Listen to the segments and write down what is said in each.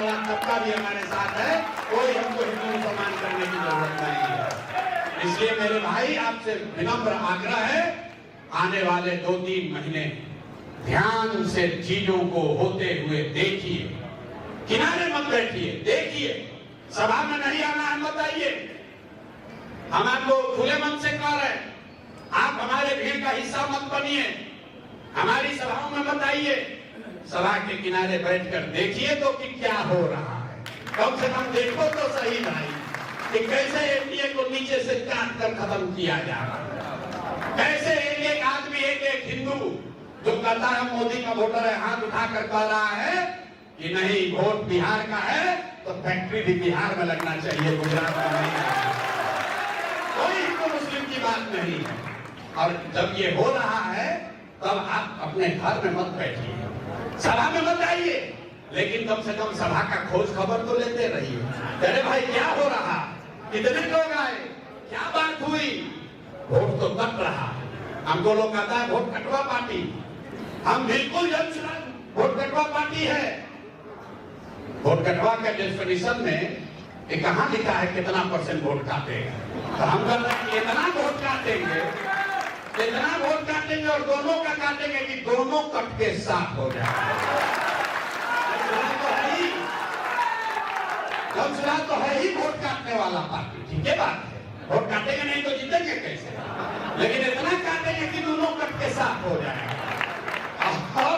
वाला तबका भी हमारे साथ है, कोई हमको हिंदू मुसलमान करने की जरूरत नहीं है। इसलिए मेरे भाई आपसे विनम्र आग्रह है, आने वाले 2-3 महीने ध्यान से चीजों को होते हुए देखिए, किनारे मत बैठिए, देखिए। सभा में नहीं आना है मत आइए, हम आपको खुले मन से कह रहे हैं, आप हमारे भीड़ का हिस्सा मत बनिए, हमारी सभाओं में मत आइए। सभा के किनारे बैठकर देखिए तो कि क्या हो रहा है, कम से कम देखो तो सही भाई कि कैसे एनडीए को नीचे से काट कर खत्म किया जा रहा है, कैसे एक आदमी एक हिंदू जो कहता है मोदी का वोटर है, हाथ उठाकर कह रहा है कि नहीं वोट बिहार का है तो फैक्ट्री भी बिहार में लगना चाहिए, गुजरात में नहीं है। कोई हिंदू मुस्लिम की बात नहीं है। और जब ये हो रहा है तब आप अपने घर में मत बैठिए, सभा में मत आइए, लेकिन कम से कम सभा का खोज खबर तो लेते रहिए। अरे भाई क्या हो रहा, कितने लोग आए, क्या बात हुई, वोट तो कट रहा। हमको लोग कहता है वोट कटवा पार्टी, हम बिल्कुल जनसुराज वोट कटवा पार्टी है। वोट कटवा के डेफिनेशन में ये कहां लिखा है कितना % वोट काटेगा, तो हम कर रहे हैं इतना वोट काटेंगे, इतना वोट काटेंगे और दोनों का काटेंगे कि दोनों कट के साथ हो जाए। तो है ही वोट काटने वाला पार्टी, ठीक है बात है, वोट काटेंगे नहीं तो जीतेंगे कैसे, लेकिन इतना काटेंगे कि दोनों कट के साथ हो जाए। और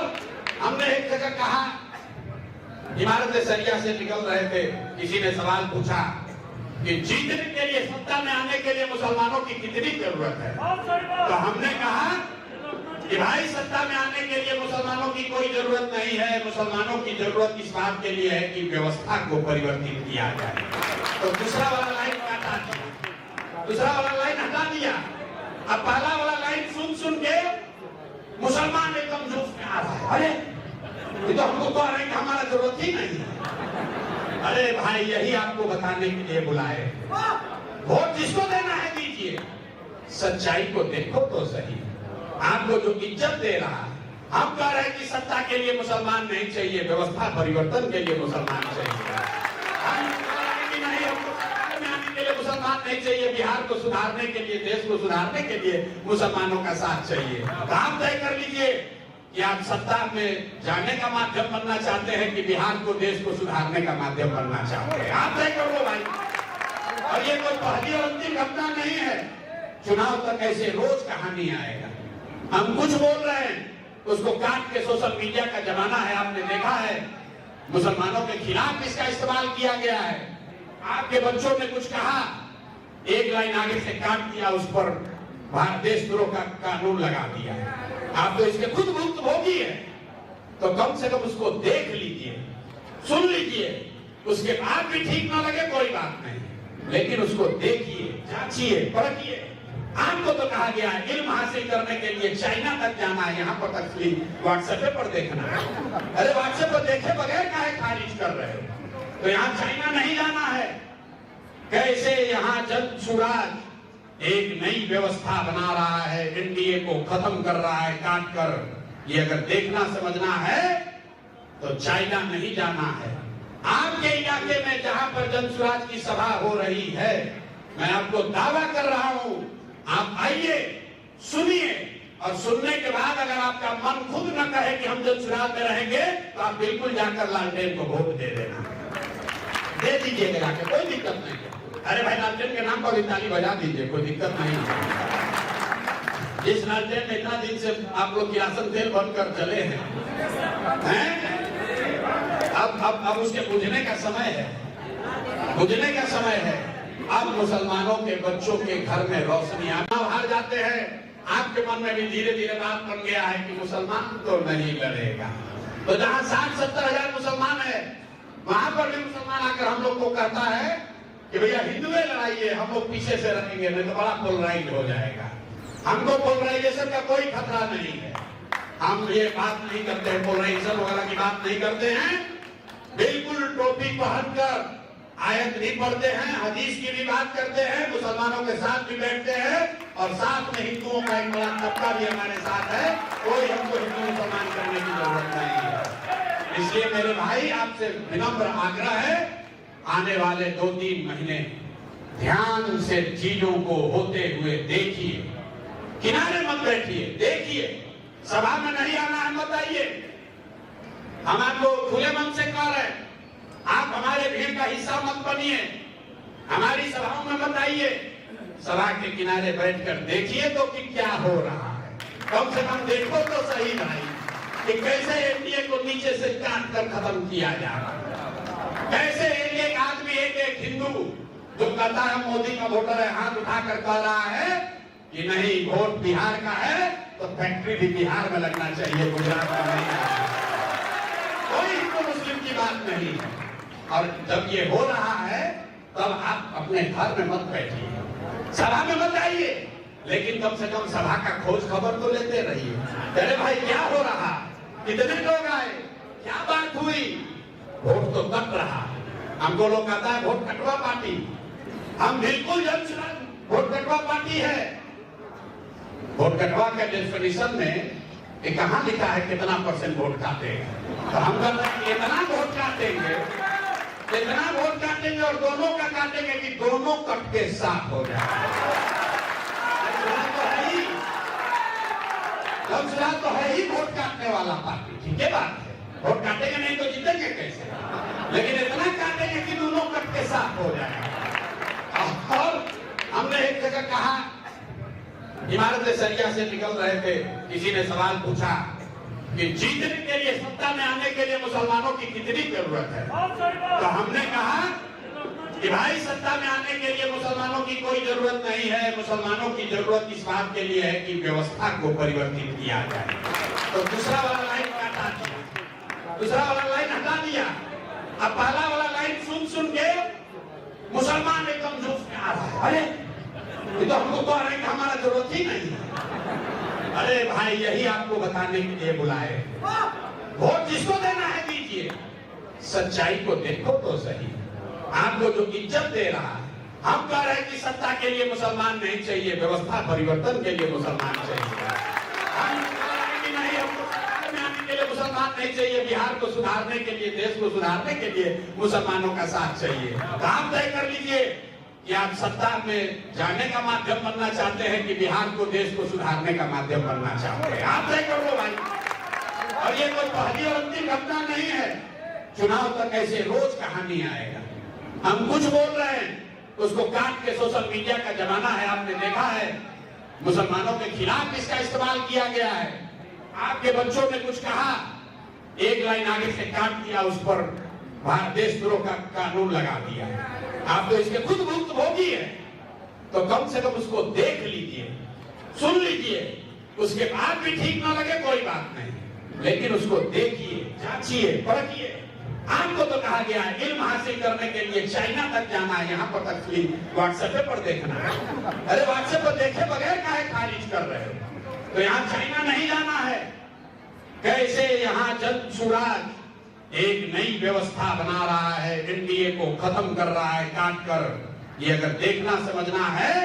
हमने एक जगह कहा, इमारत सरिया से निकल रहे थे, किसी ने सवाल पूछा कि जीतने के लिए, सत्ता में आने के लिए मुसलमानों की कितनी जरूरत है, तो हमने कहा कि भाई सत्ता में आने के लिए मुसलमानों की कोई जरूरत नहीं है, मुसलमानों की जरूरत इस बात के लिए है कि व्यवस्था को परिवर्तित किया जाए। तो दूसरा वाला लाइन हटा दिया, दूसरा वाला लाइन हटा दिया, अब पहला वाला लाइन सुन सुन के मुसलमान एकदम जोश में आ रहा है, अरे ये तो हमको कह रहे हैं कि हमारा जरूरत ही नहीं है। अरे भाई यही आपको बताने के लिए बुलाए, वोट जिसको देना है दीजिए, सच्चाई को देखो तो सही। आपको जो इज्जत दे रहा है, हम कह रहे हैं कि सत्ता के लिए मुसलमान नहीं चाहिए, व्यवस्था परिवर्तन के लिए मुसलमान चाहिए। हम कह रहे हैं कि नहीं, हमको सत्ता में आने के लिए मुसलमान नहीं चाहिए, बिहार को सुधारने के लिए, देश को सुधारने के लिए मुसलमानों का साथ चाहिए। तो आप तय कर लीजिए कि आप सत्ता में जाने का माध्यम बनना चाहते हैं कि बिहार को, देश को सुधारने का माध्यम बनना चाहते हैं, आप तय कर लो भाई। और ये कोई पहली और अंतिम घटना नहीं है, चुनाव तक ऐसे रोज कहानी आएगा। हम कुछ बोल रहे हैं, उसको काट के सोशल मीडिया का जमाना है, आपने देखा है मुसलमानों के खिलाफ इसका इस्तेमाल किया गया है। आपके बच्चों ने कुछ कहा, एक लाइन आगे से काट दिया, उस पर देशद्रोह का कानून लगा दिया। आप तो इसके खुद भुक्तभोगी है, तो कम से कम उसको देख लीजिए, सुन लीजिए, उसके बाद भी ठीक ना लगे कोई बात नहीं, लेकिन उसको देखिए, जांचिए, परखिए। आपको तो कहा गया है इल्म हासिल करने के लिए चाइना तक जाना है, यहाँ पर तक व्हाट्सएप पर देखना है। अरे व्हाट्सएप पर देखे बगैर काहे खारिज कर रहे हो, तो यहाँ चाइना नहीं जाना है। कैसे यहाँ जन सुराज एक नई व्यवस्था बना रहा है, एनडीए को खत्म कर रहा है काट कर, ये अगर देखना समझना है तो चाइना नहीं जाना है। आपके इलाके में जहां पर जन सुराज की सभा हो रही है, मैं आपको दावा कर रहा हूं, आप आइए, सुनिए, और सुनने के बाद अगर आपका मन खुद न कहे कि हम जन सुराज में रहेंगे, तो आप बिल्कुल जाकर लालटेन को वोट दे देना, दे दीजिएगा जाके, कोई दिक्कत नहीं है। अरे भाई लालटेन के नाम पर ताली बजा दीजिए, कोई दिक्कत नहीं है। जिस लालटेन में इतना दिन से आप लोग किरासन तेल बंद कर चले हैं, अब उसके बुझने का समय है, बुझने का समय है। अब मुसलमानों के बच्चों के घर में रोशनी आना, हार जाते हैं, आपके मन में भी धीरे धीरे बात बन गया है कि मुसलमान तो नहीं लड़ेगा। तो जहां 60-70 हजार मुसलमान है, वहां पर भी मुसलमान आकर हम लोग को कहता है कि भैया हिंदुए लड़ाइए, हम लोग पीछे से रहेंगे, नहीं तो बड़ा पोलराइज हो जाएगा। हमको पोलराइजेशन का कोई खतरा नहीं है, हम ये बात नहीं करते हैं, पोलराइजेशन वगैरह की बात नहीं करते हैं। बिल्कुल टोपी पहनकर आयत भी पढ़ते हैं, हदीस की भी बात करते हैं, मुसलमानों के साथ भी बैठते हैं, और साथ में हिंदुओं का एक बड़ा तबका भी हमारे साथ है। कोई हमको हिंदू मुसलमान करने की जरूरत नहीं है। इसलिए मेरे भाई आपसे विनम्र आग्रह है, आने वाले 2-3 महीने ध्यान से चीजों को होते हुए देखिए, किनारे मत बैठिए, देखिए। सभा में नहीं आना है मत आइए, हम आपको खुले मन से कह रहे हैं, आप हमारे भीड़ का हिस्सा मत बनिए, हमारी सभाओं में मत आइए। सभा के किनारे बैठकर देखिए तो कि क्या हो रहा है, कम से कम देखो तो सही भाई कि कैसे एनडीए को नीचे से काट कर खत्म किया जा रहा है, कैसे एक आदमी एक हिंदू जो कहता है मोदी का वोटर है, हाथ उठाकर कह रहा है कि नहीं वोट बिहार का है तो फैक्ट्री भी बिहार में लगना चाहिए, गुजरात में नहीं है। कोई हिंदू मुस्लिम की बात नहीं है। और जब ये हो रहा है तब आप अपने घर में मत बैठिए, सभा में मत आइए, लेकिन कम से कम सभा का खोज खबर तो लेते रहिए। अरे भाई क्या हो रहा, कितने लोग आए, क्या बात हुई, वोट तो कट रहा। हमको लोग कहता है वोट कटवा पार्टी, हम बिल्कुल जनसुराज वोट कटवा पार्टी है। वोट कटवा के डेफिनेशन में ये कहां लिखा है कितना % वोट काटेगा, तो हम कहते हैं इतना वोट काटेंगे, इतना वोट काटेंगे और दोनों का काटेंगे कि दोनों कट के साफ हो जाए। जनसुराज तो है ही वोट काटने वाला पार्टी, ठीक है बात है, वोट काटेंगे नहीं तो जीतेंगे कैसे, लेकिन इतना काटेंगे कि दोनों कट के साफ हो जाएगा। और हमने एक जगह कहा, इमारत सरिया से निकल रहे थे, किसी ने सवाल पूछा कि जीतने के लिए, सत्ता में आने के लिए मुसलमानों की कितनी जरूरत है, तो हमने कहा कि भाई सत्ता में आने के लिए मुसलमानों की कोई जरूरत नहीं है, मुसलमानों की जरूरत इस बात के लिए है कि व्यवस्था को परिवर्तित किया जाए। तो दूसरा वाला लाइन काटा दिया, दूसरा वाला लाइन हटा दिया, अब पहला वाला लाइन सुन सुन के मुसलमान एकदम जोश में आ रहा है, अरे ये तो हमको कह रहे हैं कि हमारा जरूरत ही नहीं है। अरे भाई यही आपको बताने के लिए बुलाए, वोट जिसको देना है दीजिए, सच्चाई को देखो तो सही। आपको जो इज्जत दे रहा है, हम कह रहे हैं कि सत्ता के लिए मुसलमान नहीं चाहिए, व्यवस्था परिवर्तन के लिए मुसलमान चाहिए। हम कह रहे हैं कि नहीं, हमको सत्ता में आने के लिए मुसलमान नहीं चाहिए, बिहार को सुधारने के लिए, देश को सुधारने के लिए मुसलमानों का साथ चाहिए। तो आप तय कर लीजिए कि आप सत्ता में जाने का माध्यम बनना चाहते हैं कि बिहार को, देश को सुधारने का माध्यम बनना चाहते हैं, आप तय कर लो भाई। और ये कोई पहली और अंतिम घटना नहीं है, चुनाव तक ऐसे रोज कहानी आएगा। हम कुछ बोल रहे हैं, उसको काट के सोशल मीडिया का जमाना है, आपने देखा है मुसलमानों के खिलाफ इसका इस्तेमाल किया गया है। आपके बच्चों ने कुछ कहा, एक लाइन आगे से काट दिया, उस पर देशद्रोह का कानून लगा दिया। आप तो इसके खुद भुक्तभोगी है, तो कम से कम उसको देख लीजिए, सुन लीजिए, उसके बाद भी ठीक ना लगे कोई बात नहीं, लेकिन उसको देखिए, जांचिए, परखिए। आपको तो कहा गया है इल्म हासिल करने के लिए चाइना तक जाना है, यहाँ पर तक व्हाट्सएप पर देखना है। अरे व्हाट्सएप पर देखे बगैर काहे खारिज कर रहे हो, तो यहाँ चाइना नहीं जाना है। कैसे यहाँ जनसुराज एक नई व्यवस्था बना रहा है, एनडीए को खत्म कर रहा है काट कर, ये अगर देखना समझना है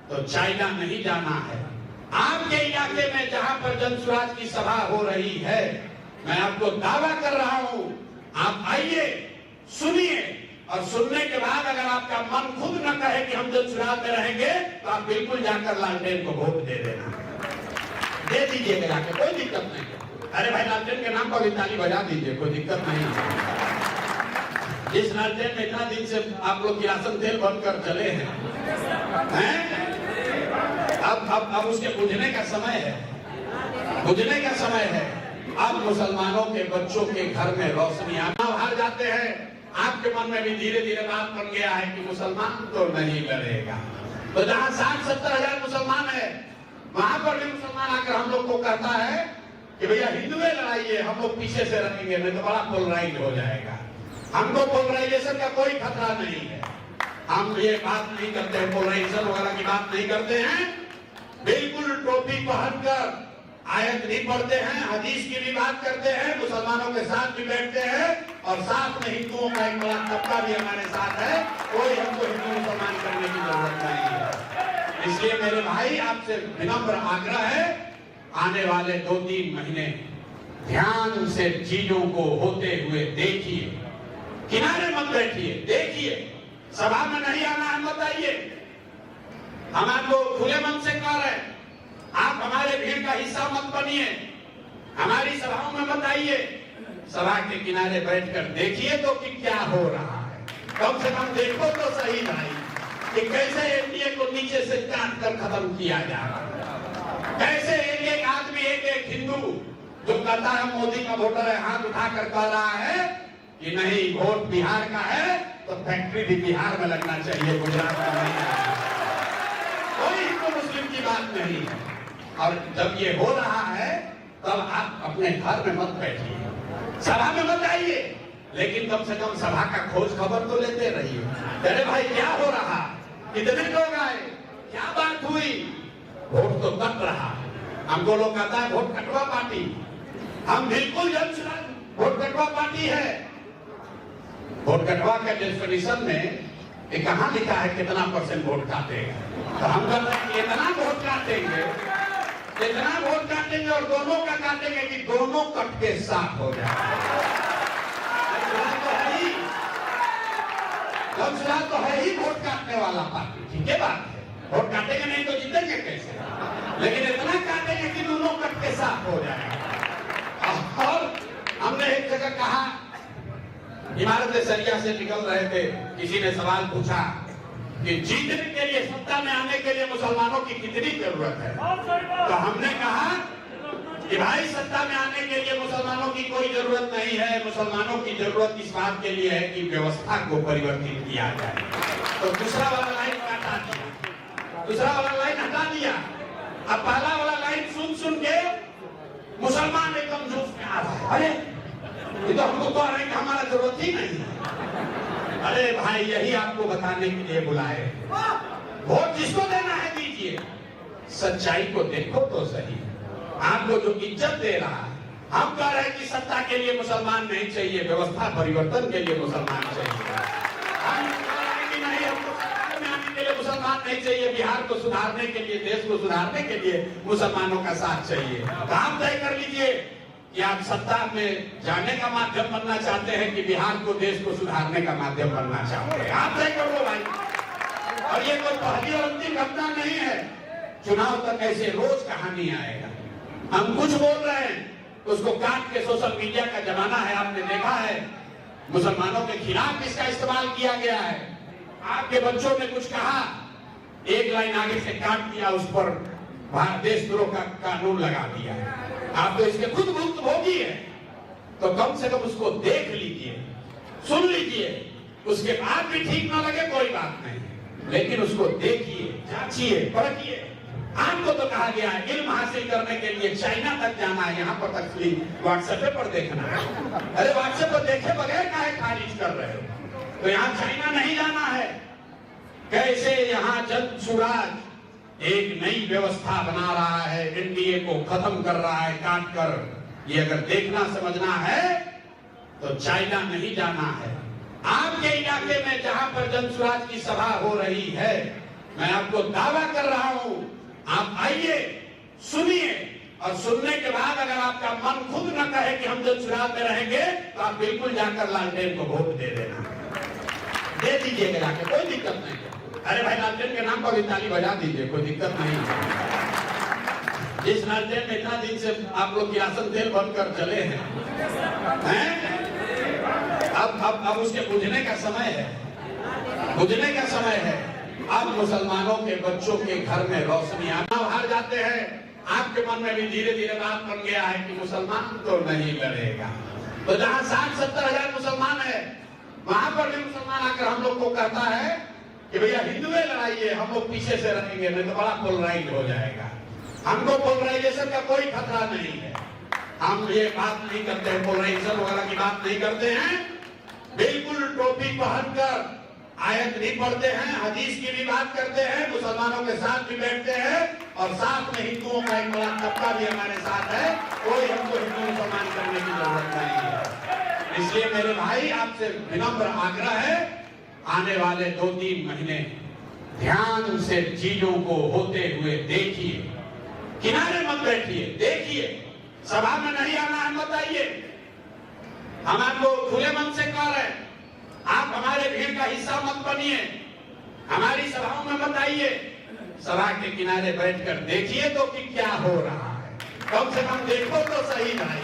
तो चाइना नहीं जाना है। आपके इलाके में जहां पर जनसुराज की सभा हो रही है, मैं आपको दावा कर रहा हूं, आप आइए, सुनिए, और सुनने के बाद अगर आपका मन खुद न कहे कि हम जनसुराज में रहेंगे, तो आप बिल्कुल जाकर लालटेन को वोट दे देना, दे दीजिएगा जाके, कोई दिक्कत नहीं। अरे भाई लालटेन के नाम पर भी ताली बजा दीजिए, कोई दिक्कत नहीं। जिस लालटेन में इतना दिन से आप लोग किरासन तेल बनकर चले हैं, अब उसके बुझने का समय है, बुझने का समय है। अब मुसलमानों के बच्चों के घर में रोशनी आना, हार जाते हैं, आपके मन में भी धीरे धीरे बात बन गया है कि मुसलमान तो नहीं लड़ेगा। तो जहां 60-70 हजार मुसलमान है, वहां पर भी मुसलमान आकर हम लोग को कहता है कि भैया हिंदुए लड़ाइए, हम लोग पीछे से रहेंगे, नहीं तो बड़ा पोलराइज हो जाएगा। हमको पोलराइजेशन का कोई खतरा नहीं है, हम ये बात नहीं करते हैं, पोलराइजेशन वगैरह की बात नहीं करते हैं। बिल्कुल टोपी पहनकर आयत नहीं पढ़ते हैं, हदीस की भी बात करते हैं, मुसलमानों के साथ भी बैठते हैं, और साथ में हिंदुओं का एक बड़ा तबका भी हमारे साथ है। कोई हमको हिंदू मुसलमान करने की जरूरत नहीं है। इसलिए मेरे भाई आपसे विनम्र आग्रह है, आने वाले 2-3 महीने ध्यान से चीजों को होते हुए देखिए, किनारे मत बैठिए, देखिए। सभा में नहीं आना है मत आइए। हम आपको खुले मन से कह रहे हैं, आप हमारे भीड़ का हिस्सा मत बनिए, हमारी सभाओं में मत आइए। सभा के किनारे बैठकर देखिए तो कि क्या हो रहा है। कम से कम देखो तो सही भाई कि कैसे एनडीए को नीचे से काट कर खत्म किया जा रहा है। कैसे एक एक आदमी, एक एक हिंदू जो कहता है मोदी का वोटर है, हाथ उठाकर कह रहा है कि नहीं वोट बिहार का है तो फैक्ट्री भी बिहार में लगना चाहिए, गुजरात में नहीं है। कोई हिंदू मुस्लिम की बात नहीं है। और जब ये हो रहा है तब आप अपने घर में मत बैठिए, सभा में मत आइए, लेकिन कम से कम सभा का खोज खबर तो लेते रहिए। अरे भाई क्या हो रहा, कितने लोग आए, क्या बात हुई। वोट तो कट रहा, हमको लोग कहता है वोट कटवा पार्टी। हम बिल्कुल जनसुराज वोट कटवा पार्टी है। वोट कटवा के डेफिनेशन में कहां लिखा है कितना % वोट काटेगा, तो हम कर रहे हैं इतना वोट काटेंगे, इतना वोट काटेंगे और दोनों का काटेंगे कि दोनों कट के साफ हो जाए। जनसुराज तो है ही वोट काटने वाला पार्टी, ठीक है बात है। वोट काटेंगे नहीं तो जीतेंगे कैसे, लेकिन इतना काटेंगे कि दोनों कट के साफ हो जाएगा। और हमने एक जगह कहा, इमारत सरिया से निकल रहे थे, किसी ने सवाल पूछा कि जीतने के लिए, सत्ता में आने के लिए मुसलमानों की कितनी जरूरत है। तो हमने कहा कि भाई सत्ता में आने के लिए मुसलमानों की कोई जरूरत नहीं है। मुसलमानों की जरूरत इस बात के लिए है कि व्यवस्था को परिवर्तित किया जाए। तो दूसरा वाला लाइन हटा दिया, दूसरा वाला लाइन हटा दिया। अब पहला वाला लाइन सुन सुन के मुसलमान एकदम जोश में आ रहा है, अरे ये तो हमको कह रहे हैं कि हमारा जरूरत ही नहीं है। अरे भाई यही आपको बताने के लिए बुलाए, वोट जिसको देना है दीजिए, सच्चाई को देखो तो सही। आपको जो इज्जत दे रहा है, हम कह रहे हैं कि सत्ता के लिए मुसलमान नहीं चाहिए, व्यवस्था परिवर्तन के लिए मुसलमान चाहिए। हम कह रहे हैं कि नहीं, हमको सत्ता में आने के लिए मुसलमान नहीं चाहिए, बिहार को सुधारने के लिए, देश को सुधारने के लिए मुसलमानों का साथ चाहिए। तो आप तय कर लीजिए कि आप सत्ता में जाने का माध्यम बनना चाहते हैं कि बिहार को, देश को सुधारने का माध्यम बनना चाहते हैं। आप तय कर लो भाई। और ये कोई पहली और अंतिम घटना नहीं है, चुनाव तक ऐसे रोज कहानी आएगा। हम कुछ बोल रहे हैं, उसको काट के सोशल मीडिया का जमाना है, आपने देखा है मुसलमानों के खिलाफ इसका इस्तेमाल किया गया है। आपके बच्चों ने कुछ कहा, एक लाइन आगे से काट दिया, उस पर देशद्रोह का कानून लगा दिया। आप तो इसके खुद भुक्तभोगी है, तो कम से कम उसको देख लीजिए, सुन लीजिए, उसके बाद भी ठीक ना लगे कोई बात नहीं, लेकिन उसको देखिए, जांचिए, परखिए। आपको तो कहा गया है इल्म हासिल करने के लिए चाइना तक जाना है, यहाँ पर तक व्हाट्सएप पर देखना है। अरे व्हाट्सएप पर देखे बगैर काहे खारिज कर रहे हो, तो यहाँ चाइना नहीं जाना है। कैसे यहाँ जनसुराज एक नई व्यवस्था बना रहा है, एनडीए को खत्म कर रहा है काट कर। ये अगर देखना समझना है तो चाइना नहीं जाना है। आपके इलाके में जहां पर जनसुराज की सभा हो रही है, मैं आपको दावा कर रहा हूं, आप आइए, सुनिए, और सुनने के बाद अगर आपका मन खुद न कहे कि हम जनसुराज में रहेंगे, तो आप बिल्कुल जाकर लालटेन को वोट दे देना, दे दीजिएगा जाके, कोई दिक्कत नहीं है। अरे भाई लालटेन के नाम पर भी ताली बजा दीजिए, कोई दिक्कत नहीं है। जिस लालटेन में इतना दिन से आप लोग किरासन तेल बनकर चले हैं, अब उसके बुझने का समय है, बुझने का समय है। अब मुसलमानों के बच्चों के घर में रोशनी आना, हार जाते हैं। आपके मन में भी धीरे धीरे बात बन गया है कि मुसलमान तो नहीं लड़ेगा। तो जहां 60-70 हजार मुसलमान है, वहां पर भी मुसलमान आकर हम लोग को कहता है कि भैया हिंदुए लड़ाइए, हम लोग पीछे से रहेंगे, नहीं तो बड़ा पोलराइज हो जाएगा। हमको पोलराइजेशन का कोई खतरा नहीं है, हम ये बात नहीं करते हैं, पोलराइजेशन वगैरह की बात नहीं करते हैं। बिल्कुल टोपी पहनकर आयत नहीं पढ़ते हैं, हदीस की भी बात करते हैं, मुसलमानों के साथ भी बैठते हैं, और साथ में हिंदुओं का एक बड़ा तबका भी हमारे साथ है। कोई हमको हिंदू मुसलमान करने की जरूरत नहीं है। इसलिए मेरे भाई आपसे विनम्र आग्रह है, आने वाले 2-3 महीने ध्यान से चीजों को होते हुए देखिए, किनारे मत बैठिए, देखिए। सभा में नहीं आना है मत आइए। हम आपको खुले मन से कह रहे हैं, आप हमारे भीड़ का हिस्सा मत बनिए, हमारी सभाओं में मत आइए। सभा के किनारे बैठकर देखिए तो कि क्या हो रहा है, कम से कम देखो तो सही भाई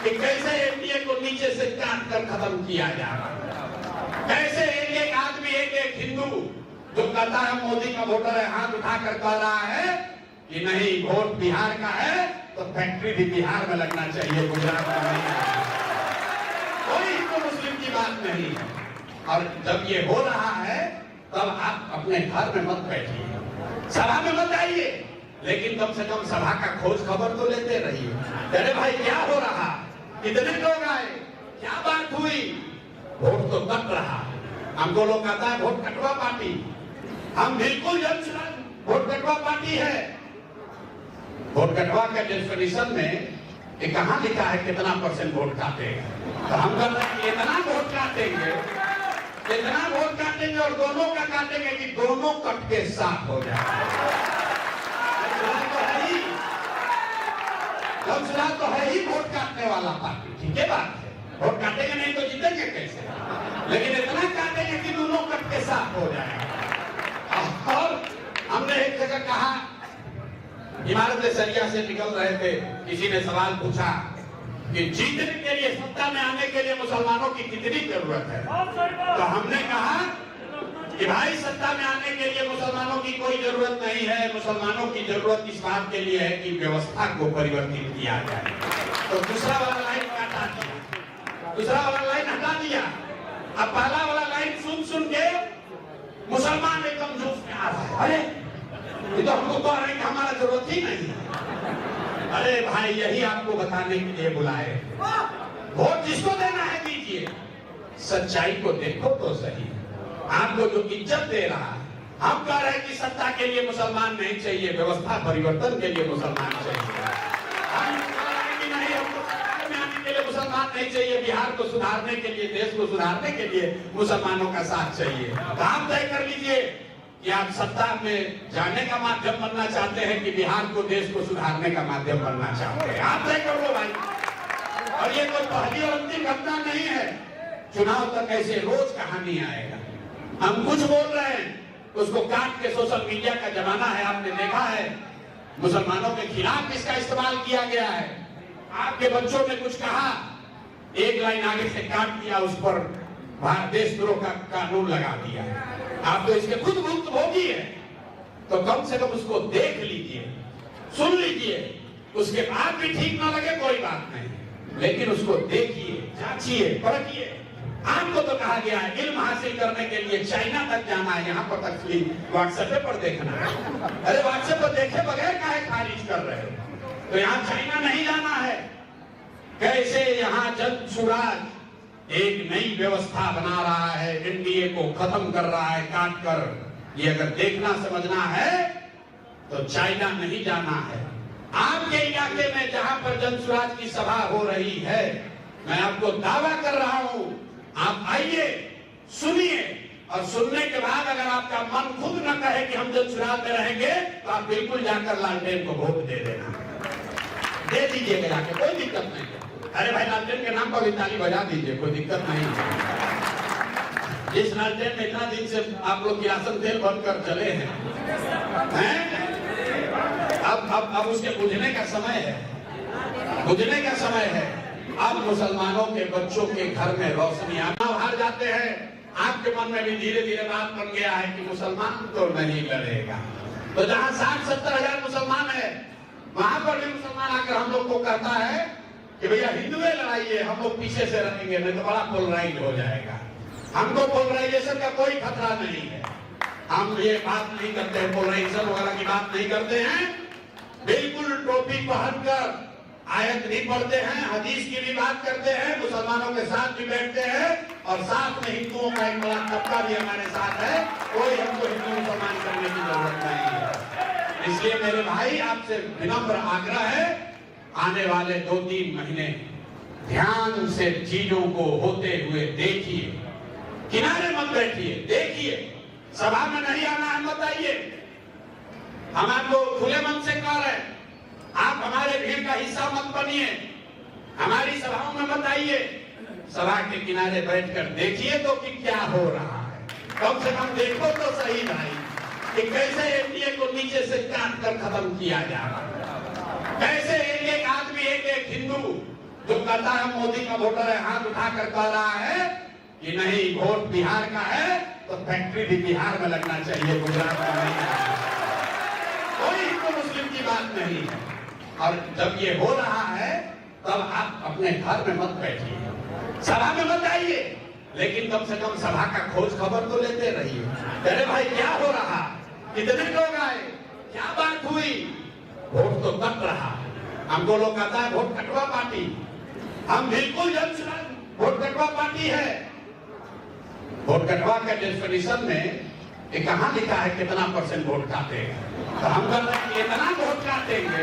कि कैसे एनडीए को नीचे से काट कर खत्म किया जा रहा है। कैसे एक एक आदमी, एक एक हिंदू जो कहता है मोदी का वोटर है, हाथ उठाकर कह रहा है कि नहीं वोट बिहार का है तो फैक्ट्री भी बिहार में लगना चाहिए, गुजरात में नहीं। कोई हिंदू मुस्लिम की बात नहीं है। और जब ये हो रहा है तब आप अपने घर में मत बैठिए, सभा में मत आइए, लेकिन कम से कम सभा का खोज खबर तो लेते रहिए। अरे भाई क्या हो रहा, कितने लोग आए, क्या बात हुई, वोट तो कट रहा। हमको लोग कहता है वोट कटवा पार्टी, हम बिल्कुल जनसुराज वोट कटवा पार्टी है। वोट कटवा के डेफिनेशन में कहां लिखा है कितना % वोट काटेगा, तो हम कर रहे हैं इतना वोट काटेंगे, इतना वोट काटेंगे और दोनों का काटेंगे कि दोनों कट के साफ हो जाए। जनसुराज तो है ही वोट काटने वाला पार्टी, ठीक है बात है, वोट काटेंगे नहीं तो जीतेंगे कैसे, लेकिन इतना काटेंगे कि दोनों कट के साफ हो जाएगा। और हमने एक जगह कहा, इमारत सरिया से निकल रहे थे, किसी ने सवाल पूछा कि जीतने के लिए, सत्ता में आने के लिए मुसलमानों की कितनी जरूरत है, तो हमने कहा कि भाई सत्ता में आने के लिए मुसलमानों की कोई जरूरत नहीं है, मुसलमानों की जरूरत इस बात के लिए है कि व्यवस्था को परिवर्तित किया जाए। तो दूसरा वाला लाइन हटा दिया, दूसरा वाला लाइन हटा दिया, अब पहला वाला लाइन सुन सुन के मुसलमान एकदम जोश में आ रहा है, अरे ये तो हमको कह रहे हैं कि हमारा जरूरत ही नहीं है। अरे भाई यही आपको बताने के लिए बुलाए, वोट जिसको देना है दीजिए, सच्चाई को देखो तो सही। आपको जो इज्जत दे रहा है, हम कह रहे हैं कि सत्ता के लिए मुसलमान नहीं चाहिए, व्यवस्था परिवर्तन के लिए मुसलमान चाहिए। हम कह रहे हैं कि नहीं, हमको सरकार में आने के लिए मुसलमान नहीं चाहिए, बिहार को सुधारने के लिए, देश को सुधारने के लिए मुसलमानों का साथ चाहिए। तो आप तय कर लीजिए कि आप सत्ता में जाने का माध्यम बनना चाहते हैं कि बिहार को, देश को सुधारने का माध्यम बनना चाहते हैं, आप तय कर लो भाई। और ये कोई पहली और अंतिम घटना नहीं है, चुनाव तक ऐसे रोज कहानी आएगा। हम कुछ बोल रहे हैं, उसको काट के सोशल मीडिया का जमाना है, आपने देखा है मुसलमानों के खिलाफ इसका इस्तेमाल किया गया है। आपके बच्चों ने कुछ कहा, एक लाइन आगे से काट दिया, उस पर देशद्रोह का कानून लगा दिया। आप तो इसके खुद भुक्तभोगी है, तो कम से कम उसको देख लीजिए, सुन लीजिए, उसके बाद भी ठीक ना लगे कोई बात नहीं, लेकिन उसको देखिए, जांचिए, परखिए। आपको तो कहा गया है इल्म हासिल करने के लिए चाइना तक जाना है, यहाँ पर तक व्हाट्सएप पर देखना है। अरे व्हाट्सएप पर देखे बगैर काहे खारिज कर रहे हो, तो यहाँ चाइना नहीं जाना है। कैसे यहाँ जनसुराज एक नई व्यवस्था बना रहा है, एनडीए को खत्म कर रहा है काट कर। ये अगर देखना समझना है तो चाइना नहीं जाना है। आपके इलाके में जहां पर जनसुराज की सभा हो रही है, मैं आपको दावा कर रहा हूं, आप आइए, सुनिए, और सुनने के बाद अगर आपका मन खुद न कहे कि हम जनसुराज में रहेंगे, तो आप बिल्कुल जाकर लालटेन को वोट दे देना, दे दीजिएगा जाके, कोई दिक्कत नहीं है। अरे भाई लालटेन के नाम पर भी ताली बजा दीजिए, कोई दिक्कत नहीं है। जिस लालटेन में इतना दिन से आप लोग किरासन तेल बंद कर चले हैं, अब उसके बुझने का समय है, बुझने का समय है। अब मुसलमानों के बच्चों के घर में रोशनी आना, हार जाते हैं, आपके मन में भी धीरे धीरे बात बन गया है कि मुसलमान तो नहीं लड़ेगा। तो जहां 60-70 हजार मुसलमान है, वहां पर भी मुसलमान आकर हम लोग को कहता है कि भैया हिंदुए लड़ाइए, हम लोग पीछे से रहेंगे, नहीं तो बड़ा पोलराइज हो जाएगा। हमको पोलराइजेशन का कोई खतरा नहीं है, हम ये बात नहीं करते हैं, पोलराइजेशन वगैरह की बात नहीं करते हैं। बिल्कुल टोपी पहनकर आयत नहीं पढ़ते हैं, हदीस की भी बात करते हैं, मुसलमानों के साथ भी बैठते हैं, और साथ में हिंदुओं का एक बड़ा तबका भी हमारे साथ है। कोई हमको हिंदू मुसलमान करने की जरूरत नहीं है। इसलिए मेरे भाई आपसे विनम्र आग्रह है, आने वाले 2-3 महीने ध्यान से चीजों को होते हुए देखिए, किनारे मत बैठिए, देखिए, सभा में नहीं आना है मत आइए। हम आपको खुले मन से कह रहे हैं, आप हमारे भीड़ का हिस्सा मत बनिए, हमारी सभाओं में मत आइए। सभा के किनारे बैठकर देखिए तो कि क्या हो रहा है। कम से कम देखो तो सही भाई कि कैसे एनडीए को नीचे से काट कर खत्म किया जा रहा है। कैसे एक आदमी, एक हिंदू जो कहता है मोदी का वोटर है, हाथ उठाकर कह रहा है कि नहीं वोट बिहार का है तो फैक्ट्री भी बिहार में लगना चाहिए, गुजरात में नहीं है। कोई हिंदू मुस्लिम की बात नहीं है। और जब ये हो रहा है तब आप अपने घर में मत बैठिए, सभा में मत आइए, लेकिन कम से कम सभा का खोज खबर तो लेते रहिए। अरे भाई क्या हो रहा, कितने लोग आए, क्या बात हुई। वोट तो कट रहा, हमको लोग कहता है वोट कटवा पार्टी। हम बिल्कुल वोट कटवा पार्टी है। वोट कटवा के डेफिनेशन में ये कहां लिखा है कितना % वोट काटेगा। तो हम कर रहे हैं इतना वोट काटेंगे,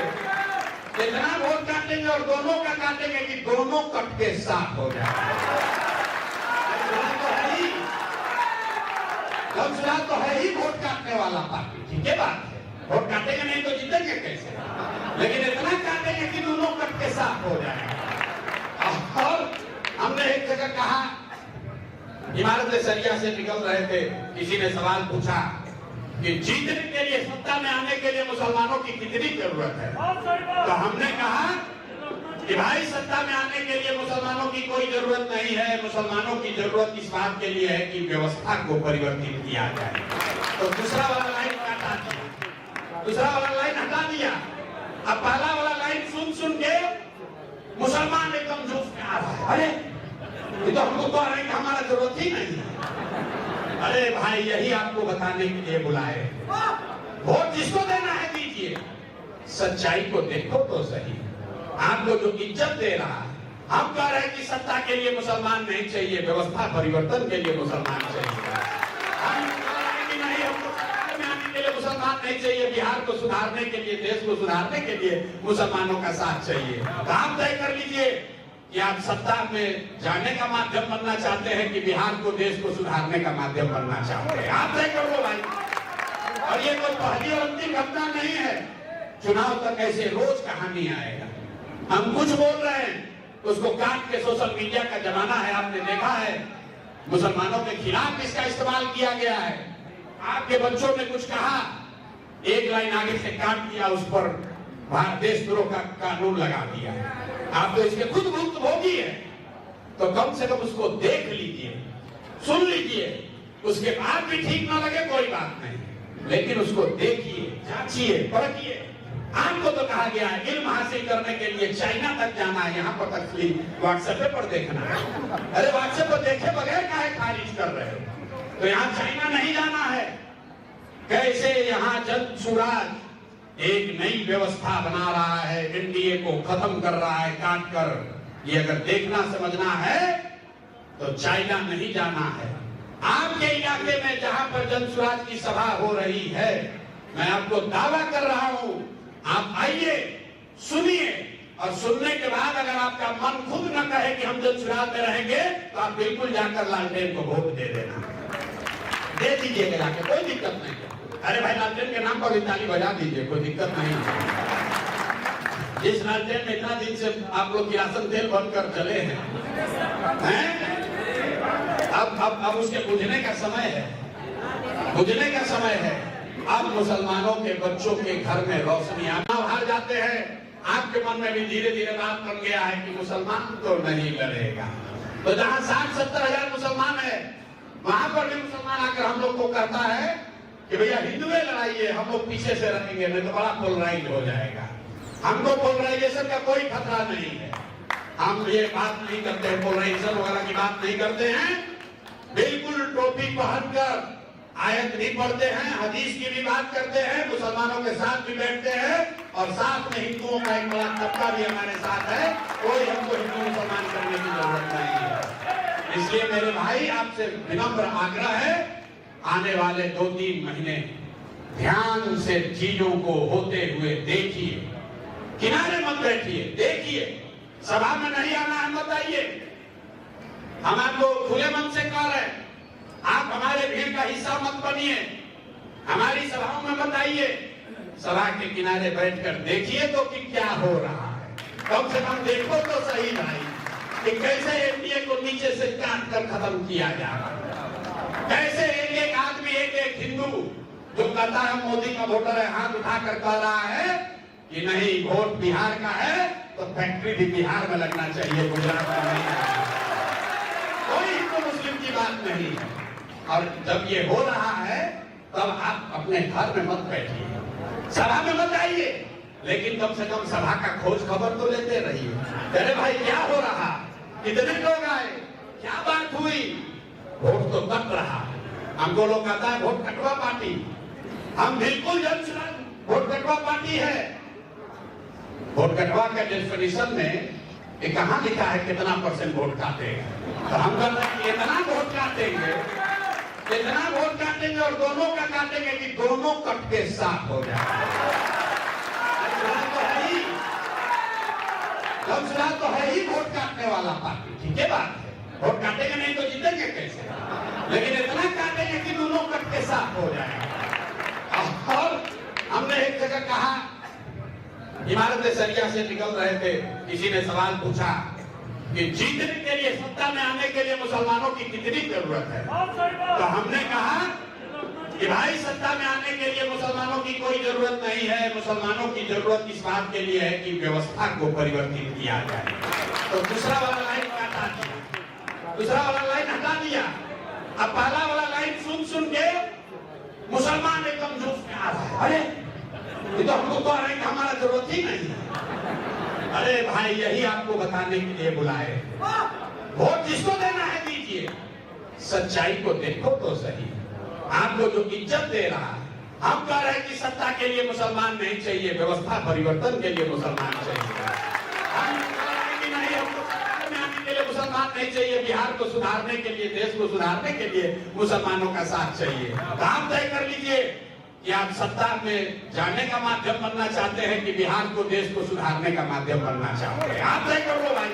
इतना वोट काटेंगे और दोनों का काटेंगे कि दोनों कट के साफ हो जाए। तो है ही वोट काटने वाला पार्टी, ठीक है बात है। वोट काटेंगे नहीं तो जीतेंगे कैसे, लेकिन इतना काटेंगे कि दोनों कट के साफ हो जाएगा। और हमने एक जगह कहा, इमारत सरिया से निकल रहे थे, किसी ने सवाल पूछा कि जीतने के लिए, सत्ता में आने के लिए मुसलमानों की कितनी जरूरत है। तो हमने कहा कि भाई सत्ता में आने के लिए मुसलमानों की कोई जरूरत नहीं है, मुसलमानों की जरूरत इस बात के लिए है कि व्यवस्था को परिवर्तित किया जाए। तो दूसरा वाला लाइन हटा दिया, दूसरा वाला लाइन हटा दिया। अब पहला वाला लाइन सुन सुन के मुसलमान एकदम जोश में आ रहा है, अरे ये तो हमको कह रहे हैं कि हमारा जरूरत ही नहीं है। अरे भाई यही आपको बताने के लिए बुलाए, वोट जिसको देना है दीजिए, सच्चाई को देखो तो सही। आपको जो इज्जत दे रहा है, हम कह रहे हैं कि सत्ता के लिए मुसलमान नहीं चाहिए, व्यवस्था परिवर्तन के लिए मुसलमान चाहिए। हम कह रहे हैं कि नहीं, हमको सरकार में आने के लिए मुसलमान नहीं चाहिए, बिहार को सुधारने के लिए, देश को सुधारने के लिए मुसलमानों का साथ चाहिए। तो आप तय कर लीजिए कि आप सत्ता में जाने का माध्यम बनना चाहते हैं कि बिहार को, देश को सुधारने का माध्यम बनना चाहते हैं। आप तय कर लो भाई। और ये कोई पहली और अंतिम घटना नहीं है, चुनाव तक ऐसे रोज कहानी आएगा। हम कुछ बोल रहे हैं, उसको काट के सोशल मीडिया का जमाना है, आपने देखा है मुसलमानों के खिलाफ इसका इस्तेमाल किया गया है। आपके बच्चों ने कुछ कहा, एक लाइन आगे से काट दिया, उस पर देशद्रोह का कानून लगा दिया। आप तो इसके खुद भुक्तभोगी है, तो कम से कम उसको देख लीजिए, सुन लीजिए, उसके बाद भी ठीक ना लगे कोई बात नहीं, लेकिन उसको देखिए, जांचिए, परखिए। आपको तो कहा गया है इल्म हासिल करने के लिए चाइना तक जाना है, यहाँ पर तक व्हाट्सएप पर देखना है। अरे व्हाट्सएप पर देखे बगैर काहे खारिज कर रहे हो। तो यहाँ चाइना नहीं जाना है। कैसे यहाँ जन सुराज एक नई व्यवस्था बना रहा है, एनडीए को खत्म कर रहा है काट कर। ये अगर देखना समझना है तो चाइना नहीं जाना है। आपके इलाके में जहां पर जन सुराज की सभा हो रही है, मैं आपको दावा कर रहा हूं, आप आइए, सुनिए, और सुनने के बाद अगर आपका मन खुद न कहे कि हम जन सुराज में रहेंगे, तो आप बिल्कुल जाकर लालटेन को वोट दे देना, दे दीजिएगा जाके, कोई दिक्कत नहीं है। अरे भाई लालटेन के नाम पर भी ताली बजा दीजिए, कोई दिक्कत नहीं है। जिस लालटेन में इतना दिन से आप लोग किरासन तेल बंद कर चले हैं, अब उसके बुझने का समय है, बुझने का समय है। अब मुसलमानों के बच्चों के घर में रोशनी आना हार जाते हैं। आपके मन में भी धीरे धीरे बात बन गया है कि मुसलमान तो नहीं लड़ेगा। तो जहां 60-70 हजार मुसलमान है, वहां पर भी मुसलमान आकर हम लोग को कहता है कि भैया हिंदुए लड़ाइए, हम लोग पीछे से रहेंगे, नहीं तो बड़ा पोलराइज हो जाएगा। हमको पोलराइजेशन का कोई खतरा नहीं है, हम ये बात नहीं करते हैं, पोलराइजेशन वगैरह की बात नहीं करते हैं। बिल्कुल टोपी पहनकर आयत नहीं पढ़ते हैं, हदीस की भी बात करते हैं, मुसलमानों के साथ भी बैठते हैं, और साथ में हिंदुओं का एक बड़ा तबका भी हमारे साथ है। कोई हमको हिंदू मुसलमान करने की जरूरत नहीं है। इसलिए मेरे भाई आपसे विनम्र आग्रह है, आने वाले 2-3 महीने ध्यान से चीजों को होते हुए देखिए, किनारे मत बैठिए, देखिए। सभा में नहीं आना है मत आइए, हम आपको खुले मन से कह रहे हैं, आप हमारे भीड़ का हिस्सा मत बनिए, हमारी सभाओं में मत आइए। सभा के किनारे बैठकर देखिए तो कि क्या हो रहा है। कम से कम देखो तो सही भाई कि कैसे एनडीए को नीचे से काट कर खत्म किया जा रहा है। कैसे एक एक आदमी, एक एक हिंदू जो कहता है मोदी का वोटर है, हाथ उठाकर कह रहा है कि नहीं वोट बिहार का है तो फैक्ट्री भी बिहार में लगना चाहिए, गुजरात में नहीं है। कोई हिंदू मुस्लिम की बात नहीं है। और जब ये हो रहा है तब आप अपने घर में मत बैठिए, सभा में मत आइए, लेकिन कम से कम सभा का खोज खबर तो लेते रहिए। अरे भाई क्या हो रहा, कितने लोग आए, क्या बात हुई। वोट तो कट रहा, हमको लोग कहता है वोट कटवा पार्टी। हम बिल्कुल जनसुराज वोट कटवा पार्टी है। वोट कटवा के डेफिनेशन में ये कहां लिखा है कितना % वोट काटेगा। तो हम कह रहे हैं इतना वोट काटेंगे, इतना वोट काटेंगे और दोनों का काटेंगे कि दोनों कट के साफ हो जाए। तो है ही वोट काटने वाला पार्टी, ठीक है बात है। वोट काटेंगे नहीं तो जीतेंगे कैसे, लेकिन इतना काटेंगे कि दोनों कट के साफ हो जाए। और हमने एक जगह कहा, इमारत सरिया से निकल रहे थे, किसी ने सवाल पूछा कि जीतने के लिए, सत्ता में आने के लिए मुसलमानों की कितनी जरूरत है। तो हमने कहा कि भाई सत्ता में आने के लिए मुसलमानों की कोई जरूरत नहीं है। मुसलमानों की जरूरत इस बात के लिए है कि व्यवस्था को परिवर्तित किया जाए। तो दूसरा वाला लाइन हटा दिया, दूसरा वाला लाइन हटा दिया। अब पहला वाला लाइन सुन सुन के मुसलमान एकदम जोश में आ रहा है। अरे ये तो हमको कह रहे हैं कि हमारा जरूरत ही नहीं है। अरे भाई यही आपको बताने के लिए बुलाए। वोट जिसको देना है दीजिए, सच्चाई को देखो तो सही। आपको जो इज्जत दे रहा है, हम कह रहे हैं कि सत्ता के लिए मुसलमान नहीं चाहिए, व्यवस्था परिवर्तन के लिए मुसलमान चाहिए। हम कह रहे हैं कि नहीं, हमको सत्ता में आने के लिए मुसलमान नहीं चाहिए, बिहार को सुधारने के लिए, देश को सुधारने के लिए मुसलमानों का साथ चाहिए। तो आप तय कर लीजिए कि आप सत्ता में जाने का माध्यम बनना चाहते हैं कि बिहार को, देश को सुधारने का माध्यम बनना चाहते हैं। आप तय कर लो भाई।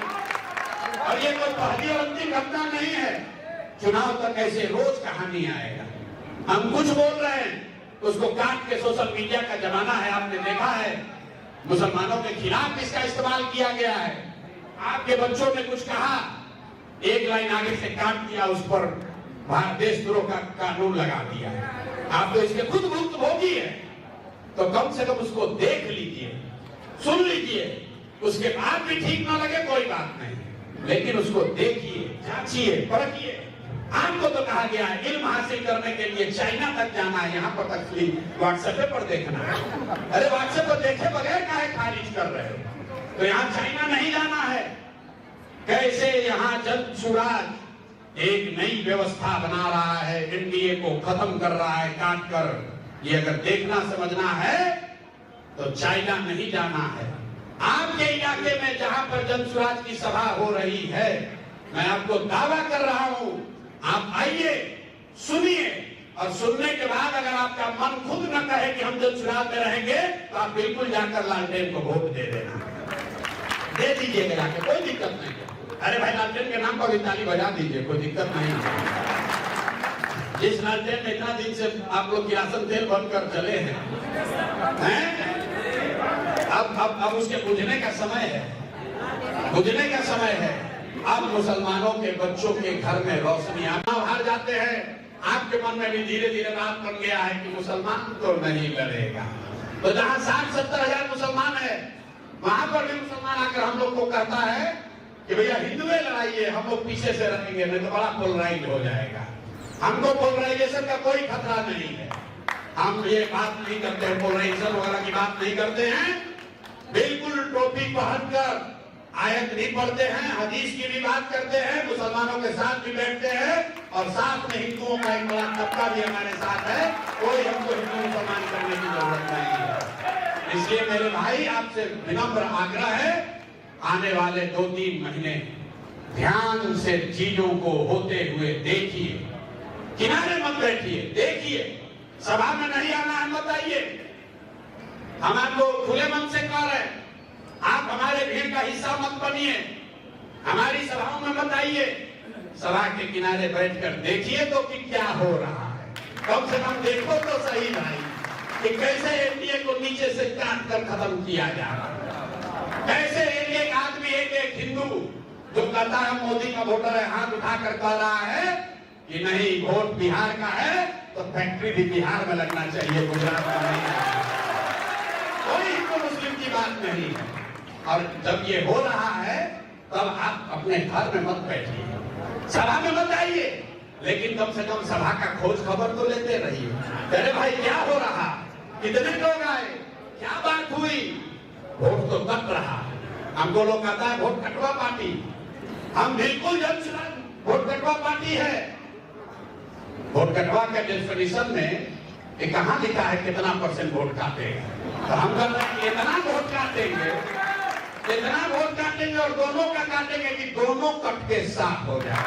और ये कोई पहली और अंतिम घटना नहीं है। चुनाव तक ऐसे रोज कहानी आएगा। हम कुछ बोल रहे हैं, उसको काट के सोशल मीडिया का जमाना है, आपने देखा है मुसलमानों के खिलाफ इसका इस्तेमाल किया गया है। आपके बच्चों ने कुछ कहा, एक लाइन आगे से काट दिया, उस पर देशद्रोह का कानून लगा दिया। आप तो इसके खुद भुक्तभोगी है। तो कम से कम उसको देख लीजिए, सुन लीजिए, उसके बाद भी ठीक ना लगे कोई बात नहीं, लेकिन उसको देखिए, जांचिए, परखिए। आपको तो कहा गया है इल्म हासिल करने के लिए चाइना तक जाना है, यहाँ पर तक व्हाट्सएप पर देखना है। अरे व्हाट्सएप पर देखे बगैर काहे खारिज कर रहे हो। तो यहाँ चाइना नहीं जाना है। कैसे यहाँ जल्द सुराज एक नई व्यवस्था बना रहा है, एनडीए को खत्म कर रहा है काट कर। ये अगर देखना समझना है तो चाइना नहीं जाना है। आपके इलाके में जहां पर जनसुराज की सभा हो रही है, मैं आपको दावा कर रहा हूं, आप आइए, सुनिए, और सुनने के बाद अगर आपका मन खुद न कहे कि हम जनसुराज में रहेंगे, तो आप बिल्कुल जाकर लालटेन को वोट दे देना, दे दीजिएगा जाके, कोई दिक्कत नहीं है। अरे भाई लालटेन के नाम पर भी ताली बजा दीजिए, कोई दिक्कत नहीं है। जिस लालटेन में इतना दिन से आप लोग किरासन तेल बंद कर चले हैं, अब उसके बुझने का समय है, बुझने का समय है। अब मुसलमानों के बच्चों के घर में रोशनी आना हार जाते हैं। आपके मन में भी धीरे धीरे बात बन गया है कि मुसलमान तो नहीं लड़ेगा। तो जहां 60-70 हजार मुसलमान है, वहां पर भी मुसलमान आकर हम लोग को कहता है कि भैया हिंदुए लड़ाइए, हम लोग पीछे से रहेंगे, नहीं तो बड़ा पोलराइज हो जाएगा। हमको पोलराइजेशन का कोई खतरा नहीं है। हम ये बात नहीं करते हैं, पोलराइजेशन वगैरह की बात नहीं करते हैं। बिल्कुल टोपी पहनकर आयत नहीं पढ़ते हैं, हदीस की भी बात करते हैं, मुसलमानों के साथ भी बैठते हैं, और साथ में हिंदुओं का एक बड़ा तबका भी हमारे साथ है। कोई हमको हिंदू मुसलमान करने की जरूरत नहीं है। इसलिए मेरे भाई आपसे विनम्र आग्रह है, आने वाले 2-3 महीने ध्यान से चीजों को होते हुए देखिए, किनारे मत बैठिए, देखिए। सभा में नहीं आना है मत आइए, हम आपको खुले मन से कह रहे हैं। आप हमारे भीड़ का हिस्सा मत बनिए, हमारी सभाओं में मत आइए। सभा के किनारे बैठकर देखिए तो कि क्या हो रहा है। कम से कम देखो तो सही भाई कि कैसे एनडीए को नीचे से काट कर खत्म किया जा रहा है। कैसे एक आदमी एक हिंदू जो कहता है मोदी का वोटर है, हाथ उठाकर कह रहा है कि नहीं वोट बिहार का है तो फैक्ट्री भी बिहार में लगना चाहिए, गुजरात में नहीं है। कोई हिंदू मुस्लिम की बात नहीं है। और जब ये हो रहा है तब आप अपने घर में मत बैठिए, सभा में मत आइए, लेकिन कम से कम सभा का खोज खबर तो लेते रहिए। अरे भाई क्या हो रहा, कितने लोग आए, क्या बात हुई, वोट तो कट रहा। हमको लोग कहता है वोट कटवा पार्टी, हम बिल्कुल जनसुराज वोट कटवा पार्टी है। वोट कटवा के डेफिनेशन में ये कहां लिखा है कितना % वोट काटेगा, तो हम कर रहे हैं इतना वोट काटेंगे, इतना वोट काटेंगे और दोनों का काटेंगे कि दोनों कट के साफ हो जाए।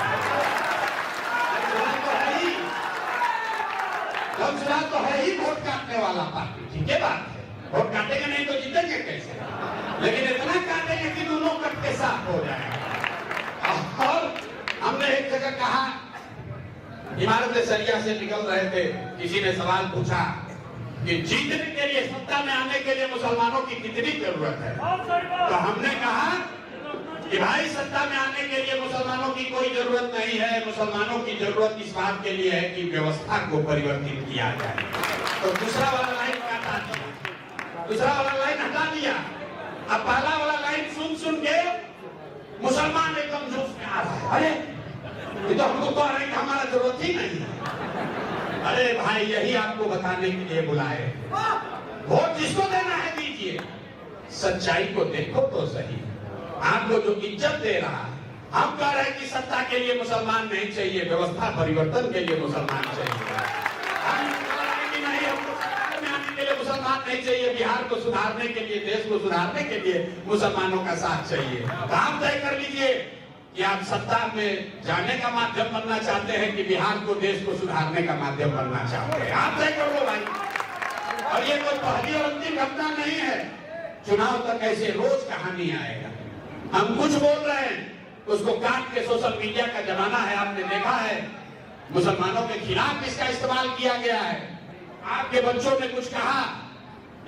जनसुराज तो है ही वोट काटने वाला पार्टी, ठीक है बात है। वोट काटेंगे नहीं तो जीतेंगे कैसे, लेकिन इतना काटेंगे कि दोनों कट के साफ हो जाएगा। और हमने एक जगह कहा, इमारत सरिया से निकल रहे थे, किसी ने सवाल पूछा कि जीतने के लिए, सत्ता में आने के लिए मुसलमानों की कितनी जरूरत है, तो हमने कहा कि भाई सत्ता में आने के लिए मुसलमानों की कोई जरूरत नहीं है। मुसलमानों की जरूरत इस बात के लिए है कि व्यवस्था को परिवर्तित किया जाए। तो दूसरा वाला लाइन काटा दिया, दूसरा वाला लाइन हटा दिया। अब पहला वाला लाइन सुन सुन के मुसलमान एकदम जोश में आ रहा है, अरे ये तो हमको कह रहे हैं कि हमारा जरूरत ही नहीं है। अरे भाई यही आपको बताने के लिए बुलाए, वोट जिसको देना है दीजिए, सच्चाई को देखो तो सही। आपको जो इज्जत दे रहा है, हम कह रहे हैं कि सत्ता के लिए मुसलमान नहीं चाहिए, व्यवस्था परिवर्तन के लिए मुसलमान चाहिए। हम कह रहे हैं कि नहीं, हमको सत्ता में आने के लिए मुसलमान नहीं चाहिए, बिहार को सुधारने के लिए, देश को सुधारने के लिए मुसलमानों का साथ चाहिए। तो आप तय कर लीजिए कि आप सत्ता में जाने का माध्यम बनना चाहते हैं कि बिहार को, देश को सुधारने का माध्यम बनना चाहते हैं, आप तय कर लो भाई। और ये कोई पहली और अंतिम घटना नहीं है, चुनाव तक ऐसे रोज कहानी आएगा। हम कुछ बोल रहे हैं, उसको काट के सोशल मीडिया का जमाना है, आपने देखा है मुसलमानों के खिलाफ इसका इस्तेमाल किया गया है। आपके बच्चों ने कुछ कहा,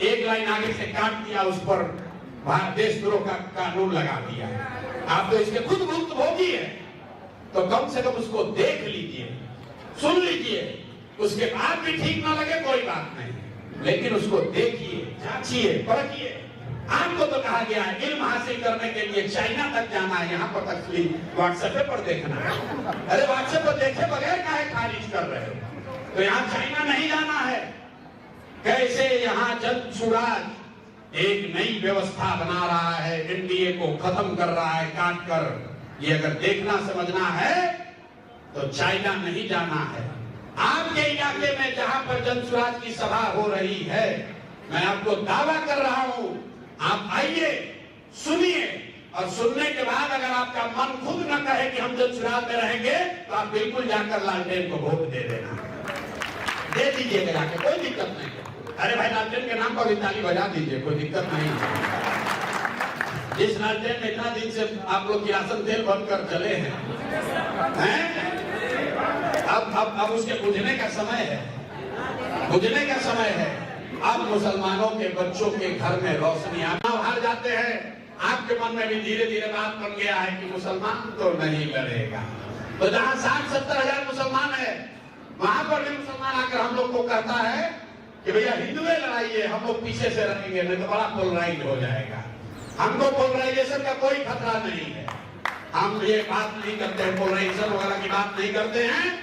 एक लाइन आगे से काट दिया, उस पर देशद्रोह का कानून लगा दिया। आप तो इसके खुद भुक्तभोगी है, तो कम से कम उसको देख लीजिए, सुन लीजिए, उसके बाद भी ठीक ना लगे कोई बात नहीं, लेकिन उसको देखिए, जांचिए, परखिए। आपको तो कहा गया है इल्म हासिल करने के लिए चाइना तक जाना है, यहाँ पर तक व्हाट्सएप पर देखना है। अरे व्हाट्सएप पर देखे बगैर काहे खारिज कर रहे हो, तो यहाँ चाइना नहीं जाना है। कैसे यहाँ जनसुराज एक नई व्यवस्था बना रहा है, एनडीए को खत्म कर रहा है काट कर। ये अगर देखना समझना है तो चाइना नहीं जाना है। आपके इलाके में जहां पर जनसुराज की सभा हो रही है, मैं आपको दावा कर रहा हूं, आप आइए, सुनिए, और सुनने के बाद अगर आपका मन खुद न कहे कि हम जनसुराज में रहेंगे, तो आप बिल्कुल जाकर लालटेन को वोट दे देना, दे दीजिएगा जाके, कोई दिक्कत नहीं है। अरे भाई लालटेन के नाम पर ताली बजा दीजिए, कोई दिक्कत नहीं है। जिस लालटेन में इतना दिन से आप लोग किरासन तेल बंद कर चले हैं, अब उसके बुझने का समय है, बुझने का समय है। अब मुसलमानों के बच्चों के घर में रोशनी आना हार जाते हैं। आपके मन में भी धीरे धीरे बात बन गया है कि मुसलमान तो नहीं लड़ेगा। तो जहां 60-70 हजार मुसलमान है, वहां पर भी मुसलमान आकर हम लोग को कहता है कि भैया हिंदुए लड़ाइए, हम लोग पीछे से रहेंगे, नहीं तो बड़ा पोलराइज हो जाएगा। हमको पोलराइजेशन का कोई खतरा नहीं है, हम ये बात नहीं करते हैं, पोलराइजेशन वगैरह की बात नहीं करते हैं।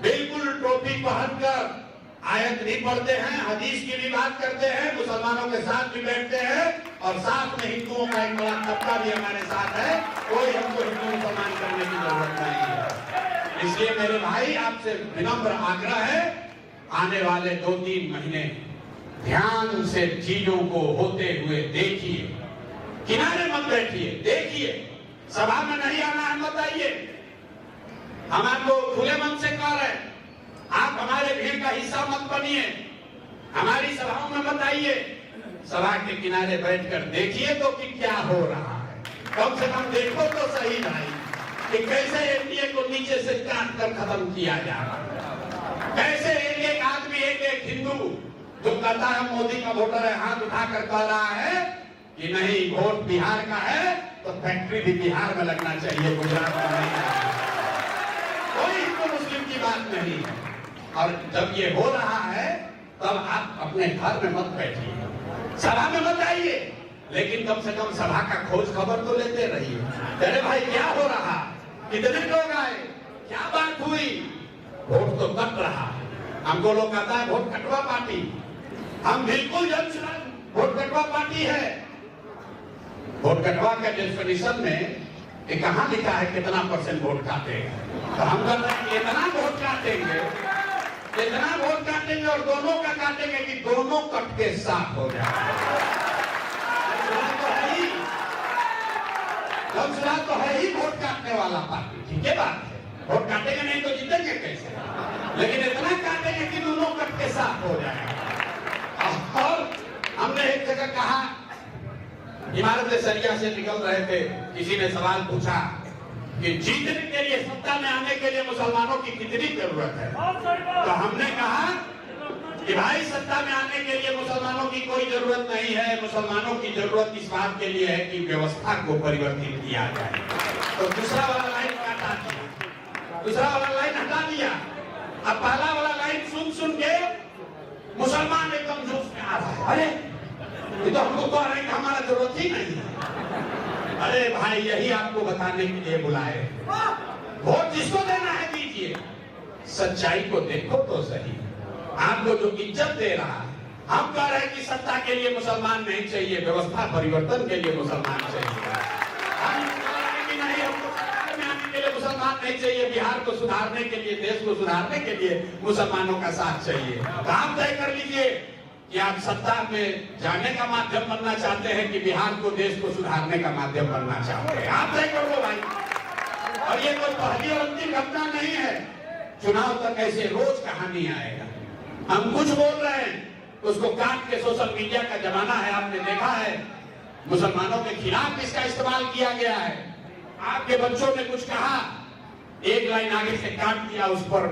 बिल्कुल टोपी पहनकर आयत नहीं पढ़ते हैं, हदीस की भी बात करते हैं, मुसलमानों के साथ भी बैठते हैं, और साथ में हिंदुओं का एक बड़ा तबका भी हमारे साथ है। कोई हमको हिंदू मुसलमान करने की जरूरत नहीं है। इसलिए मेरे भाई आपसे विनम्र आग्रह है, आने वाले 2-3 महीने ध्यान से चीजों को होते हुए देखिए, किनारे मत बैठिए, देखिए। सभा में नहीं आना है मत आइए, हम आपको खुले मन से कह रहे हैं, आप हमारे भीड़ का हिस्सा मत बनिए, हमारी सभाओं में मत आइए, सभा के किनारे बैठकर देखिए तो कि क्या हो रहा है। कम से कम देखो तो सही भाई कि कैसे एनडीए को नीचे से काट कर खत्म किया जा रहा है। कैसे एक आदमी एक हिंदू जो कहता है मोदी का वोटर है, हाथ उठाकर कह रहा है कि नहीं वोट बिहार का है तो फैक्ट्री भी बिहार में लगना चाहिए, गुजरात में नहीं है। कोई हिंदू मुस्लिम की बात नहीं है। और जब ये हो रहा है तब आप अपने घर में मत बैठिए, सभा में मत आइए, लेकिन कम से कम सभा का खोज खबर तो लेते रहिए। अरे भाई क्या हो रहा, कितने लोग आए, क्या बात हुई, वोट तो कट रहा। हमको लोग कहता है वोट कटवा पार्टी, हम बिल्कुल जनसुराज वोट कटवा पार्टी है। वोट कटवा के डेफिनेशन में कहां लिखा है कितना % वोट काटेगा, तो हम कर रहे हैं इतना वोट काटेंगे, इतना वोट काटेंगे और दोनों का काटेंगे कि दोनों कट के साफ हो जाए। जनसुराज तो है ही वोट काटने वाला पार्टी, ठीक है बात है, वोट काटेंगे नहीं तो जीतेंगे कैसे, लेकिन इतना काटेंगे कि दोनों कट के साफ हो जाएगा। और हमने एक जगह कहा, इमारत सरिया से निकल रहे थे, किसी ने सवाल पूछा कि जीतने के लिए, सत्ता में आने के लिए मुसलमानों की कितनी जरूरत है, तो हमने कहा कि भाई सत्ता में आने के लिए मुसलमानों की कोई जरूरत नहीं है, मुसलमानों की जरूरत इस बात के लिए है कि व्यवस्था को परिवर्तित किया जाए। तो दूसरा वाला लाइन काटा दिया, दूसरा वाला लाइन हटा दिया, अब पहला वाला लाइन सुन के मुसलमान एकदम जोश में आ रहा है, अरे ये तो हमको कह रहे हैं कि हमारा जरूरत ही नहीं है। अरे भाई यही आपको बताने के लिए बुलाए, वोट जिसको देना है दीजिए, सच्चाई को देखो तो सही। आपको जो इज्जत दे रहा है, हम कह रहे हैं कि सत्ता के लिए मुसलमान नहीं चाहिए, व्यवस्था परिवर्तन के लिए मुसलमान चाहिए। हम कह रहे हैं कि नहीं, हमको सरकार में आने के लिए मुसलमान नहीं चाहिए, बिहार को सुधारने के लिए, देश को सुधारने के लिए मुसलमानों का साथ चाहिए। तो आप तय कर लीजिए कि आप सत्ता में जाने का माध्यम बनना चाहते हैं कि बिहार को, देश को सुधारने का माध्यम बनना चाहते हैं, आप तय कर लो भाई। और ये कोई पहली और अंतिम घटना नहीं है, चुनाव तक ऐसे रोज कहानी आएगा। हम कुछ बोल रहे हैं, उसको काट के सोशल मीडिया का जमाना है, आपने देखा है मुसलमानों के खिलाफ इसका इस्तेमाल किया गया है। आपके बच्चों ने कुछ कहा, एक लाइन आगे से काट दिया, उस पर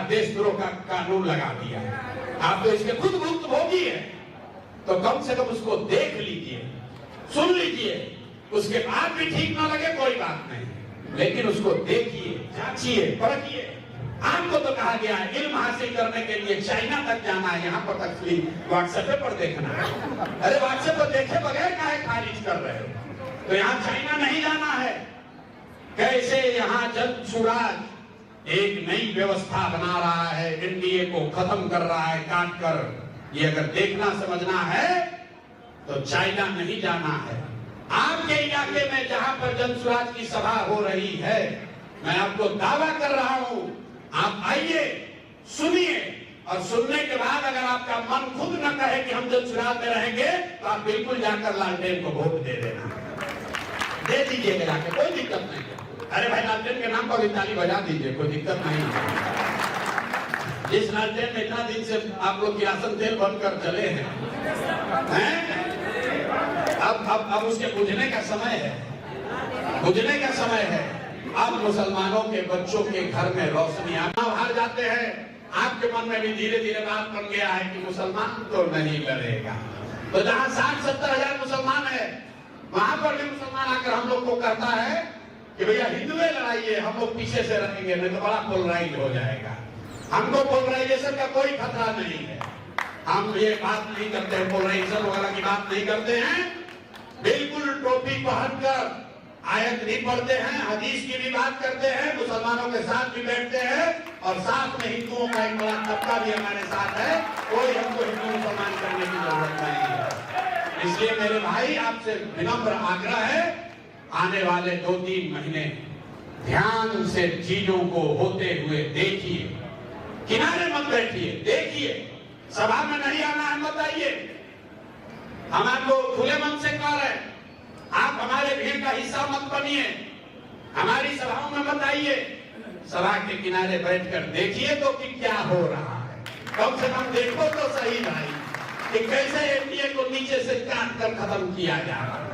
देशद्रोह का कानून लगा दिया। आप तो इसके खुद भुक्तभोगी है, तो कम से कम उसको देख लीजिए, सुन लीजिए, उसके बाद भी ठीक ना लगे कोई बात नहीं, लेकिन उसको देखिए, जांचिए, परखिए। आपको तो कहा गया है इल्म हासिल करने के लिए चाइना तक जाना है, यहाँ पर तक व्हाट्सएप पर देखना है। अरे व्हाट्सएप पर देखे बगैर काहे खारिज कर रहे हो, तो यहाँ चाइना नहीं जाना है। कैसे यहाँ जनसुराज एक नई व्यवस्था बना रहा है, एनडीए को खत्म कर रहा है काट कर, ये अगर देखना समझना है तो चाइना नहीं जाना है। आपके इलाके में जहां पर जनसुराज की सभा हो रही है, मैं आपको दावा कर रहा हूं, आप आइए, सुनिए, और सुनने के बाद अगर आपका मन खुद न कहे कि हम जनसुराज में रहेंगे, तो आप बिल्कुल जाकर लालटेन को वोट दे देना, दे दीजिएगा जाके, कोई दिक्कत नहीं है। अरे भाई लालटेन के नाम पर भी ताली बजा दीजिए, कोई दिक्कत नहीं है। जिस लालटेन में इतना दिन से आप लोग किरासन तेल बनकर चले हैं, अब उसके बुझने का समय है, बुझने का समय है। अब मुसलमानों के बच्चों के घर में रोशनी आना, हार जाते हैं, आपके मन में भी धीरे धीरे बात बन गया है कि मुसलमान तो नहीं लड़ेगा। तो जहां 60-70 हजार मुसलमान है, वहां पर भी मुसलमान आकर हम लोग को कहता है कि भैया हिंदुए लड़ाइए, हम लोग पीछे से रहेंगे, नहीं तो बड़ा पोलराइज हो जाएगा। हमको पोलराइजेशन का कोई खतरा नहीं है, हम ये बात नहीं करते हैं, पोलराइजेशन वगैरह की बात नहीं करते हैं। बिल्कुल टोपी पहनकर आयत नहीं पढ़ते हैं, हदीस की भी बात करते हैं, मुसलमानों के साथ भी बैठते हैं, और साथ में हिंदुओं का एक बड़ा तबका भी हमारे साथ है। कोई हमको हिंदू मुसलमान करने की जरूरत नहीं है। इसलिए मेरे भाई आपसे विनम्र आग्रह है, आने वाले 2-3 महीने ध्यान से चीजों को होते हुए देखिए, किनारे मत बैठिए, देखिए, सभा में नहीं आना है मत आइए। हम आपको खुले मन से कह रहे हैं, आप हमारे भीड़ का हिस्सा मत बनिए, हमारी सभाओं में मत आइए, सभा के किनारे बैठकर देखिए तो कि क्या हो रहा है। कम से कम देखो तो सही भाई कि कैसे एनडीए को नीचे से काट कर खत्म किया जा रहा है,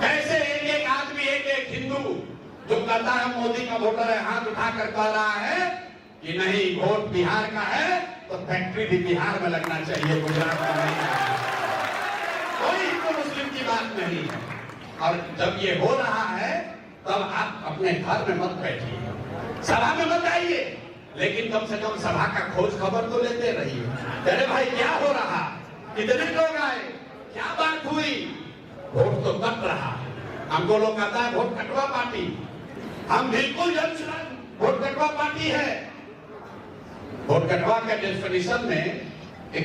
कैसे एक आदमी, एक हिंदू जो कहता है मोदी का वोटर है, हाथ उठाकर कह रहा है कि नहीं वोट बिहार का है तो फैक्ट्री भी बिहार में लगना चाहिए, गुजरात में नहीं। कोई हिंदू मुस्लिम की बात नहीं है। और जब ये हो रहा है तब आप अपने घर में मत बैठिए, सभा में मत आइए, लेकिन कम से कम सभा का खोज खबर तो लेते रहिए। अरे भाई क्या हो रहा, कितने लोग आए, क्या बात हुई। वोट तो कट रहा है, हमको लोग कहता है वोट कटवा पार्टी। हम बिल्कुल वोट कटवा पार्टी है। वोट कटवा के डेफिनेशन में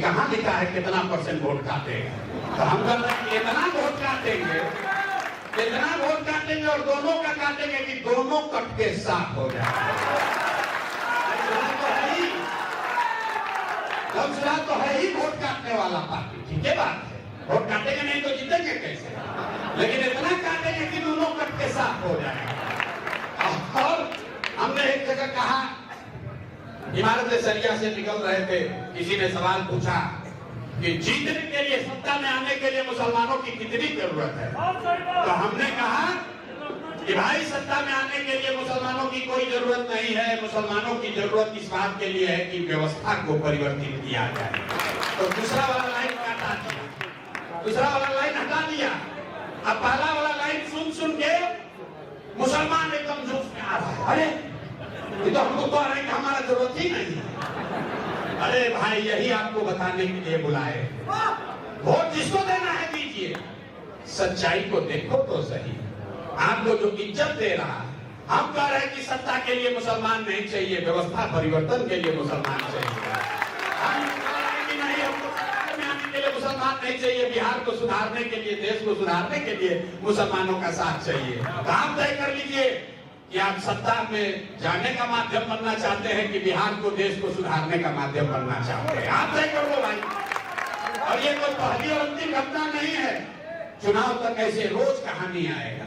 कहां लिखा है कितना % वोट काटेगा, तो हम कर रहे हैं इतना वोट काटेंगे, इतना वोट काटेंगे और दोनों का काटेंगे कि दोनों कट के साफ हो जाए। तो है ही वोट काटने वाला पार्टी, ठीक है बात है। वोट काटेंगे नहीं तो जीतेंगे कैसे, लेकिन इतना काटेंगे कि दोनों कट के साफ हो जाएगा। और हमने एक जगह कहा, इमारत सरिया से निकल रहे थे, किसी ने सवाल पूछा कि जीतने के लिए, सत्ता में आने के लिए मुसलमानों की कितनी जरूरत है। तो हमने कहा कि भाई सत्ता में आने के लिए मुसलमानों की कोई जरूरत नहीं है, मुसलमानों की जरूरत इस बात के लिए है कि व्यवस्था को परिवर्तित किया जाए। तो दूसरा वाला लाइन हटा दिया, दूसरा वाला लाइन हटा दिया। अब पहला वाला लाइन सुन सुन के मुसलमान एकदम जोश में आ रहा है, अरे ये तो हमको कह रहे हैं कि हमारा जरूरत ही नहीं है। अरे भाई यही आपको बताने के लिए बुलाए, वोट जिसको देना है दीजिए, सच्चाई को देखो तो सही। आपको जो इज्जत दे रहा है, हम कह रहे हैं कि सत्ता के लिए मुसलमान नहीं चाहिए, व्यवस्था परिवर्तन के लिए मुसलमान चाहिए। हम कह रहे हैं कि नहीं, हमको सत्ता में आने के लिए मुसलमान नहीं चाहिए, बिहार को सुधारने के लिए, देश को सुधारने के लिए मुसलमानों का साथ चाहिए। तो आप तय कर लीजिए कि आप सत्ता में जाने का माध्यम बनना चाहते हैं कि बिहार को, देश को सुधारने का माध्यम बनना चाहते हैं। आप तय कर लो भाई। और ये कोई पहली और अंतिम घटना नहीं है, चुनाव तक ऐसे रोज कहानी आएगा।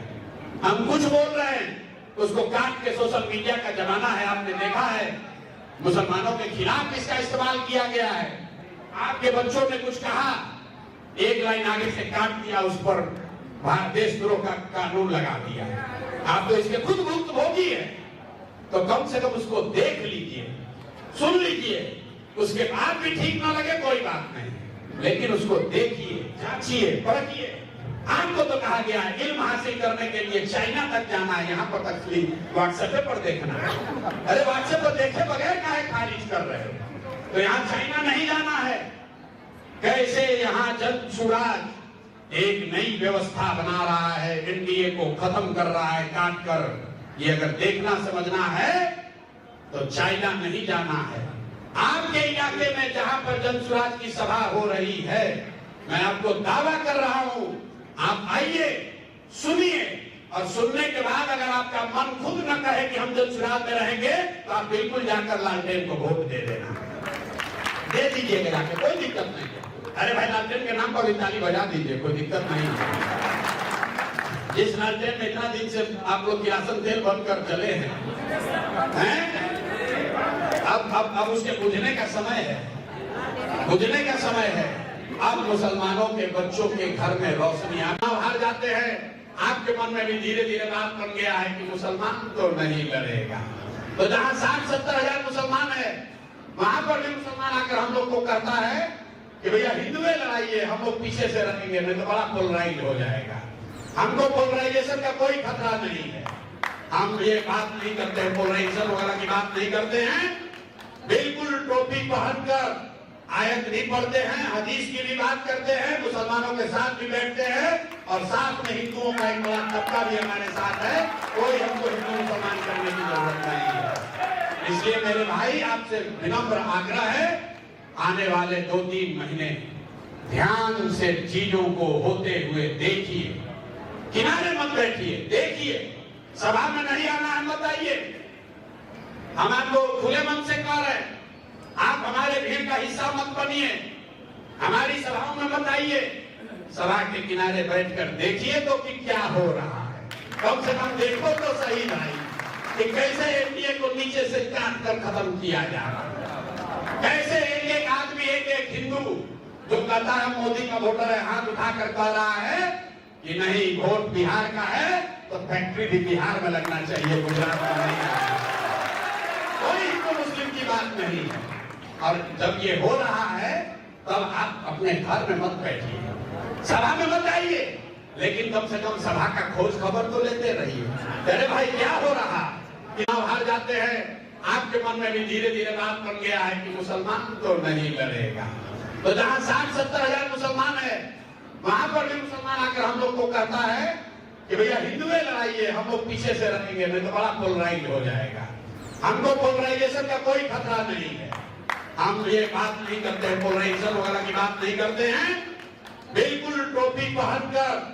हम कुछ बोल रहे हैं, उसको काट के सोशल मीडिया का जमाना है, आपने देखा है मुसलमानों के खिलाफ इसका इस्तेमाल किया गया है। आपके बच्चों ने कुछ कहा, एक लाइन आगे से काट दिया, उस पर देशद्रोह का कानून लगा दिया। आप तो इसके खुद भुक्तभोगी है, तो कम से कम उसको देख लीजिए, सुन लीजिए, उसके बाद भी ठीक ना लगे कोई बात नहीं, लेकिन उसको देखिए, जांचिए, परखिए। आपको तो कहा गया है इल्म हासिल करने के लिए चाइना तक जाना है, यहाँ पर तक व्हाट्सएप पर देखना है। अरे व्हाट्सएप पर देखे बगैर काहे खारिज कर रहे हो, तो यहाँ चाइना नहीं जाना है। कैसे यहाँ जन सुराज एक नई व्यवस्था बना रहा है, एनडीए को खत्म कर रहा है काट कर। ये अगर देखना समझना है तो चाइना नहीं जाना है। आपके इलाके में जहां पर जनसुराज की सभा हो रही है, मैं आपको दावा कर रहा हूं, आप आइए, सुनिए, और सुनने के बाद अगर आपका मन खुद न कहे कि हम जनसुराज में रहेंगे, तो आप बिल्कुल जाकर लालटेन को वोट दे देना, दे दीजिएगा जाके, कोई दिक्कत नहीं है। अरे भाई लालटेन के नाम पर भी ताली बजा दीजिए, कोई दिक्कत नहीं है। जिस लालटेन में इतना दिन से आप लोग किरासन तेल बंद कर चले हैं, अब उसके बुझने का समय है, बुझने का समय है। अब मुसलमानों के बच्चों के घर में रोशनी आना, हार जाते हैं। आपके मन में भी धीरे धीरे बात बन गया है कि मुसलमान तो नहीं लड़ेगा। तो जहां 60-70 हजार मुसलमान है, वहां पर भी मुसलमान आकर हम लोग को कहता है कि भैया हिंदुए लड़ाइए, हम लोग पीछे से रहेंगे, नहीं तो बड़ा पोलराइज हो जाएगा। हमको पोलराइजेशन का कोई खतरा नहीं है, हम ये बात नहीं करते हैं, पोलराइजेशन वगैरह की बात नहीं करते हैं। बिल्कुल टोपी पहनकर आयत नहीं पढ़ते हैं, हदीस की भी बात करते हैं, मुसलमानों के साथ भी बैठते हैं, और साथ में हिंदुओं का एक बड़ा तबका भी हमारे साथ है। कोई हमको हिंदू मुसलमान करने की जरूरत नहीं है। इसलिए मेरे भाई आपसे विनम्र आग्रह है, आने वाले 2-3 महीने ध्यान से चीजों को होते हुए देखिए, किनारे मत बैठिए, देखिए। सभा में नहीं आना है मत आइए, हम आपको खुले मन से कह रहे हैं, आप हमारे भीड़ का हिस्सा मत बनिए, हमारी सभाओं में मत आइए। सभा के किनारे बैठकर देखिए तो कि क्या हो रहा है, कम से कम देखो तो सही भाई कि कैसे एनडीए को नीचे से काट कर खत्म किया जा रहा है। कैसे एक आदमी, एक हिंदू जो कहता है मोदी का वोटर है, हाथ उठाकर कह रहा है कि नहीं वोट बिहार का है, तो फैक्ट्री भी बिहार में लगना चाहिए, गुजरात में नहीं। कोई हिंदू मुस्लिम की बात नहीं है। और जब ये हो रहा है तब आप अपने घर में मत बैठिए, सभा में मत आइए, लेकिन कम से कम सभा का खोज खबर तो लेते रहिए। अरे भाई क्या हो रहा कि आप हार जाते हैं, आपके मन में भी धीरे धीरे बात बन गया है कि मुसलमान तो नहीं लड़ेगा। तो जहां 60-70 हजार मुसलमान है वहां पर भी मुसलमान आकर हम लोग को कहता है कि भैया हिंदुए लड़ाइए, हम लोग पीछे से रहेंगे, नहीं तो बड़ा पोलराइज हो जाएगा। हमको पोलराइजेशन का कोई खतरा नहीं है, हम ये बात नहीं करते हैं, पोलराइजेशन वगैरह की बात नहीं करते हैं। बिल्कुल टोपी पहनकर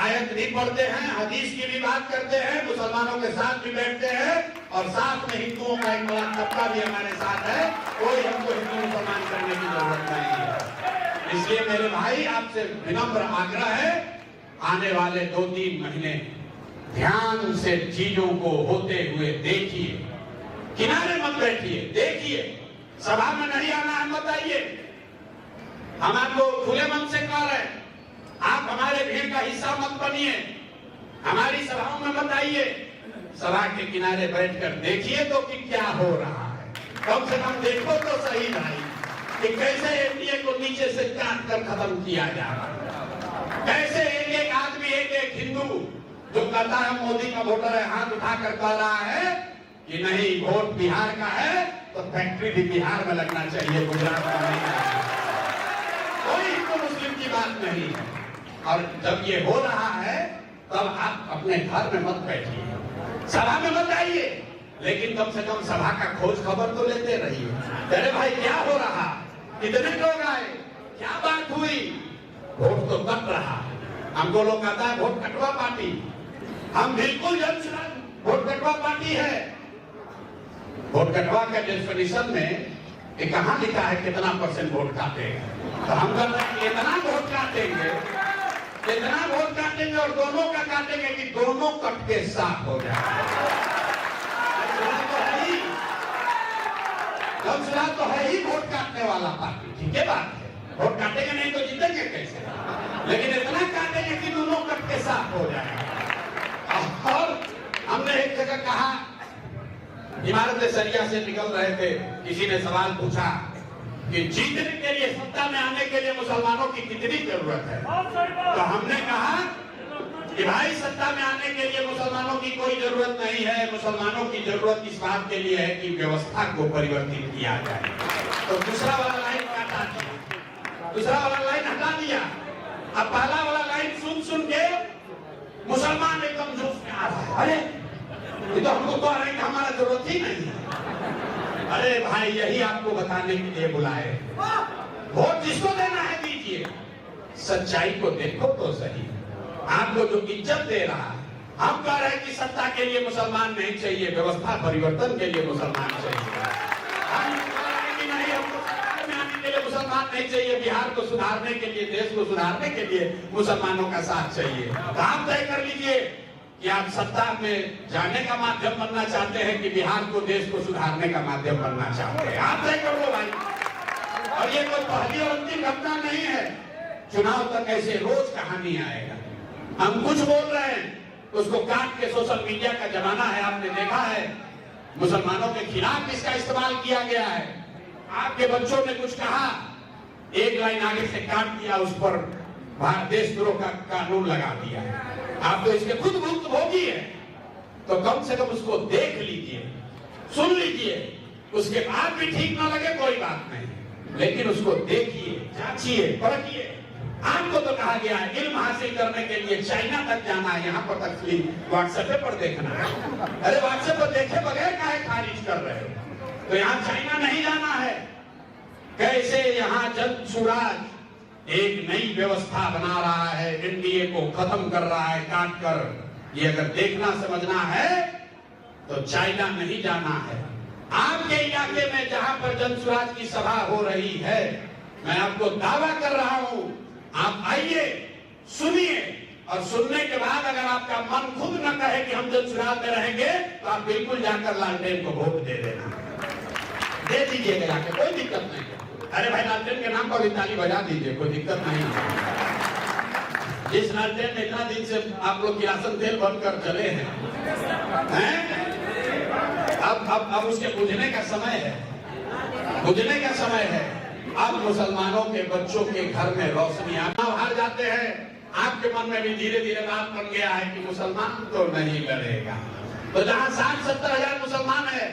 आयत नहीं पढ़ते हैं, हदीस की भी बात करते हैं, मुसलमानों के साथ भी बैठते हैं और साथ में हिंदुओं का एक बड़ा तबका भी हमारे साथ है। कोई हमको हिंदू मुसलमान करने की जरूरत नहीं है। इसलिए मेरे भाई आपसे विनम्र आग्रह है, आने वाले 2-3 महीने ध्यान से चीजों को होते हुए देखिए, किनारे मत बैठिए, देखिए। सभा में नहीं आना है मत आइए, हम आपको खुले मन से कह रहे हैं, आप हमारे भीड़ का हिस्सा मत बनिए, हमारी सभाओं में मत आइए। सभा के किनारे बैठकर देखिए तो कि क्या हो रहा है, कम से कम देखो तो सही भाई कि कैसे एनडीए को नीचे से काट कर खत्म किया जा रहा है, कैसे एक आदमी एक हिंदू जो कहता है मोदी का वोटर है हाथ उठाकर कह रहा है कि नहीं वोट बिहार का है तो फैक्ट्री भी बिहार में लगना चाहिए, गुजरात में नहीं। कोई हिंदू मुस्लिम की बात नहीं है। और जब ये हो रहा है तब आप अपने घर में मत बैठिए, सभा में मत आइए, लेकिन कम से कम सभा का खोज खबर तो लेते रहिए। अरे भाई क्या हो रहा, कितने लोग आए, क्या बात हुई, वोट तो कट रहा। हमको लोग कहता है वोट कटवा पार्टी, हम बिल्कुल जनसुराज वोट कटवा पार्टी है। वोट कटवा के डेफिनेशन में कहां लिखा है कितना % वोट काटेगा, तो हम कर रहे हैं इतना वोट काटेंगे, इतना वोट काटेंगे और दोनों का काटेंगे कि दोनों कट के साफ हो जाए। जनसुराज तो है ही वोट काटने वाला पार्टी, ठीक है बात है, वोट काटेंगे नहीं तो जीतेंगे कैसे, लेकिन इतना काटेंगे कि दोनों कट के साफ हो जाए। और हमने एक जगह कहा, इमारत सरिया से निकल रहे थे, किसी ने सवाल पूछा कि जीतने के लिए, सत्ता में आने के लिए मुसलमानों की कितनी जरूरत है, तो हमने कहा कि भाई सत्ता में आने के लिए मुसलमानों की कोई जरूरत नहीं है, मुसलमानों की जरूरत इस बात के लिए है कि व्यवस्था को परिवर्तित किया जाए। तो दूसरा वाला लाइन काटा दिया, दूसरा वाला लाइन हटा दिया, अब पहला वाला लाइन सुन के मुसलमान एकदम जोश में आ रहा है, अरे ये तो हमको कह रहे हैं कि हमारा जरूरत ही नहीं है। अरे भाई यही आपको बताने के लिए बुलाए, वोट जिसको देना है दीजिए, सच्चाई को देखो तो सही। आपको जो इज्जत दे रहा है, हम कह रहे हैं कि सत्ता के लिए मुसलमान नहीं चाहिए, व्यवस्था परिवर्तन के लिए मुसलमान चाहिए। हम कह रहे हैं कि नहीं, हमको सरकार में आने के लिए मुसलमान नहीं चाहिए, बिहार को सुधारने के लिए, देश को सुधारने के लिए मुसलमानों का साथ चाहिए। तो आप तय कर लीजिए कि आप सत्ता में जाने का माध्यम बनना चाहते हैं कि बिहार को, देश को सुधारने का माध्यम बनना चाहते हैं, आप तय कर लो भाई। और ये कोई पहली और अंतिम घटना नहीं है, चुनाव तक ऐसे रोज कहानी आएगा। हम कुछ बोल रहे हैं, उसको काट के सोशल मीडिया का जमाना है, आपने देखा है मुसलमानों के खिलाफ इसका इस्तेमाल किया गया है। आपके बच्चों ने कुछ कहा, एक लाइन आगे से काट दिया, उस पर देशद्रोह का कानून लगा दिया। आप तो इसके खुद भुक्तभोगी है, तो कम से कम उसको देख लीजिए, सुन लीजिए, उसके बाद भी ठीक ना लगे कोई बात नहीं, लेकिन उसको देखिए, जांचिए, परखिए। आपको तो कहा गया है इल्म हासिल करने के लिए चाइना तक जाना है, यहाँ पर तक व्हाट्सएप पर देखना है। अरे व्हाट्सएप पर देखे बगैर काहे खारिज कर रहे हो, तो यहाँ चाइना नहीं जाना है। कैसे यहाँ जनसुराज एक नई व्यवस्था बना रहा है, एनडीए को खत्म कर रहा है काट कर। ये अगर देखना समझना है तो चाइना नहीं जाना है। आपके इलाके में जहां पर जनसुराज की सभा हो रही है, मैं आपको दावा कर रहा हूं, आप आइए, सुनिए, और सुनने के बाद अगर आपका मन खुद न कहे कि हम जनसुराज में रहेंगे, तो आप बिल्कुल जाकर लालटेन को वोट दे देना, दे दीजिएगा जाके, कोई दिक्कत नहीं है। अरे भाई लालटेन के नाम पर भी ताली बजा दीजिए, कोई दिक्कत नहीं है। जिस लालटेन में इतना दिन से आप लोग किरासन तेल बनकर चले हैं, अब उसके बुझने का समय है। बुझने का समय है। अब मुसलमानों के बच्चों के घर में रोशनी आना हार जाते हैं। आपके मन में भी धीरे धीरे बात बन गया है कि मुसलमान तो नहीं लड़ेगा। तो जहां 60-70 हजार मुसलमान है,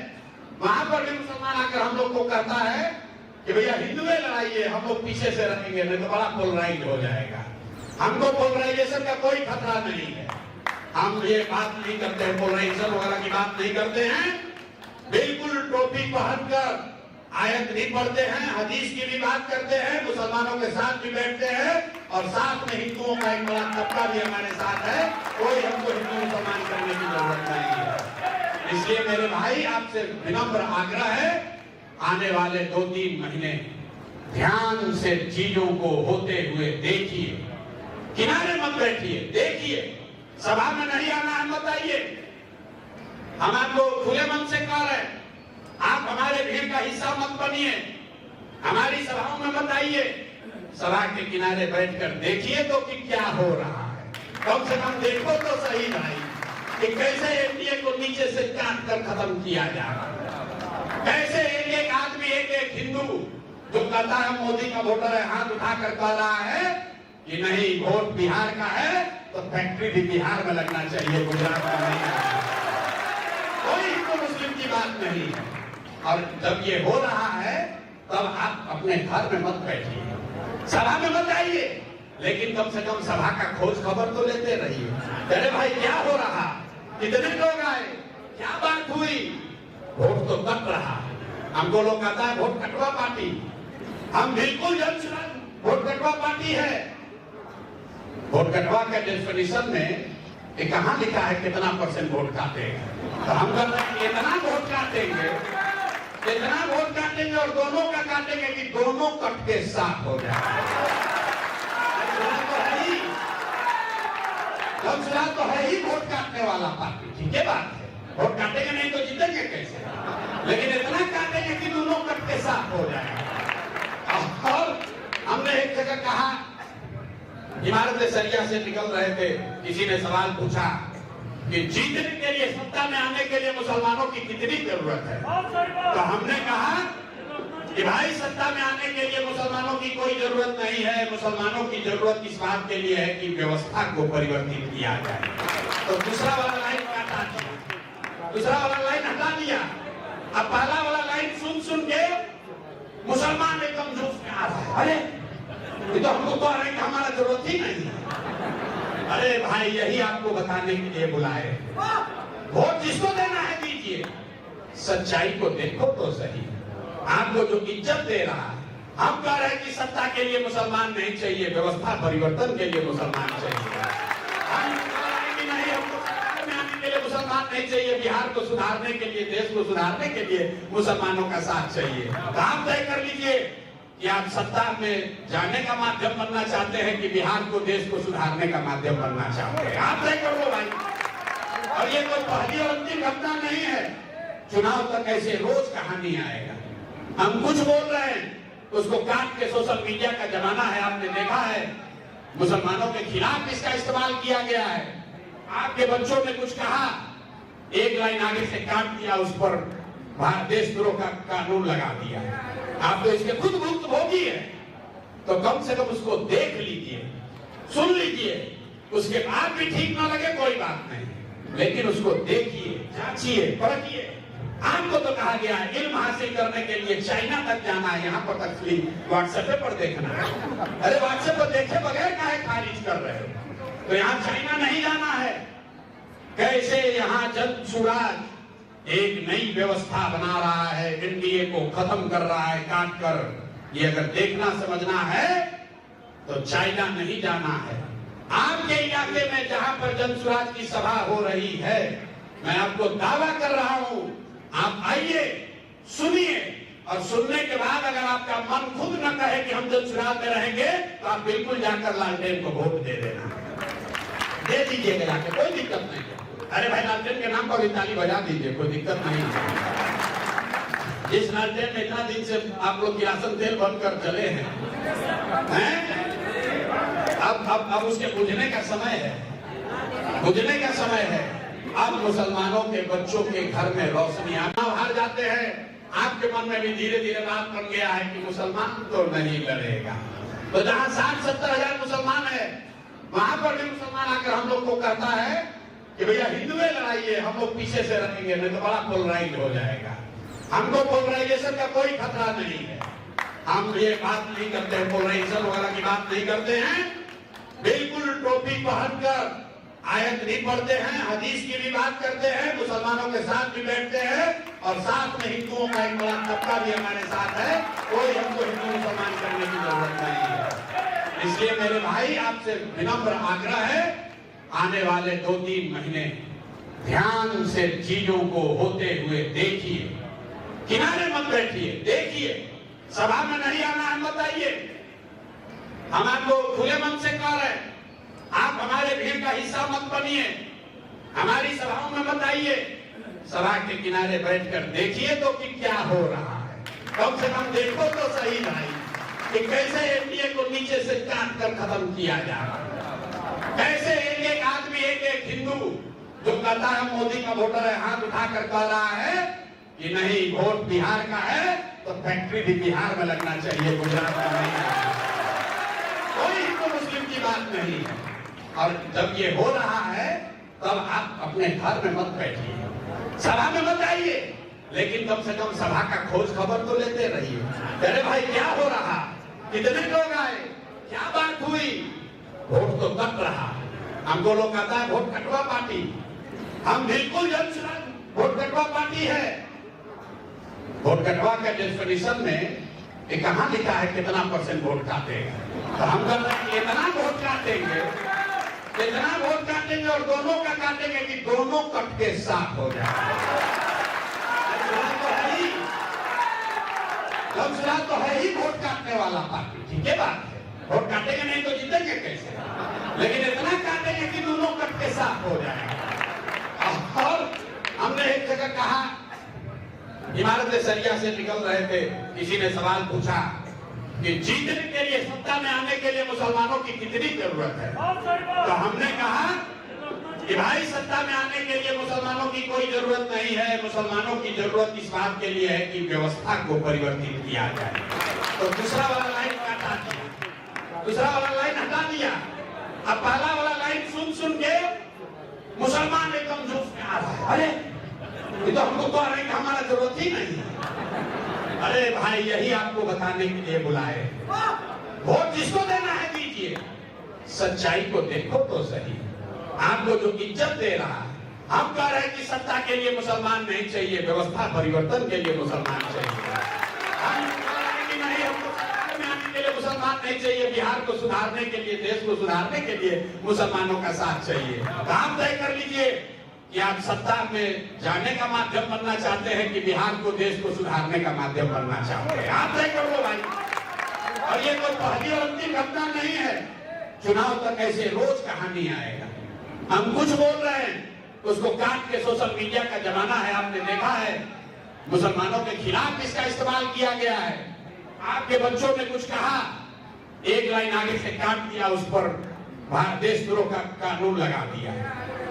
वहां पर भी मुसलमान आकर हम लोग को कहता है कि भैया हिंदुए लड़ाइए, हम लोग पीछे से रहेंगे, नहीं तो बड़ा पोलराइज हो जाएगा। हमको पोलराइजेशन का कोई खतरा नहीं है। हम ये बात नहीं करते हैं, पोलराइजेशन वगैरह की बात नहीं करते हैं। बिल्कुल टोपी पहनकर आयत नहीं पढ़ते हैं, हदीस की भी बात करते हैं, मुसलमानों के साथ भी बैठते हैं और साथ में हिंदुओं का एक बड़ा तबका भी हमारे साथ है। कोई हमको हिंदू मुसलमान करने की जरूरत नहीं है। इसलिए मेरे भाई आपसे विनम्र आग्रह है, आने वाले 2-3 महीने ध्यान से चीजों को होते हुए देखिए, किनारे मत बैठिए, देखिए। सभा में नहीं आना है मत आइए। हम आपको खुले मन से कह रहे हैं, आप हमारे भीड़ का हिस्सा मत बनिए, हमारी सभाओं में मत आइए। सभा के किनारे बैठकर देखिए तो कि क्या हो रहा है। कम से कम देखो तो सही भाई कि कैसे एनडीए को नीचे से काट कर खत्म किया जा रहा है। कैसे एक आदमी, एक हिंदू जो कहता है मोदी का वोटर है, हाथ उठाकर कह रहा है कि नहीं वोट बिहार का है तो फैक्ट्री भी बिहार में लगना चाहिए, गुजरात में नहीं। कोई हिंदू मुस्लिम की बात नहीं है। और जब ये हो रहा है तब आप अपने घर में मत बैठिए, सभा में मत आइए, लेकिन कम से कम सभा का खोज खबर तो लेते रहिए। अरे भाई क्या हो रहा, कितने लोग आए, क्या बात हुई। वोट तो कट रहा, हमको लोग कहता है वोट कटवा पार्टी। हम बिल्कुल जनसुराज वोट कटवा पार्टी है। वोट कटवा के डेफिनेशन में कहां लिखा है कितना % वोट काटेगा। तो हम कहते हैं इतना वोट काटेंगे, इतना वोट काटेंगे और दोनों का काटेंगे कि दोनों कट के साथ हो जाए। तो है ही वोट काटने वाला पार्टी, ठीक है बात है। वोट काटेंगे नहीं तो जीतेंगे कैसे, लेकिन इतना काटेंगे कि दोनों कट के साथ हो जाए। और हमने एक जगह कहा, इमारत सरिया से निकल रहे थे, किसी ने सवाल पूछा कि जीतने के लिए, सत्ता में आने के लिए मुसलमानों की कितनी जरूरत है। तो हमने कहा कि भाई सत्ता में आने के लिए मुसलमानों की कोई जरूरत नहीं है। मुसलमानों की जरूरत इस बात के लिए है कि व्यवस्था को परिवर्तित किया जाए। तो दूसरा वाला लाइन काटा दिया, दूसरा वाला लाइन हटा दिया। अब पहला वाला लाइन सुन के मुसलमान एकदम जोश में आ रहा है, अरे ये तो हमको कह रहे हैं कि हमारा जरूरत ही नहीं है। अरे भाई यही आपको बताने के लिए बुलाए, वोट जिसको देना है दीजिए, सच्चाई को देखो तो सही। आपको जो इज्जत दे रहा है, हम कह रहे हैं कि सत्ता के लिए मुसलमान नहीं चाहिए, व्यवस्था परिवर्तन के लिए मुसलमान चाहिए। हम कह रहे हैं कि नहीं, हमको सत्ता में आने के लिए मुसलमान नहीं चाहिए, बिहार को सुधारने के लिए, देश को सुधारने के लिए मुसलमानों का साथ चाहिए। तो आप तय कर लीजिए कि आप सत्ता में जाने का माध्यम बनना चाहते हैं कि बिहार को, देश को सुधारने का माध्यम बनना चाहते हैं। आप तय कर लो भाई। और ये कोई पहली और अंतिम घटना नहीं है, चुनाव तक ऐसे रोज कहानी आएगा। हम कुछ बोल रहे हैं, उसको काट के सोशल मीडिया का जमाना है, आपने देखा है मुसलमानों के खिलाफ इसका इस्तेमाल किया गया है। आपके बच्चों ने कुछ कहा, एक लाइन आगे से काट दिया, उस पर देशद्रोह का कानून लगा दिया। आप तो इसके खुद भुक्तभोगी है, तो कम से कम उसको देख लीजिए, सुन लीजिए, उसके बाद भी ठीक ना लगे कोई बात नहीं, लेकिन उसको देखिए, जांचिए, परखिए। आपको तो कहा गया है इल्म हासिल करने के लिए चाइना तक जाना है, यहाँ पर तक व्हाट्सएप पर देखना है। अरे व्हाट्सएप पर देखे बगैर काहे खारिज कर रहे हो। तो यहाँ चाइना नहीं जाना है। कैसे यहाँ जन सुराज एक नई व्यवस्था बना रहा है, एनडीए को खत्म कर रहा है काट कर। ये अगर देखना समझना है तो चाइना नहीं जाना है। आपके इलाके में जहां पर जन सुराज की सभा हो रही है, मैं आपको दावा कर रहा हूं, आप आइए, सुनिए, और सुनने के बाद अगर आपका मन खुद न कहे कि हम जन सुराज में रहेंगे, तो आप बिल्कुल जाकर लालटेन को वोट दे देना, दे दीजिएगा जाके, कोई दिक्कत नहीं है। अरे भाई लालटेन के नाम पर भी ताली बजा दीजिए, कोई दिक्कत नहीं है। जिस लालटेन में इतना दिन से आप लोग किरासन तेल बंद कर चले हैं, अब उसके बुझने का समय है, बुझने का समय है। अब मुसलमानों के बच्चों के घर में रोशनी आना हार जाते हैं। आपके मन में भी धीरे धीरे बात बन गया है कि मुसलमान तो नहीं लड़ेगा। तो जहां 60-70 हजार मुसलमान है, वहां पर भी मुसलमान आकर हम लोग को कहता है कि भैया हिंदुए लड़ाइए, हम लोग पीछे से रहेंगे, नहीं तो बड़ा पोलराइज हो जाएगा। हमको पोलराइजेशन का कोई खतरा नहीं है, हम ये बात नहीं करते हैं, पोलराइजेशन वगैरह की बात नहीं करते हैं। बिल्कुल टोपी पहनकर आयत नहीं पढ़ते हैं, हदीस की भी बात करते हैं, मुसलमानों के साथ भी बैठते हैं और साथ में हिंदुओं का एक बड़ा तबका भी हमारे साथ है। कोई हमको हिंदू मुसलमान करने की जरूरत नहीं है। इसलिए मेरे भाई आपसे विनम्र आग्रह है, आने वाले 2-3 महीने ध्यान से चीजों को होते हुए देखिए, किनारे मत बैठिए, देखिए। सभा में नहीं आना है मत आइए, हम आपको खुले मन से कह रहे हैं, आप हमारे भीड़ का हिस्सा मत बनिए, हमारी सभाओं में मत आइए। सभा के किनारे बैठकर देखिए तो कि क्या हो रहा है, कम से कम देखो तो सही भाई कि कैसे एनडीए को नीचे से काट कर खत्म किया जा रहा है। कैसे एक आदमी, एक हिंदू जो कहता है मोदी का वोटर है, हाथ उठाकर कह रहा है कि नहीं वोट बिहार का है तो फैक्ट्री भी बिहार में लगना चाहिए, गुजरात में नहीं है। कोई हिंदू मुस्लिम की बात नहीं है। और जब ये हो रहा है तब आप अपने घर में मत बैठिए, सभा में मत आइए, लेकिन कम से कम सभा का खोज खबर तो लेते रहिए। अरे भाई क्या हो रहा, कितने लोग आए, क्या बात हुई, वोट तो कट रहा। हमको लोग कहता है वोट कटवा पार्टी, हम बिल्कुल जनसुराज वोट कटवा पार्टी है। वोट कटवा के डेफिनेशन में कहां लिखा है कितना % वोट काटेगा, तो हम कहते हैं इतना वोट काटेंगे, इतना वोट काटेंगे और दोनों का काटेंगे कि दोनों कट के साफ हो जाए। तो है ही वोट काटने वाला पार्टी, ठीक है बात है, वोट काटेंगे नहीं तो जीतेंगे कैसे, लेकिन इतना काटेंगे कि दोनों कट के साफ हो जाएगा। और हमने एक जगह कहा, इमारत सरिया से निकल रहे थे, किसी ने सवाल पूछा कि जीतने के लिए, सत्ता में आने के लिए मुसलमानों की कितनी जरूरत है, तो हमने कहा कि भाई सत्ता में आने के लिए मुसलमानों की कोई जरूरत नहीं है, मुसलमानों की जरूरत इस बात के लिए है कि व्यवस्था को परिवर्तित किया जाए। तो दूसरा वाला लाइन हटा दिया, दूसरा वाला लाइन हटा दिया, अब पहला वाला लाइन सुन सुन के मुसलमान एकदम जोश में आ रहा है, अरे ये तो हमको कह रहे हैं कि हमारा जरूरत ही नहीं है। अरे भाई यही आपको बताने के लिए बुलाए, वोट जिसको देना है दीजिए, सच्चाई को देखो तो सही। आपको जो इज्जत दे रहा है, हम कह रहे हैं कि सत्ता के लिए मुसलमान नहीं चाहिए, व्यवस्था परिवर्तन के लिए मुसलमान चाहिए। हम कह रहे हैं कि नहीं, हमको सरकार में आने के लिए मुसलमान नहीं चाहिए, बिहार को सुधारने के लिए, देश को सुधारने के लिए मुसलमानों का साथ चाहिए। काम तय कर लीजिए कि आप सत्ता में जाने का माध्यम बनना चाहते हैं कि बिहार को, देश को सुधारने का माध्यम बनना चाहते हैं, आप तय कर लो भाई। और ये कोई पहली और अंतिम घटना नहीं है, चुनाव तक ऐसे रोज कहानी आएगा। हम कुछ बोल रहे हैं, उसको काट के सोशल मीडिया का जमाना है, आपने देखा है मुसलमानों के खिलाफ इसका इस्तेमाल किया गया है। आपके बच्चों ने कुछ कहा, एक लाइन आगे से काट दिया, उस पर देशद्रोह का कानून लगा दिया।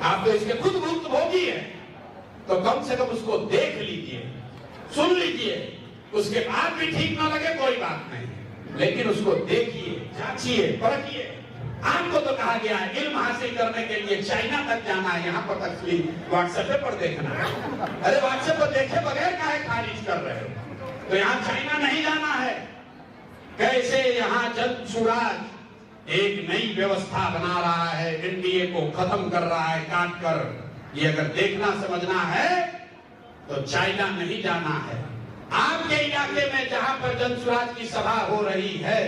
आप तो इसके खुद भुक्तभोगी है, तो कम से कम उसको देख लीजिए, सुन लीजिए, उसके बाद भी ठीक ना लगे कोई बात नहीं, लेकिन उसको देखिए, जांचिए, परखिए। आपको तो कहा गया है इल्म हासिल करने के लिए चाइना तक जाना है, यहाँ पर तक व्हाट्सएप पर देखना है। अरे व्हाट्सएप पर देखे बगैर काहे खारिज कर रहे हो, तो यहाँ चाइना नहीं जाना है। कैसे यहाँ जन सुराज एक नई व्यवस्था बना रहा है, एनडीए को खत्म कर रहा है काट कर। ये अगर देखना समझना है तो चाइना नहीं जाना है। आपके इलाके में जहां पर जन सुराज की सभा हो रही है,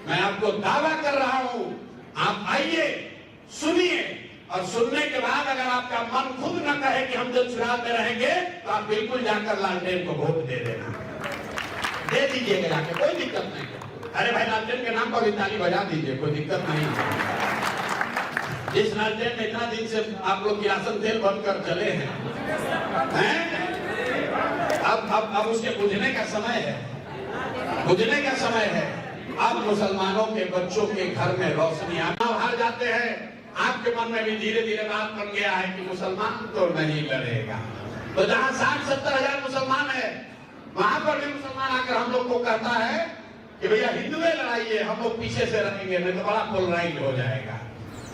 मैं आपको दावा कर रहा हूं, आप आइए, सुनिए, और सुनने के बाद अगर आपका मन खुद न कहे कि हम जन सुराज में रहेंगे, तो आप बिल्कुल जाकर लालटेन को वोट दे देना, दे दीजिएगा जाके, कोई दिक्कत नहीं है। अरे भाई लालटेन के नाम पर भी ताली बजा दीजिए, कोई दिक्कत नहीं है। जिस लालटेन में इतना दिन से आप लोग किरासन तेल बंद कर चले हैं, अब उसके बुझने का समय है, बुझने का समय है। अब मुसलमानों के बच्चों के घर में रोशनी हार जाते हैं। आपके मन में भी धीरे धीरे बात बन गया है कि मुसलमान तो नहीं लड़ेगा। तो जहां 60-70 हजार मुसलमान है, वहां पर भी मुसलमान आकर कहता है कि नहीं वोट कटवा पार्टी, हम बिल्कुल जनसुराज वोट कटवा पार्टी है। वहां पर भी मुसलमान आकर हम लोग को कहता है कि भैया हिंदुए लड़ाइए, हम लोग पीछे से रहेंगे, नहीं तो बड़ा पोलराइज हो जाएगा।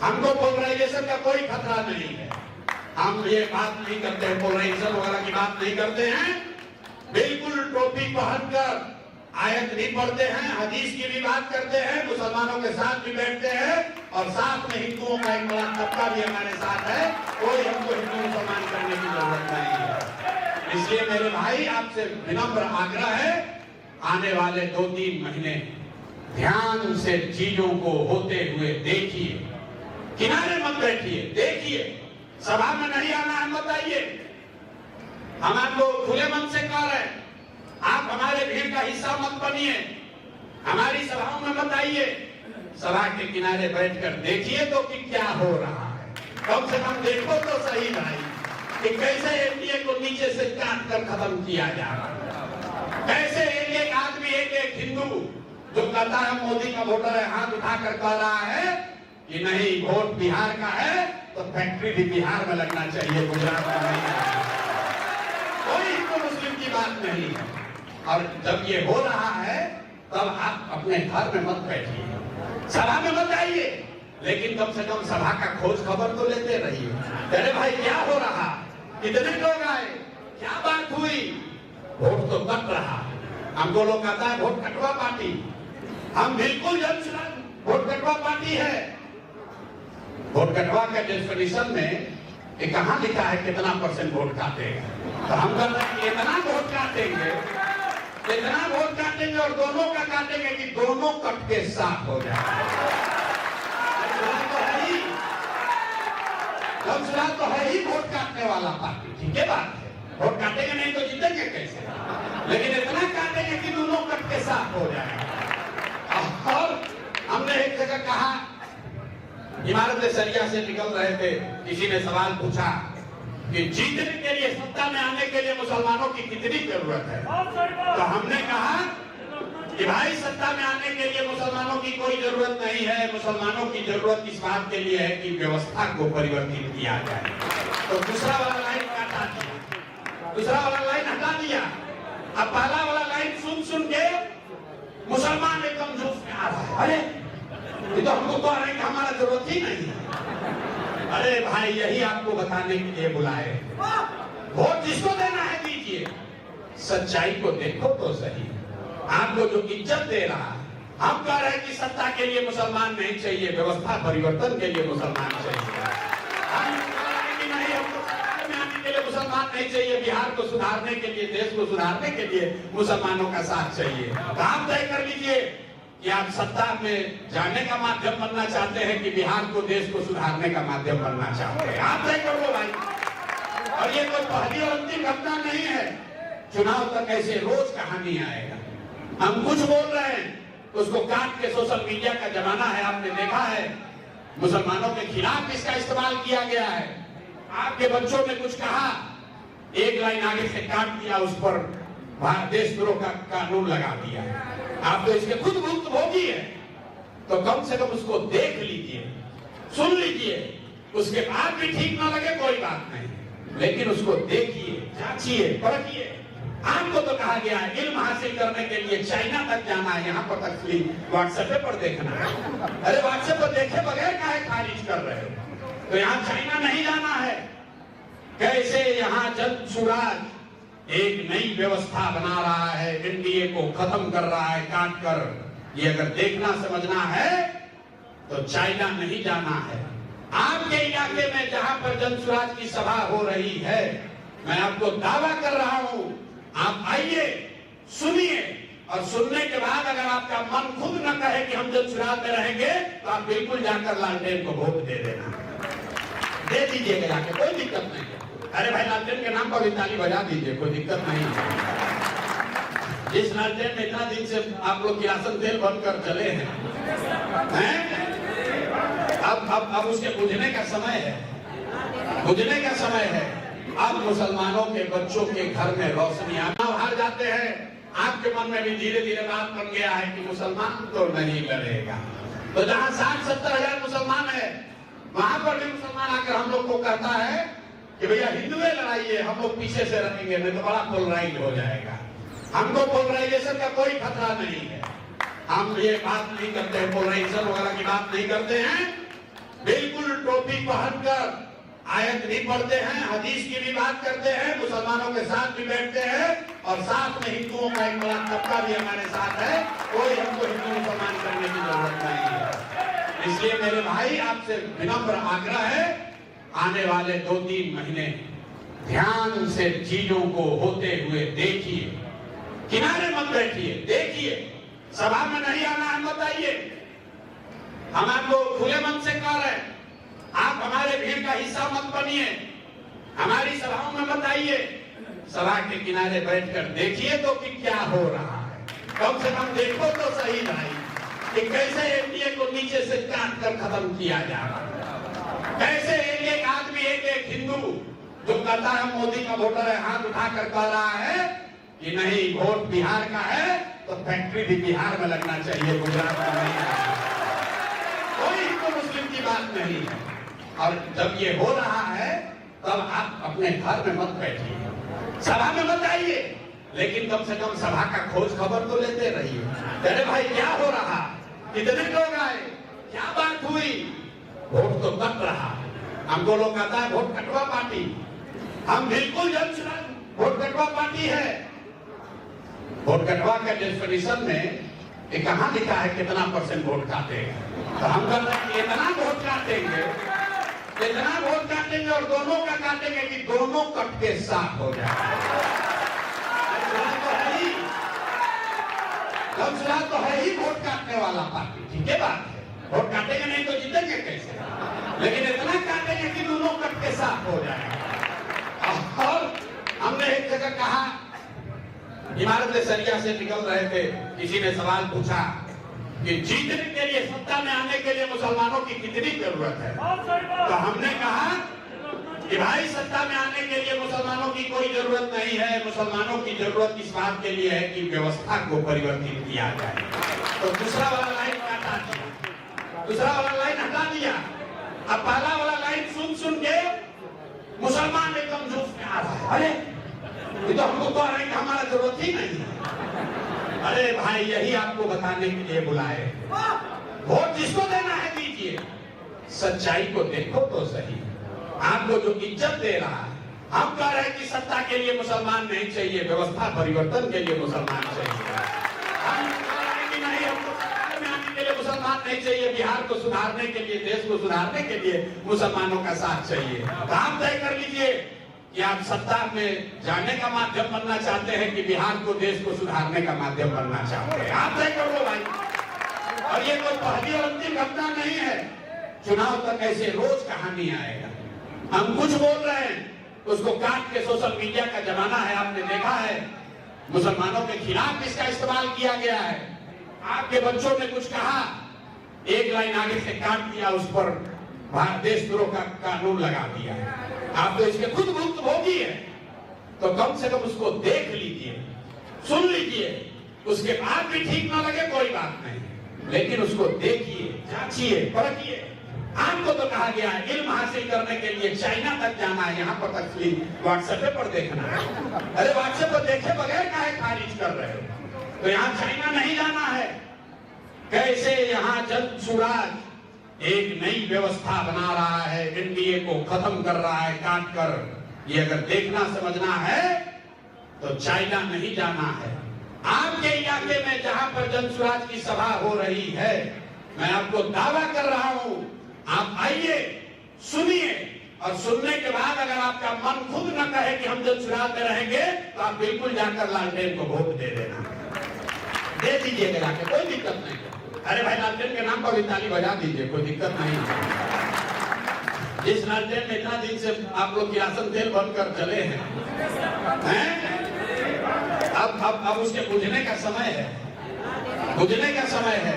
हमको पोलराइजेशन का कोई खतरा नहीं है, हम ये बात नहीं करते हैं, पोलराइजेशन वगैरह की बात नहीं करते हैं। बिल्कुल टोपी पहनकर आयत नहीं पढ़ते हैं, हदीस की भी बात करते हैं, मुसलमानों के साथ भी बैठते हैं और साथ में हिंदुओं का एक बड़ा तबका भी हमारे साथ है। कोई हमको हिंदू मुसलमान करने की जरूरत नहीं है। इसलिए मेरे भाई आपसे विनम्र आग्रह है, आने वाले 2-3 महीने ध्यान से चीजों को होते हुए देखिए, किनारे मत बैठिए, देखिए। सभा में नहीं आना है मत आइए, हम आपको खुले मन से कह रहे हैं, आप हमारे भीड़ का हिस्सा मत बनिए, हमारी सभाओं में मत आइए। सभा के किनारे बैठकर देखिए तो कि क्या हो रहा है, कम से कम देखो तो सही भाई कि कैसे एनडीए को नीचे से काट कर खत्म किया जा रहा है, कैसे एक आदमी एक हिंदू जो कहता है मोदी का वोटर है, हाथ उठाकर कह रहा है कि नहीं वोट बिहार का है तो फैक्ट्री भी बिहार में लगना चाहिए, गुजरात में नहीं है। कोई हिंदू मुस्लिम की बात नहीं है। और जब ये हो रहा है तब आप अपने घर में मत बैठिए, सभा में मत आइए, लेकिन कम से कम सभा का खोज खबर तो लेते रहिए। अरे भाई क्या हो रहा, कितने लोग आए, क्या बात हुई, वोट तो कट रहा। हमको लोग कहता है वोट कटवा पार्टी, हम बिल्कुल जनसुराज वोट कटवा पार्टी है। वोट कटवा के डेफिनेशन में कहां लिखा है कितना % वोट काटेगा, तो हम कर रहे हैं इतना वोट काटेंगे, इतना वोट काटेंगे और दोनों का काटेंगे कि दोनों कट के साफ हो जाए। तो है ही वोट काटने वाला पार्टी, ठीक है बात है, वोट काटेंगे नहीं तो जीतेंगे कैसे, लेकिन इतना काटेंगे कि दोनों कट के साफ हो जाए। और हमने एक जगह कहा, इमारत सरिया से निकल रहे थे, किसी ने सवाल पूछा कि जीतने के लिए, सत्ता में आने के लिए मुसलमानों की कितनी जरूरत है, तो हमने कहा कि भाई सत्ता में आने के लिए मुसलमानों की कोई जरूरत नहीं है, मुसलमानों की जरूरत इस बात के लिए है कि व्यवस्था को परिवर्तित किया जाए। तो दूसरा वाला लाइन काटा दिया, दूसरा वाला लाइन हटा दिया, अब पहला वाला लाइन सुन सुन के मुसलमान एकदम जोश में आ रहा है, अरे ये तो हमको कह रहे हैं कि हमारा जरूरत ही नहीं है। अरे भाई यही आपको बताने के लिए बुलाए, वोट जिसको देना है दीजिए, सच्चाई को देखो तो सही। आपको जो इज्जत दे रहा है, हम कह रहे हैं कि सत्ता के लिए मुसलमान नहीं चाहिए, व्यवस्था परिवर्तन के लिए मुसलमान चाहिए। हम कह रहे हैं कि नहीं, हमको सत्ता में आने के लिए मुसलमान नहीं चाहिए, बिहार को सुधारने के लिए, देश को सुधारने के लिए मुसलमानों का साथ चाहिए। तो आप तय कर लीजिए कि आप सत्ता में जाने का माध्यम बनना चाहते हैं कि बिहार को, देश को सुधारने का माध्यम बनना चाहते हैं, आप तय कर लो भाई। और ये कोई पहली और अंतिम घटना नहीं है, चुनाव तक ऐसे रोज कहानी आएगा। हम कुछ बोल रहे हैं, उसको काट के सोशल मीडिया का जमाना है, आपने देखा है मुसलमानों के खिलाफ इसका इस्तेमाल किया गया है। आपके बच्चों ने कुछ कहा, एक लाइन आगे से काट दिया, उस पर देशद्रोह का कानून लगा दिया। आप तो इसके खुद भुक्तभोगी है, तो कम से कम उसको देख लीजिए, सुन लीजिए, उसके बाद भी ठीक ना लगे कोई बात नहीं, लेकिन उसको देखिए, जांचिए, परखिए। आपको तो कहा गया है इल्म हासिल करने के लिए चाइना तक जाना है, यहाँ पर तक व्हाट्सएप पर देखना है। अरे व्हाट्सएप पर देखे बगैर काहे खारिज कर रहे हो, तो यहाँ चाइना नहीं जाना है। कैसे यहाँ जन सुराज एक नई व्यवस्था बना रहा है, एनडीए को खत्म कर रहा है काट कर। ये अगर देखना समझना है तो चाइना नहीं जाना है। आपके इलाके में जहां पर जन सुराज की सभा हो रही है, मैं आपको दावा कर रहा हूं, आप आइए, सुनिए, और सुनने के बाद अगर आपका मन खुद न कहे कि हम जन सुराज में रहेंगे, तो आप बिल्कुल जाकर लालटेन को वोट दे देना, दे दीजिएगा जाके, कोई दिक्कत नहीं है। अरे भाई लालटेन के नाम पर भी ताली बजा दीजिए, कोई दिक्कत नहीं है। जिस लालटेन में इतना दिन से आप लोग किरासन तेल बंद कर चले हैं, अब उसके बुझने का समय है, बुझने का समय है। अब मुसलमानों के बच्चों के घर में रोशनी आना हार जाते हैं। आपके मन में भी धीरे धीरे बात बन गया है कि मुसलमान तो नहीं लड़ेगा। तो जहां 60-70 हजार मुसलमान है, वहां पर भी मुसलमान आकर हम लोग को कहता है कि भैया हिंदुए लड़ाइए, हम लोग पीछे से रहेंगे, नहीं तो बड़ा पोलराइज हो जाएगा। हमको पोलराइजेशन का कोई खतरा नहीं है। हम ये बात नहीं करते हैं, पोलराइजेशन वगैरह की बात नहीं करते हैं। बिल्कुल टोपी पहनकर आयत भी पढ़ते हैं, हदीस की भी बात करते हैं, मुसलमानों के साथ भी बैठते हैं और साथ में हिंदुओं का एक बड़ा तबका भी हमारे साथ है। कोई हमको हिंदू मुसलमान करने की जरूरत नहीं है। इसलिए मेरे भाई आपसे विनम्र आग्रह है, आने वाले 2-3 महीने ध्यान से चीजों को होते हुए देखिए, किनारे मत बैठिए, देखिए। सभा में नहीं आना है मत आइए, हम आपको खुले मन से कह रहे हैं। आप हमारे भीड़ का हिस्सा मत बनिए, हमारी सभाओं में मत आइए। सभा के किनारे बैठकर देखिए तो कि क्या हो रहा है। कम से कम देखो तो सही भाई कि कैसे एनडीए को नीचे से काट कर खत्म किया जा रहा है। कैसे एक आदमी, एक हिंदू जो कहता है मोदी का वोटर है, हाथ उठाकर कह रहा है कि नहीं वोट बिहार का है तो फैक्ट्री भी बिहार में लगना चाहिए, गुजरात में नहीं है। कोई हिंदू मुस्लिम की बात नहीं है। और जब ये हो रहा है तब आप अपने घर में मत बैठिए, सभा में मत आइए, लेकिन कम से कम सभा का खोज खबर तो लेते रहिए। अरे भाई क्या हो रहा, कितने लोग आए, क्या बात हुई, वोट तो कट रहा। हमको लोग कहता है वोट कटवा पार्टी, हम बिल्कुल जनसुराज वोट कटवा पार्टी है। वोट कटवा के डेफिनेशन में ये कहां लिखा है कितना % वोट काटेगा। तो हम कहते हैं इतना वोट काटेंगे, इतना वोट काटेंगे और दोनों का काटेंगे कि दोनों कट के साफ हो जाए। तो है ही वोट काटने वाला पार्टी, ठीक है बात है। वोट काटेंगे नहीं तो जीतेंगे कैसे, लेकिन इतना काटेंगे कि दोनों कट के साफ हो जाए। और हमने एक जगह कहा, इमारत सरिया से निकल रहे थे, किसी ने सवाल पूछा कि जीतने के लिए, सत्ता में आने के लिए मुसलमानों की कितनी जरूरत है। तो हमने कहा कि भाई सत्ता में आने के लिए मुसलमानों की कोई जरूरत नहीं है। मुसलमानों की जरूरत इस बात के लिए है कि व्यवस्था को परिवर्तित किया जाए। तो दूसरा वाला लाइन काटा दिया, दूसरा वाला लाइन हटा दिया। अब पहला वाला लाइन सुन सुन के मुसलमान एकदम जोश में आ रहा है, अरे ये तो हमको कह रहे हैं कि हमारा जरूरत ही नहीं है। अरे भाई यही आपको बताने के लिए बुलाए, वोट जिसको देना है दीजिए, सच्चाई को देखो तो सही। आपको जो इज्जत दे रहा है, हम कह रहे हैं कि सत्ता के लिए मुसलमान नहीं चाहिए, व्यवस्था परिवर्तन के लिए मुसलमान चाहिए। हम कह रहे हैं कि नहीं, हमको सरकार में आने के लिए मुसलमान नहीं चाहिए, बिहार को सुधारने के लिए, देश को सुधारने के लिए मुसलमानों का साथ चाहिए। तो आप तय कर लीजिए कि आप सत्ता में जाने का माध्यम बनना चाहते हैं कि बिहार को, देश को सुधारने का माध्यम बनना चाहते हैं। आप तय कर लो भाई। और ये कोई पहली और अंतिम घटना नहीं है, चुनाव तक ऐसे रोज कहानी आएगा। हम कुछ बोल रहे हैं, उसको काट के सोशल मीडिया का जमाना है, आपने देखा है मुसलमानों के खिलाफ इसका इस्तेमाल किया गया है। आपके बच्चों ने कुछ कहा, एक लाइन आगे से काट दिया, उस पर देशद्रोह का कानून लगा दिया। आप तो इसके खुद भुक्तभोगी है, तो कम से कम उसको देख लीजिए, सुन लीजिए, उसके बाद भी ठीक ना लगे कोई बात नहीं, लेकिन उसको देखिए, जांचिए, परखिए। आपको तो कहा गया है इल्म हासिल करने के लिए चाइना तक जाना है, यहाँ पर तक व्हाट्सएप पर देखना है। अरे व्हाट्सएप पर देखे बगैर काहे खारिज कर रहे हो? तो यहाँ चाइना नहीं जाना है। कैसे यहाँ जन सुराज एक नई व्यवस्था बना रहा है, एनडीए को खत्म कर रहा है काट कर। ये अगर देखना समझना है तो चाइना नहीं जाना है। आपके इलाके में जहां पर जनसुराज की सभा हो रही है, मैं आपको दावा कर रहा हूं, आप आइए, सुनिए, और सुनने के बाद अगर आपका मन खुद न कहे कि हम जनसुराज में रहेंगे, तो आप बिल्कुल जाकर लालटेन को वोट दे देना, दे दीजिएगा जाके, कोई दिक्कत नहीं। अरे भाई लालटेन के नाम पर भी ताली बजा दीजिए, कोई दिक्कत नहीं। जिस लालटेन में इतना दिन से आप लोग किरासन तेल बनकर चले हैं, अब उसके बुझने का समय है, बुझने का समय है।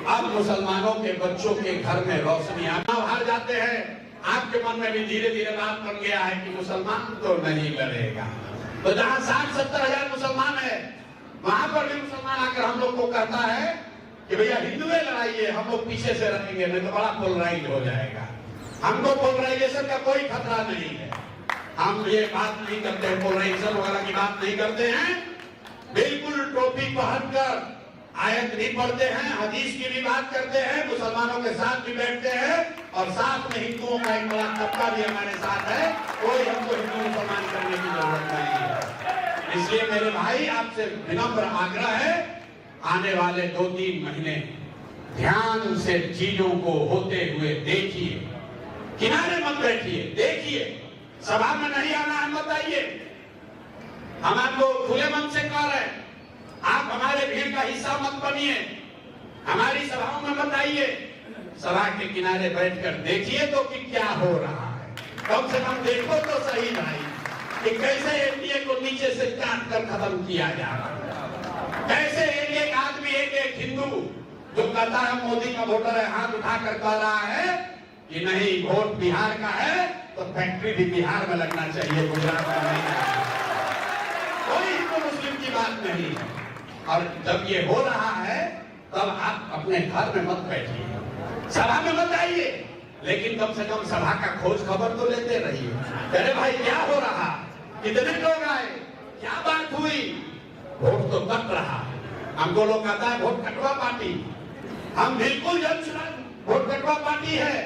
अब मुसलमानों के बच्चों के घर में रोशनी आना, बाहर जाते हैं, आपके मन में भी धीरे धीरे बात बन गया है कि मुसलमान तो नहीं लड़ेगा। तो जहां 60-70 हजार मुसलमान है, वहां पर भी मुसलमान आकर हम लोग को कहता है कि भैया हिंदुए लड़ाइए, हम लोग पीछे से रहेंगे, नहीं तो बड़ा पोलराइज हो जाएगा। हमको पोलराइजेशन का कोई खतरा नहीं है। हम ये बात नहीं करते हैं, पोलराइजेशन वगैरह की बात नहीं करते हैं। बिल्कुल टोपी पहनकर आयत नहीं पढ़ते हैं, हदीस की भी बात करते हैं, मुसलमानों के साथ भी बैठते हैं और साथ में हिंदुओं का एक बड़ा तबका भी हमारे साथ है। कोई हमको हिंदू मुसलमान करने की जरूरत नहीं है। इसलिए मेरे भाई आपसे विनम्र आग्रह है, आने वाले 2-3 महीने ध्यान से चीजों को होते हुए देखिए, किनारे मत बैठिए, देखिए। सभा में नहीं आना है मत आइए, हम आपको खुले मन से कह रहे हैं, आप हमारे भीड़ का हिस्सा मत बनिए, हमारी सभाओं में मत आइए। सभा के किनारे बैठकर देखिए तो कि क्या हो रहा है, कम से कम देखो तो सही भाई कि कैसे एनडीए को नीचे से काट कर खत्म किया जा रहा है, कैसे एक आदमी एक हिंदू जो कहता है मोदी का वोटर है, हाथ उठाकर कह रहा है कि नहीं वोट बिहार का है तो फैक्ट्री भी बिहार में लगना चाहिए, गुजरात में नहीं है। कोई हिंदू मुस्लिम की बात नहीं है। और जब ये हो रहा है तब आप अपने घर में मत बैठिए, सभा में मत आइए, लेकिन कम से कम सभा का खोज खबर तो लेते रहिए। अरे भाई क्या हो रहा, कितने लोग आए, क्या बात हुई, वोट तो कट रहा। हमको लोग कहता है वोट कटवा पार्टी, हम बिल्कुल जनसुराज वोट कटवा पार्टी है।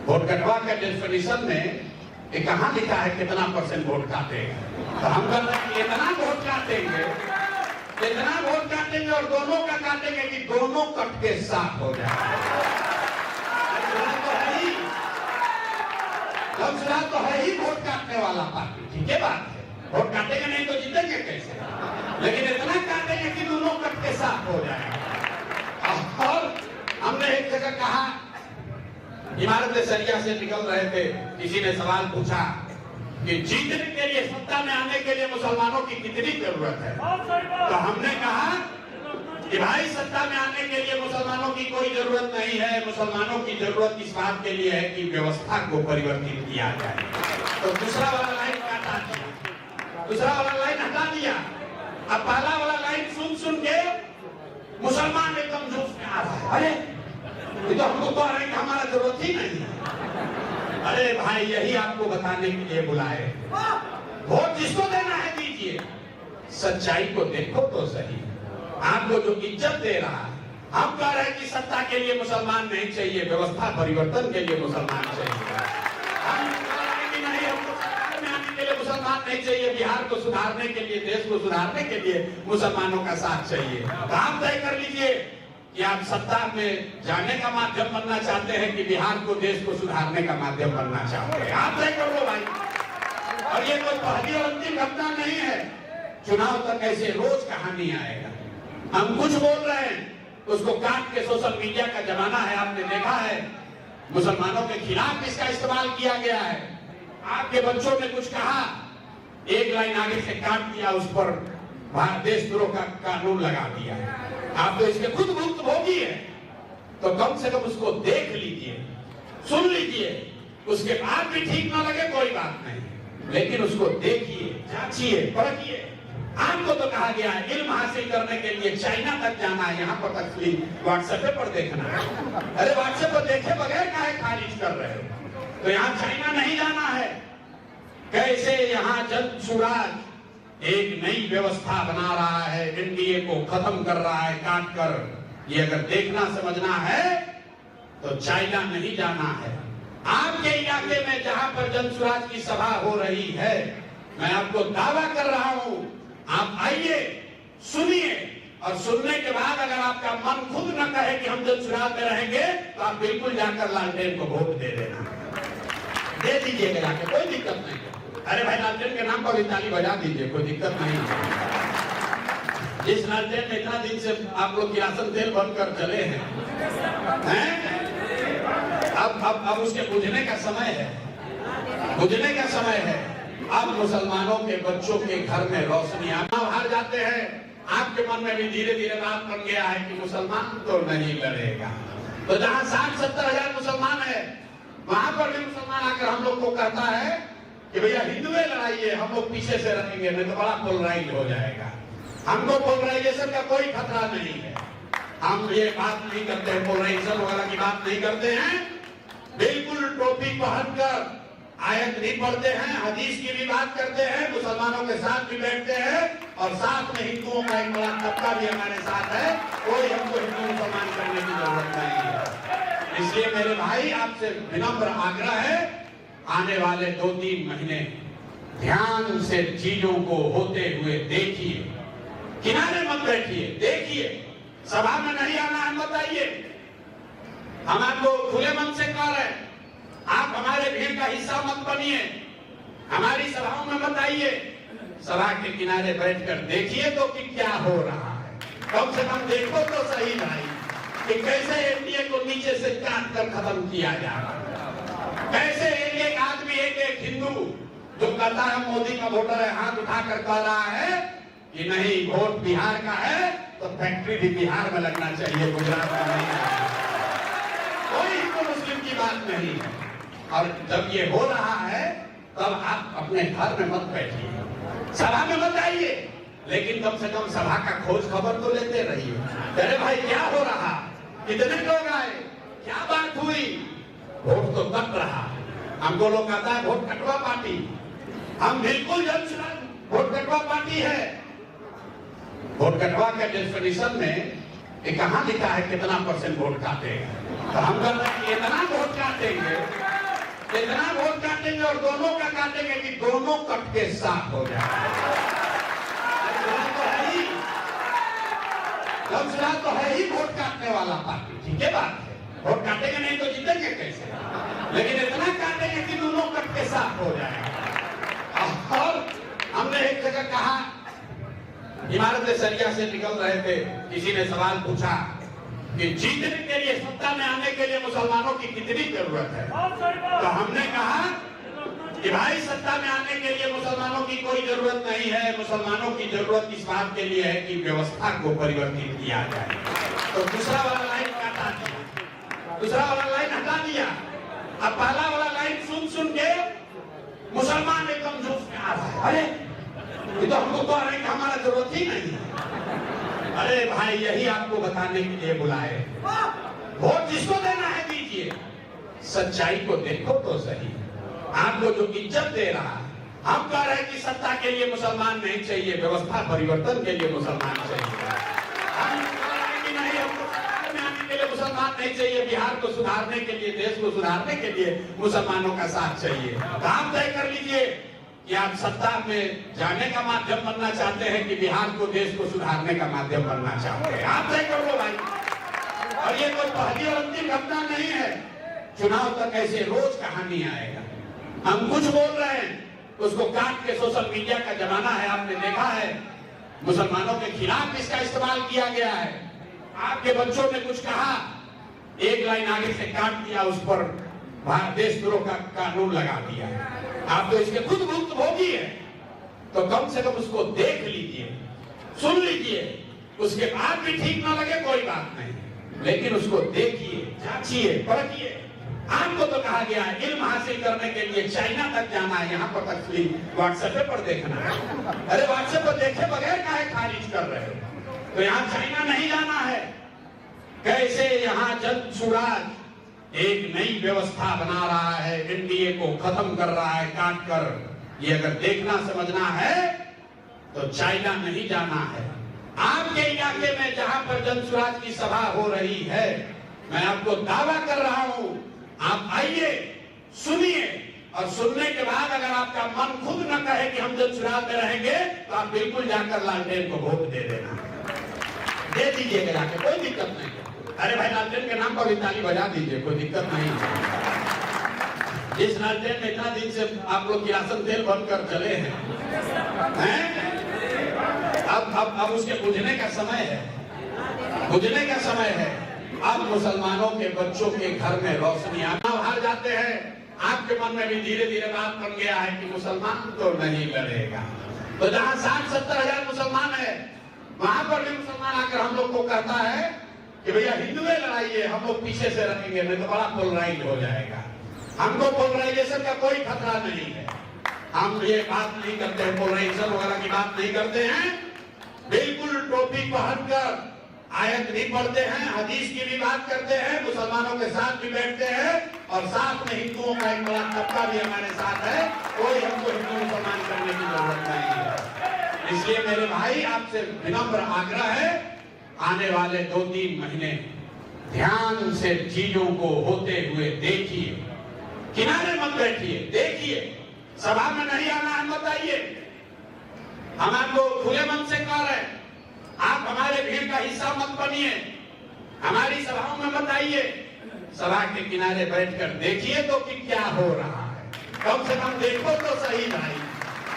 वोट कटवा के डेफिनेशन में कहां लिखा है कितना % वोट काटेगा, तो हम कर रहे हैं इतना वोट काटेंगे, इतना वोट काटेंगे और दोनों का काटेंगे कि दोनों कट के साफ हो जाए। तो है ही वोट काटने वाला पार्टी, ठीक है बात है, वोट काटेंगे नहीं तो जीतेंगे कैसे, लेकिन इतना काटेंगे कि दोनों कट के साफ हो जाए। और हमने एक जगह कहा, इमारत सरिया से निकल रहे थे, किसी ने सवाल पूछा कि जीतने के लिए, सत्ता में आने के लिए मुसलमानों की कितनी जरूरत है, तो हमने कहा कि भाई सत्ता में आने के लिए मुसलमानों की कोई जरूरत नहीं है, मुसलमानों की जरूरत इस बात के लिए है कि व्यवस्था को परिवर्तित किया जाए। तो दूसरा वाला लाइन हटा दिया, दूसरा वाला लाइन हटा दिया, अब पहला वाला लाइन सुन के मुसलमान एकदम जोश में आ रहा है, अरे ये तो हमको कह रहे हैं कि हमारा जरूरत ही नहीं है। अरे भाई यही आपको बताने के लिए बुलाए, वोट जिसको देना है दीजिए, सच्चाई को देखो तो सही। आपको जो इज्जत दे रहा है, हम कह रहे हैं कि सत्ता के लिए मुसलमान नहीं चाहिए, व्यवस्था परिवर्तन के लिए मुसलमान चाहिए। हम कह रहे हैं कि नहीं, हमको सरकार में आने के लिए मुसलमान नहीं चाहिए, बिहार को सुधारने के लिए, देश को सुधारने के लिए मुसलमानों का साथ चाहिए। तो आप तय कर लीजिए कि आप सत्ता में जाने का माध्यम बनना चाहते हैं कि बिहार को, देश को सुधारने का माध्यम बनना चाहते हैं, आप तय कर लो भाई। और ये कोई पहली और अंतिम घटना नहीं है, चुनाव तक ऐसे रोज कहानी आएगा। हम कुछ बोल रहे हैं, उसको काट के सोशल मीडिया का जमाना है, आपने देखा है मुसलमानों के खिलाफ इसका इस्तेमाल किया गया है। आपके बच्चों ने कुछ कहा, एक लाइन आगे से काट दिया, उस पर देशद्रोह का कानून लगा दिया। आप तो इसके खुद भुक्तभोगी है, तो कम से कम उसको देख लीजिए, सुन लीजिए, उसके बाद भी ठीक ना लगे कोई बात नहीं, लेकिन उसको देखिए, जांचिए, परखिए। आपको तो कहा गया है इल्म हासिल करने के लिए चाइना तक जाना है, यहाँ पर तक व्हाट्सएप पर देखना है। अरे व्हाट्सएप पर देखे बगैर काहे खारिज कर रहे हो, तो यहाँ चाइना नहीं जाना है। कैसे यहाँ जनसुराज एक नई व्यवस्था बना रहा है, एनडीए को खत्म कर रहा है काट कर। ये अगर देखना समझना है तो चाइना नहीं जाना है। आपके इलाके में जहां पर जनसुराज की सभा हो रही है, मैं आपको दावा कर रहा हूं, आप आइए, सुनिए, और सुनने के बाद अगर आपका मन खुद न कहे कि हम जनसुराज में रहेंगे, तो आप बिल्कुल जाकर लालटेन को वोट दे देना, दे दीजिएगा जाके, कोई दिक्कत नहीं है। अरे भाई लालटेन के नाम पर भी ताली बजा दीजिए, कोई दिक्कत नहीं है। जिस लालटेन में इतना दिन से आप लोग किरासन तेल बनकर चले हैं, अब उसके बुझने का समय है, बुझने का समय है। अब मुसलमानों के बच्चों के घर में रोशनी हार जाते हैं। आपके मन में भी धीरे धीरे बात बन गया है कि मुसलमान तो नहीं लड़ेगा। तो जहां 60-70 हजार मुसलमान है, वहां पर भी मुसलमान आकर हम लोग को कहता है कि भैया हिंदुए लड़ाइए, हम लोग पीछे से रहेंगे, नहीं तो बड़ा पोलराइज हो जाएगा। हमको पोलराइजेशन का कोई खतरा नहीं है, हम ये बात नहीं करते हैं, पोलराइजेशन वगैरह की बात नहीं करते हैं। बिल्कुल टोपी पहनकर आयत नहीं पढ़ते हैं, हदीस की भी बात करते हैं, मुसलमानों के साथ भी बैठते हैं और साथ में हिंदुओं का एक बड़ा तबका भी हमारे साथ है। कोई हमको हिंदू मुसलमान करने की जरूरत नहीं है। इसलिए मेरे भाई आपसे विनम्र आग्रह है, आने वाले 2-3 महीने ध्यान से चीजों को होते हुए देखिए, किनारे मत बैठिए, देखिए। सभा में नहीं आना है मत आइए, हम आपको खुले मन से कह रहे हैं, आप हमारे भीड़ का हिस्सा मत बनिए, हमारी सभाओं में मत आइए। सभा के किनारे बैठकर देखिए तो कि क्या हो रहा है, कम से कम देखो तो सही भाई कि कैसे एनडीए को नीचे से काट कर खत्म किया जा रहा है, कैसे एक आदमी एक हिंदू जो कहता है मोदी का वोटर है, हाथ उठाकर कह रहा है कि नहीं वोट बिहार का है तो फैक्ट्री भी बिहार में लगना चाहिए, गुजरात में नहीं। कोई हिंदू मुस्लिम की बात नहीं है। और जब ये हो रहा है तब आप अपने घर में मत बैठिए, सभा में मत आइए, लेकिन कम से कम सभा का खोज खबर तो लेते रहिए। अरे भाई क्या हो रहा, कितने लोग आए, क्या बात हुई, वोट तो कट रहा। हमको लोग कहता है वोट कटवा पार्टी, हम बिल्कुल जनसुराज वोट कटवा पार्टी है। वोट कटवा के डेफिनेशन में कहां लिखा है कितना % वोट काटेगा, तो हम कहते हैं इतना वोट काटेंगे, इतना वोट काटेंगे और दोनों का काटेंगे कि दोनों कट के साथ हो जाए। जनसुराज तो है ही वोट काटने वाला पार्टी, ठीक है बात है, वोट काटेंगे नहीं तो जीतेंगे कैसे, लेकिन इतना काटेंगे कि दोनों कट के साथ हो जाएगा। और हमने एक जगह कहा, इमारत सरिया से निकल रहे थे, किसी ने सवाल पूछा कि जीतने के लिए, सत्ता में आने के लिए मुसलमानों की कितनी जरूरत है, तो हमने कहा कि भाई सत्ता में आने के लिए मुसलमानों की कोई जरूरत नहीं है, मुसलमानों की जरूरत इस बात के लिए है कि व्यवस्था को परिवर्तित किया जाए। तो दूसरा वाला लाइन हटा दिया, दूसरा वाला लाइन हटा दिया, अब पहला वाला लाइन सुन के मुसलमान एकदम जोश में आ रहा है, अरे ये तो हमको कह रहे हैं कि हमारा जरूरत ही नहीं है। अरे भाई यही आपको बताने के लिए बुलाए, वोट जिसको देना है दीजिए, सच्चाई को देखो तो सही। आपको जो इज्जत दे रहा है, हम कह रहे हैं कि सत्ता के लिए मुसलमान नहीं चाहिए, व्यवस्था परिवर्तन के लिए मुसलमान चाहिए। हम कह रहे हैं कि नहीं, हमको सत्ता में आने के लिए मुसलमान नहीं चाहिए, बिहार को सुधारने के लिए, देश को सुधारने के लिए मुसलमानों का साथ चाहिए। तो आप तय कर लीजिए कि आप सत्ता में जाने का माध्यम बनना चाहते हैं कि बिहार को, देश को सुधारने का माध्यम बनना चाहते हैं, आप तय कर लो भाई। और ये कोई पहली और अंतिम घटना नहीं है, चुनाव तक ऐसे रोज कहानी आएगा। हम कुछ बोल रहे हैं, उसको काट के सोशल मीडिया का जमाना है, आपने देखा है मुसलमानों के खिलाफ इसका इस्तेमाल किया गया है। आपके बच्चों ने कुछ कहा, एक लाइन आगे से काट दिया, उस पर देशद्रोह का कानून लगा दिया। आप तो इसके खुद भुक्तभोगी है, तो कम से कम उसको देख लीजिए, सुन लीजिए, उसके बाद भी ठीक ना लगे कोई बात नहीं, लेकिन उसको देखिए, जांचिए, परखिए। आपको तो कहा गया है इल्म हासिल करने के लिए चाइना तक जाना है, यहाँ पर तक व्हाट्सएप पर देखना है। अरे व्हाट्सएप पर देखे बगैर काहे खारिज कर रहे हो, तो यहाँ चाइना नहीं जाना है। कैसे यहाँ जनसुराज एक नई व्यवस्था बना रहा है, एनडीए को खत्म कर रहा है काट कर। ये अगर देखना समझना है तो चाइना नहीं जाना है। आपके इलाके में जहां पर जनसुराज की सभा हो रही है, मैं आपको दावा कर रहा हूं, आप आइए, सुनिए, और सुनने के बाद अगर आपका मन खुद न कहे कि हम जनसुराज में रहेंगे, तो आप बिल्कुल जाकर लालटेन को वोट दे देना, दे दीजिएगा जाके, कोई दिक्कत नहीं। अरे भाई लालटेन के नाम पर भी ताली बजा दीजिए, कोई दिक्कत नहीं। जिस लालटेन में इतना दिन से आप लोग किरासन तेल बंद कर चले हैं, अब उसके बुझने का समय है, बुझने का समय है। अब मुसलमानों के बच्चों के घर में रोशनी आना, हार जाते हैं, आपके मन में भी धीरे धीरे बात बन गया है कि मुसलमान तो नहीं लड़ेगा। तो जहाँ 60-70 हजार मुसलमान है, वहां पर भी मुसलमान आकर हम लोग को कहता है कि भैया हिंदुए लड़ाइए, हम लोग पीछे से रहेंगे, नहीं तो बड़ा पोलराइज हो जाएगा। हमको पोलराइजेशन का कोई खतरा नहीं है, हम ये बात नहीं करते हैं, पोलराइजेशन वगैरह की बात नहीं करते हैं। बिल्कुल टोपी पहनकर आयत भी पढ़ते हैं, हदीस की भी बात करते हैं, मुसलमानों के साथ भी बैठते हैं और साथ में हिंदुओं का एक बड़ा तबका भी हमारे साथ है। कोई हमको हिंदू मुसलमान करने की जरूरत नहीं है। इसलिए मेरे भाई आपसे विनम्र आग्रह है, आने वाले 2-3 महीने ध्यान से चीजों को होते हुए देखिए, किनारे मत बैठिए, देखिए। सभा में नहीं आना है मत आइए, हम आपको खुले मन से कह रहे हैं, आप हमारे भीड़ का हिस्सा मत बनिए, हमारी सभाओं में मत आइए। सभा के किनारे बैठकर देखिए तो कि क्या हो रहा है, कम से कम देखो तो सही भाई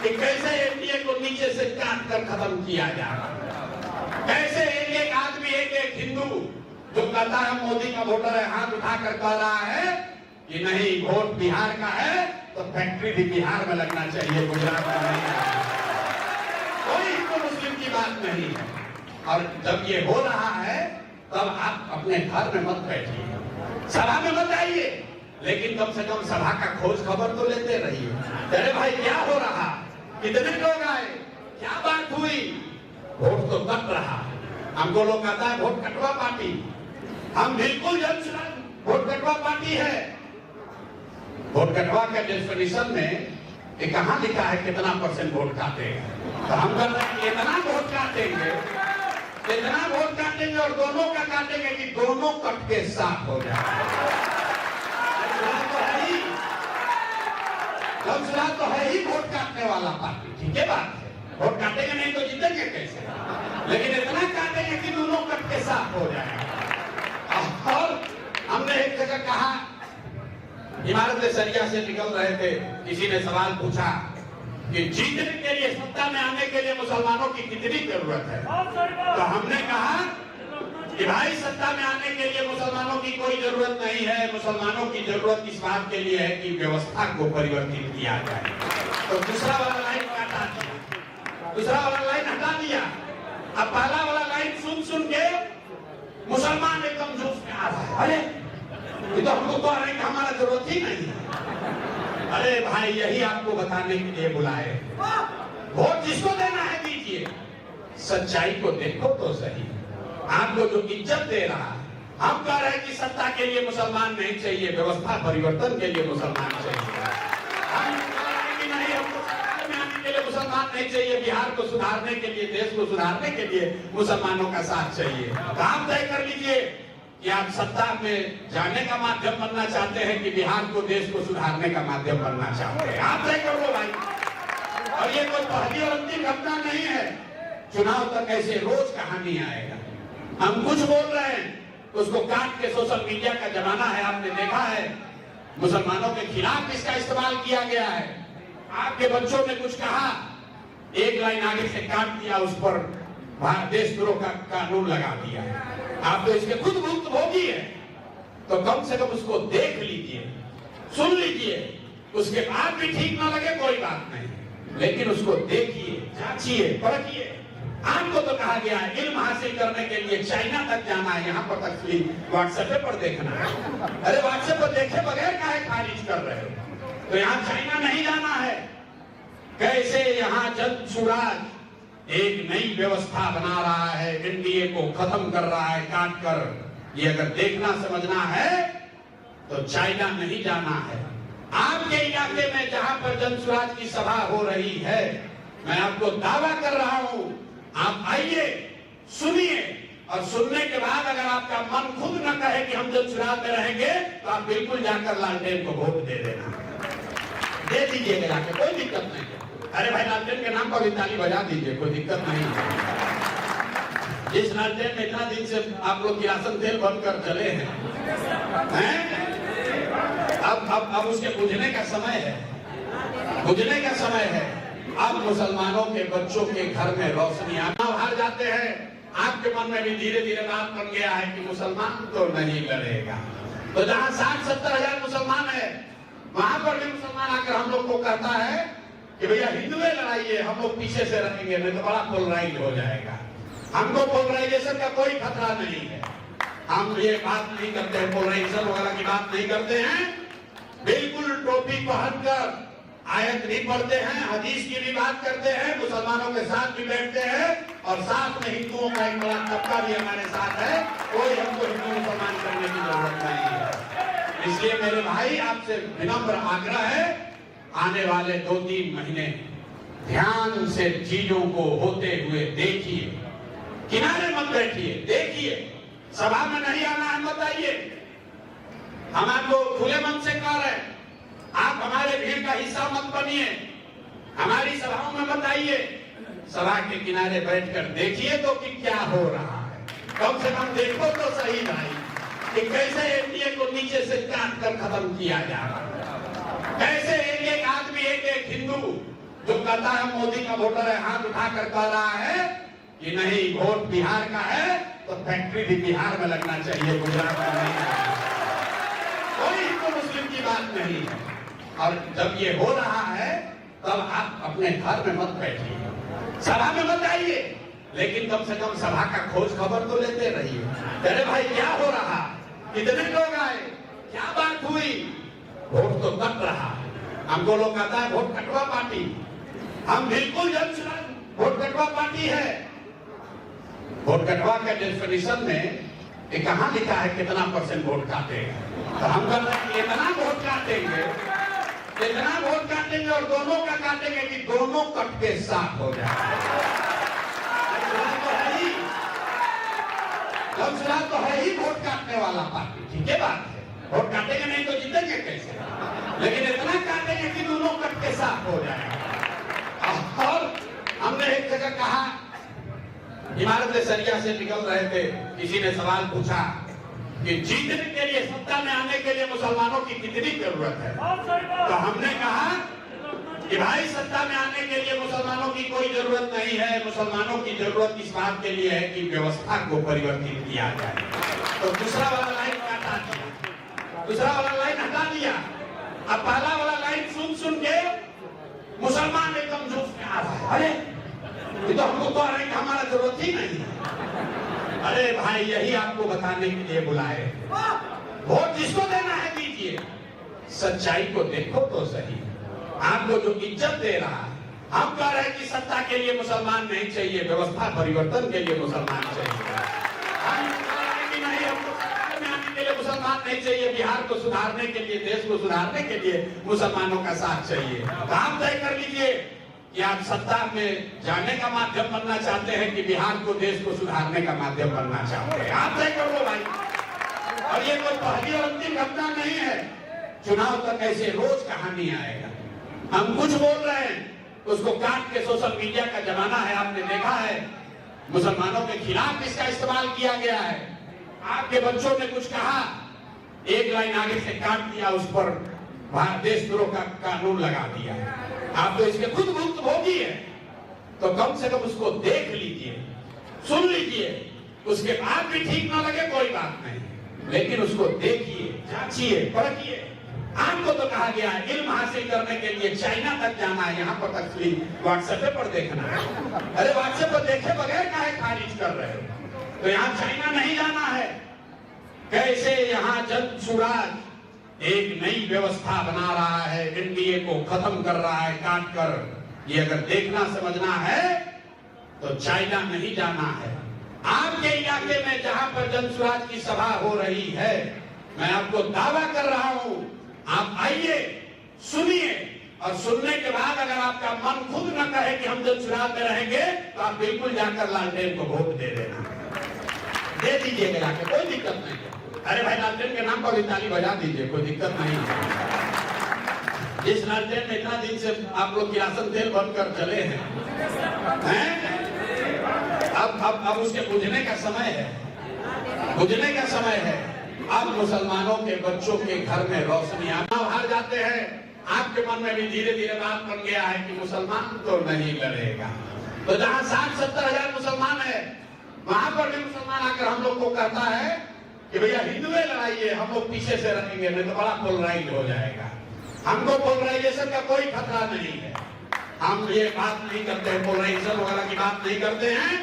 कि कैसे एनडीए को नीचे से काट कर खत्म किया जा रहा है, कैसे एक आदमी एक हिंदू जो कहता है मोदी का वोटर है, हाथ उठाकर कह रहा है कि नहीं वोट बिहार का है तो फैक्ट्री भी बिहार में लगना चाहिए, गुजरात में नहीं। कोई हिंदू मुस्लिम की बात नहीं है। और जब ये हो रहा है तब आप अपने घर में मत बैठिए, सभा में मत आइए, लेकिन कम से कम सभा का खोज खबर तो लेते रहिए। अरे भाई क्या हो रहा, कितने लोग आए, क्या बात हुई, वोट तो कट रहा। हमको लोग कहता है वोट कटवा पार्टी, हम बिल्कुल जनसुराज वोट कटवा पार्टी है। वोट कटवा के डेफिनेशन में ये कहां लिखा है कितना % वोट काटे हैं, तो हम कर रहे हैं इतना वोट काटेंगे, इतना वोट काटेंगे और दोनों का काटेंगे कि दोनों कट के साफ हो जाए। तो है ही वोट काटने वाला पार्टी, ठीक है बात है, वोट काटेंगे नहीं तो जीतेंगे कैसे, लेकिन इतना काटेंगे कि दोनों कट के साफ हो जाएगा। और हमने एक जगह कहा, इमारत सरिया से निकल रहे थे, किसी ने सवाल पूछा कि जीतने के लिए, सत्ता में आने के लिए मुसलमानों की कितनी जरूरत है, तो हमने कहा कि भाई सत्ता में आने के लिए मुसलमानों की कोई जरूरत नहीं है, मुसलमानों की जरूरत इस बात के लिए है कि व्यवस्था को परिवर्तित किया जाए। तो दूसरा वाला लाइन हटा दिया, दूसरा वाला लाइन हटा दिया, अब पहला वाला लाइन सुन सुन के मुसलमान एकदम जोश में आ रहा है, अरे ये तो हमको कह रहे हैं कि हमारा जरूरत ही नहीं है। अरे भाई यही आपको बताने के लिए बुलाए, वोट जिसको देना है दीजिए, सच्चाई को देखो तो सही। आपको जो इज्जत दे रहा है, हम कह रहे हैं कि सत्ता के लिए मुसलमान नहीं चाहिए, व्यवस्था परिवर्तन के लिए मुसलमान चाहिए। हम कह रहे हैं कि नहीं, हमको सरकार में आने के लिए मुसलमान नहीं चाहिए, बिहार को सुधारने के लिए, देश को सुधारने के लिए मुसलमानों का साथ चाहिए। काम तय कर लीजिए कि आप सत्ता में जाने का माध्यम बनना चाहते हैं कि बिहार को, देश को सुधारने का माध्यम बनना चाहते हैं, आप तय कर लो भाई। और ये कोई पहली और अंतिम घटना नहीं है, चुनाव तक ऐसे रोज कहानी आएगा। हम कुछ बोल रहे हैं, उसको काट के सोशल मीडिया का जमाना है, आपने देखा है मुसलमानों के खिलाफ इसका इस्तेमाल किया गया है। आपके बच्चों ने कुछ कहा, एक लाइन आगे से काट दिया, उस पर देशद्रोह का कानून लगा दिया। आप तो इसके खुद भुक्तभोगी है, तो कम से कम उसको देख लीजिए, सुन लीजिए, उसके बाद भी ठीक ना लगे कोई बात नहीं, लेकिन उसको देखिए, जांचिए, परखिए। आपको तो कहा गया है इल्म हासिल करने के लिए चाइना तक जाना है, यहाँ पर तक व्हाट्सएप पर देखना है। अरे व्हाट्सएप पर देखे बगैर काहे खारिज कर रहे हो, तो यहाँ चाइना नहीं जाना है। कैसे यहाँ जन सुराज एक नई व्यवस्था बना रहा है, एनडीए को खत्म कर रहा है काट कर। ये अगर देखना समझना है तो चाइना नहीं जाना है। आपके इलाके में जहां पर जनसुराज की सभा हो रही है, मैं आपको दावा कर रहा हूं, आप आइए, सुनिए, और सुनने के बाद अगर आपका मन खुद न कहे कि हम जनसुराज में रहेंगे, तो आप बिल्कुल जाकर लालटेन को वोट दे देना, दे दीजिएगा जाके, कोई दिक्कत नहीं है। अरे भाई लालटेन के नाम पर भी ताली बजा दीजिए, कोई दिक्कत नहीं है। जिस लालटेन में इतना दिन से आप लोग किरासन तेल बंद कर चले हैं, अब उसके बुझने का समय है, बुझने का समय है। अब मुसलमानों के बच्चों के घर में रोशनी बाहर जाते हैं, आपके मन में भी धीरे धीरे बात बन गया है कि मुसलमान तो नहीं लड़ेगा। तो जहां 60-70 हजार मुसलमान है, वहां पर भी मुसलमान आकर हम लोग को कहता है कि भैया हिंदुए लड़ाइए, हम लोग पीछे से रहेंगे, नहीं तो बड़ा पोलराइज हो जाएगा। हमको पोलराइजेशन का कोई खतरा नहीं है, हम ये बात नहीं करते हैं, पोलराइजेशन वगैरह की बात नहीं करते हैं। बिल्कुल टोपी पहनकर आयत नहीं पढ़ते हैं, हदीस की भी बात करते हैं, मुसलमानों के साथ भी बैठते हैं और साथ में हिंदुओं का एक बड़ा तबका भी हमारे साथ है। कोई हमको हिंदू मुसलमान करने की जरूरत नहीं है। इसलिए मेरे भाई आपसे विनम्र आग्रह है, आने वाले 2-3 महीने ध्यान से चीजों को होते हुए देखिए, किनारे मत बैठिए, देखिए। सभा में नहीं आना है मत आइए, हम आपको खुले मन से कह रहे हैं, आप हमारे भीड़ का हिस्सा मत बनिए, हमारी सभाओं में मत आइए। सभा के किनारे बैठकर देखिए तो कि क्या हो रहा है, कम से कम देखो तो सही भाई कि कैसे एनडीए को नीचे से काट कर खत्म किया जा रहा है, कैसे एक आदमी, एक हिंदू जो कहता है मोदी का वोटर है, हाथ उठाकर कह रहा है कि नहीं वोट बिहार का है तो फैक्ट्री भी बिहार में लगना चाहिए, गुजरात में नहीं। कोई हिंदू मुस्लिम की बात नहीं है। और जब ये हो रहा है तब आप अपने घर में मत बैठिए, सभा में मत आइए, लेकिन कम से कम सभा का खोज खबर तो लेते रहिए। अरे भाई क्या हो रहा, कितने लोग आए, क्या बात हुई, वोट तो कट रहा। हमको लोग कहता है वोट कटवा पार्टी, हम बिल्कुल जनसुराज वोट कटवा पार्टी है। वोट कटवा के डेफिनेशन में ये कहां लिखा है कितना % वोट काटेगा, तो हम कर रहे हैं इतना वोट काटेंगे, इतना वोट काटेंगे और दोनों का काटेंगे कि दोनों कट के साथ हो जाए। तो है ही वोट काटने वाला पार्टी, ठीक है बात है, वोट काटेंगे नहीं तो जीतेंगे कैसे, लेकिन इतना काटेंगे कि दोनों कट के साथ हो जाए। और हमने एक जगह कहा, इमारत सरिया से निकल रहे थे, किसी ने सवाल पूछा कि जीतने के लिए, सत्ता में आने के लिए मुसलमानों की कितनी जरूरत है, तो हमने कहा कि भाई सत्ता में आने के लिए मुसलमानों की कोई जरूरत नहीं है, मुसलमानों की जरूरत इस बात के लिए है कि व्यवस्था को परिवर्तित किया जाए। तो दूसरा वाला लाइन हटा दिया, दूसरा वाला लाइन हटा दिया, अब पहला वाला लाइन सुन सुन के मुसलमान एकदम जोश में आ रहा है, अरे ये तो हमको कह रहे हैं कि हमारा जरूरत ही नहीं है। अरे भाई यही आपको बताने के लिए बुलाए, वोट जिसको देना है दीजिए, सच्चाई को देखो तो सही। आपको जो इज्जत दे रहा है, हम कह रहे हैं कि सत्ता के लिए मुसलमान नहीं चाहिए, व्यवस्था परिवर्तन के लिए मुसलमान चाहिए। हम कह रहे हैं कि नहीं, हमको सत्ता में आने के लिए मुसलमान नहीं चाहिए, बिहार को सुधारने के लिए, देश को सुधारने के लिए मुसलमानों का साथ चाहिए। तो आप तय कर लीजिए कि आप सत्ता में जाने का माध्यम बनना चाहते हैं कि बिहार को, देश को सुधारने का माध्यम बनना चाहते हैं, आप तय कर लो भाई। और ये कोई पहली और अंतिम घटना नहीं है, चुनाव तक ऐसे रोज कहानी आएगा। हम कुछ बोल रहे हैं, उसको काट के सोशल मीडिया का जमाना है, आपने देखा है मुसलमानों के खिलाफ इसका इस्तेमाल किया गया है। आपके बच्चों ने कुछ कहा, एक लाइन आगे से काट दिया, उस पर देशद्रोह का कानून लगा दिया। आप तो इसके खुद भुक्तभोगी है, तो कम से कम उसको देख लीजिए, सुन लीजिए, उसके बाद भी ठीक ना लगे कोई बात नहीं, लेकिन उसको देखिए, जांचिए, परखिए। आपको तो कहा गया है इल्म हासिल करने के लिए चाइना तक जाना है, यहाँ पर तक व्हाट्सएप पर देखना है। अरे व्हाट्सएप पर देखे बगैर काहे खारिज कर रहे हो, तो यहाँ चाइना नहीं जाना है। कैसे यहाँ जन सुराज एक नई व्यवस्था बना रहा है, एनडीए को खत्म कर रहा है काट कर। ये अगर देखना समझना है तो चाइना नहीं जाना है। आपके इलाके में जहां पर जन सुराज की सभा हो रही है, मैं आपको दावा कर रहा हूं, आप आइए, सुनिए, और सुनने के बाद अगर आपका मन खुद न कहे कि हम जन सुराज में रहेंगे, तो आप बिल्कुल जाकर लालटेन को वोट दे देना, दे दीजिएगा जाके, कोई दिक्कत नहीं है। अरे भाई लालटेन के नाम पर भी ताली बजा दीजिए, कोई दिक्कत नहीं है। जिस लालटेन में इतना दिन से आप लोग किरासन तेल बंद कर चले हैं, अब उसके बुझने का समय है, बुझने का समय है। अब मुसलमानों के बच्चों के घर में रोशनी आना हार जाते हैं। आपके मन में भी धीरे धीरे बात बन गया है कि मुसलमान तो नहीं लड़ेगा। तो जहां 60-70 हजार मुसलमान है, वहां पर भी मुसलमान आकर हम लोग को कहता है कि भैया हिंदुए लड़ाइए, हम लोग पीछे से रहेंगे, नहीं तो बड़ा पोलराइज हो जाएगा। हमको पोलराइजेशन का कोई खतरा नहीं है, हम ये बात नहीं करते हैं, पोलराइजेशन वगैरह की बात नहीं करते हैं।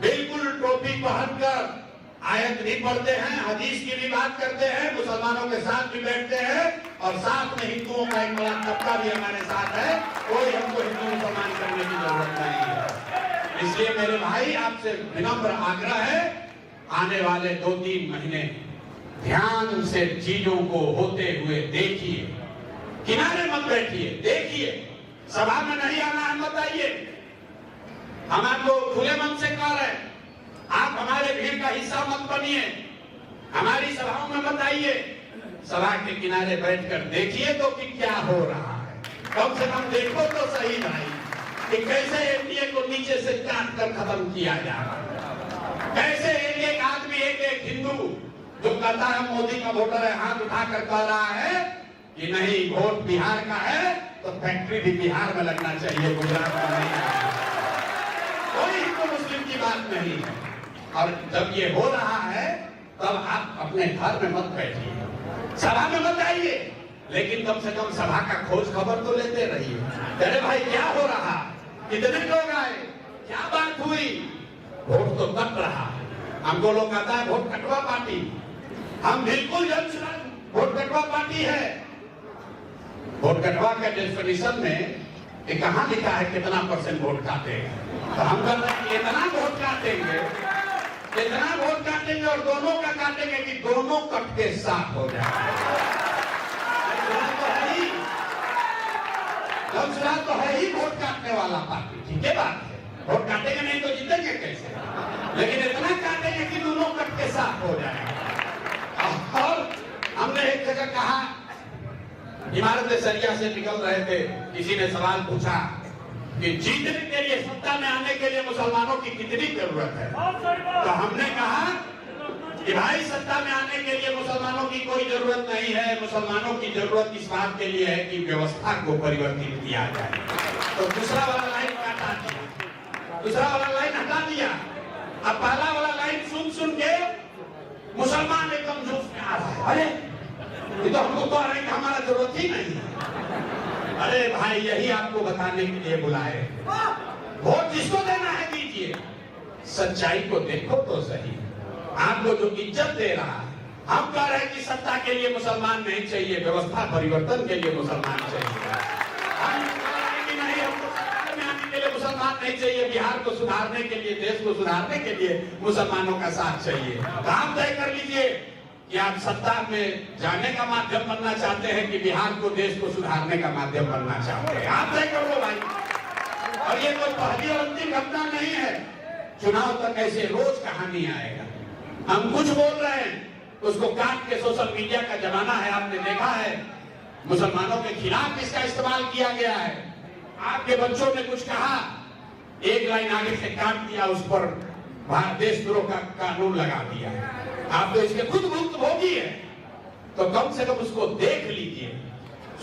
बिल्कुल टोपी पहनकर आयत भी पढ़ते हैं, हदीस की भी बात करते हैं, मुसलमानों के साथ भी बैठते हैं और साथ में हिंदुओं का एक बड़ा तबका भी हमारे साथ है। कोई हमको हिंदू मुसलमान करने की जरूरत नहीं है। इसलिए मेरे भाई आपसे विनम्र आग्रह है, आने वाले 2-3 महीने ध्यान से चीजों को होते हुए देखिए, किनारे मत बैठिए, देखिए। सभा में नहीं आना है मत आइए, हम आपको खुले मन से कह रहे हैं। आप हमारे भीड़ का हिस्सा मत बनिए, हमारी सभाओं में मत आइए। सभा के किनारे बैठकर देखिए तो कि क्या हो रहा है, कम से कम देखो तो सही भाई कि कैसे एनडीए को नीचे से काट कर खत्म किया जा रहा है। कैसे एक आदमी, एक हिंदू जो कहता है मोदी का वोटर है, हाथ उठाकर कह रहा है कि नहीं वोट बिहार का है तो फैक्ट्री भी बिहार में लगना चाहिए, गुजरात में नहीं है। कोई हिंदू मुस्लिम की बात नहीं है। और जब ये हो रहा है तब आप अपने घर में मत बैठिए, सभा में मत आइए, लेकिन कम से कम सभा का खोज खबर तो लेते रहिए। अरे भाई क्या हो रहा, कितने लोग आए, क्या बात हुई, वोट तो कट रहा। हमको लोग कहता है वोट कटवा पार्टी, हम बिल्कुल जनसुराज वोट कटवा पार्टी है। वोट कटवा के डेफिनेशन में ये कहां लिखा है कितना % वोट काटेगा, तो हम कर रहे हैं इतना वोट काटेंगे, इतना वोट काटेंगे और दोनों का काटेंगे कि दोनों कट के साफ हो जाए। जनसुराज तो है ही वोट काटने वाला पार्टी, ठीक है बात है। वोट काटेंगे नहीं तो जीतेंगे कैसे, लेकिन इतना काटेंगे कि दोनों कट के साफ हो जाएगा। और हमने एक जगह कहा, इमारत सरिया से निकल रहे थे, किसी ने सवाल पूछा कि जीतने के लिए, सत्ता में आने के लिए मुसलमानों की कितनी जरूरत है, तो हमने कहा कि भाई सत्ता में आने के लिए मुसलमानों की कोई जरूरत नहीं है। मुसलमानों की जरूरत इस बात के लिए है कि व्यवस्था को परिवर्तित किया जाए। तो दूसरा वाला लाइन काटा दिया, दूसरा वाला लाइन हटा दिया। अब पहला वाला लाइन सुन सुन के मुसलमान एकदम जोश में आ रहा है, अरे ये तो हमको कह रहे हैं कि हमारा जरूरत ही नहीं है। अरे भाई यही आपको बताने के लिए बुलाए, वोट जिसको देना है दीजिए, सच्चाई को देखो तो सही। आपको जो इज्जत दे रहा है, हम कह रहे हैं कि सत्ता के लिए मुसलमान नहीं चाहिए, व्यवस्था परिवर्तन के लिए मुसलमान चाहिए। हम कह रहे हैं कि नहीं, हमको सत्ता में आने के लिए मुसलमान नहीं चाहिए, बिहार को सुधारने के लिए, देश को सुधारने के लिए मुसलमानों का साथ चाहिए। तो आप तय कर लीजिए कि आप सत्ता में जाने का माध्यम बनना चाहते हैं कि बिहार को, देश को सुधारने का माध्यम बनना चाहते हैं, आप तय कर लो भाई। और ये कोई पहली और अंतिम घटना नहीं है, चुनाव तक ऐसे रोज कहानी आएगा। हम कुछ बोल रहे हैं, उसको काट के सोशल मीडिया का जमाना है, आपने देखा है मुसलमानों के खिलाफ इसका इस्तेमाल किया गया है। आपके बच्चों ने कुछ कहा, एक लाइन आगे से काट दिया, उस पर देशद्रोह का कानून लगा दिया। आप तो इसके खुद भुक्तभोगी है, तो कम से कम उसको देख लीजिए,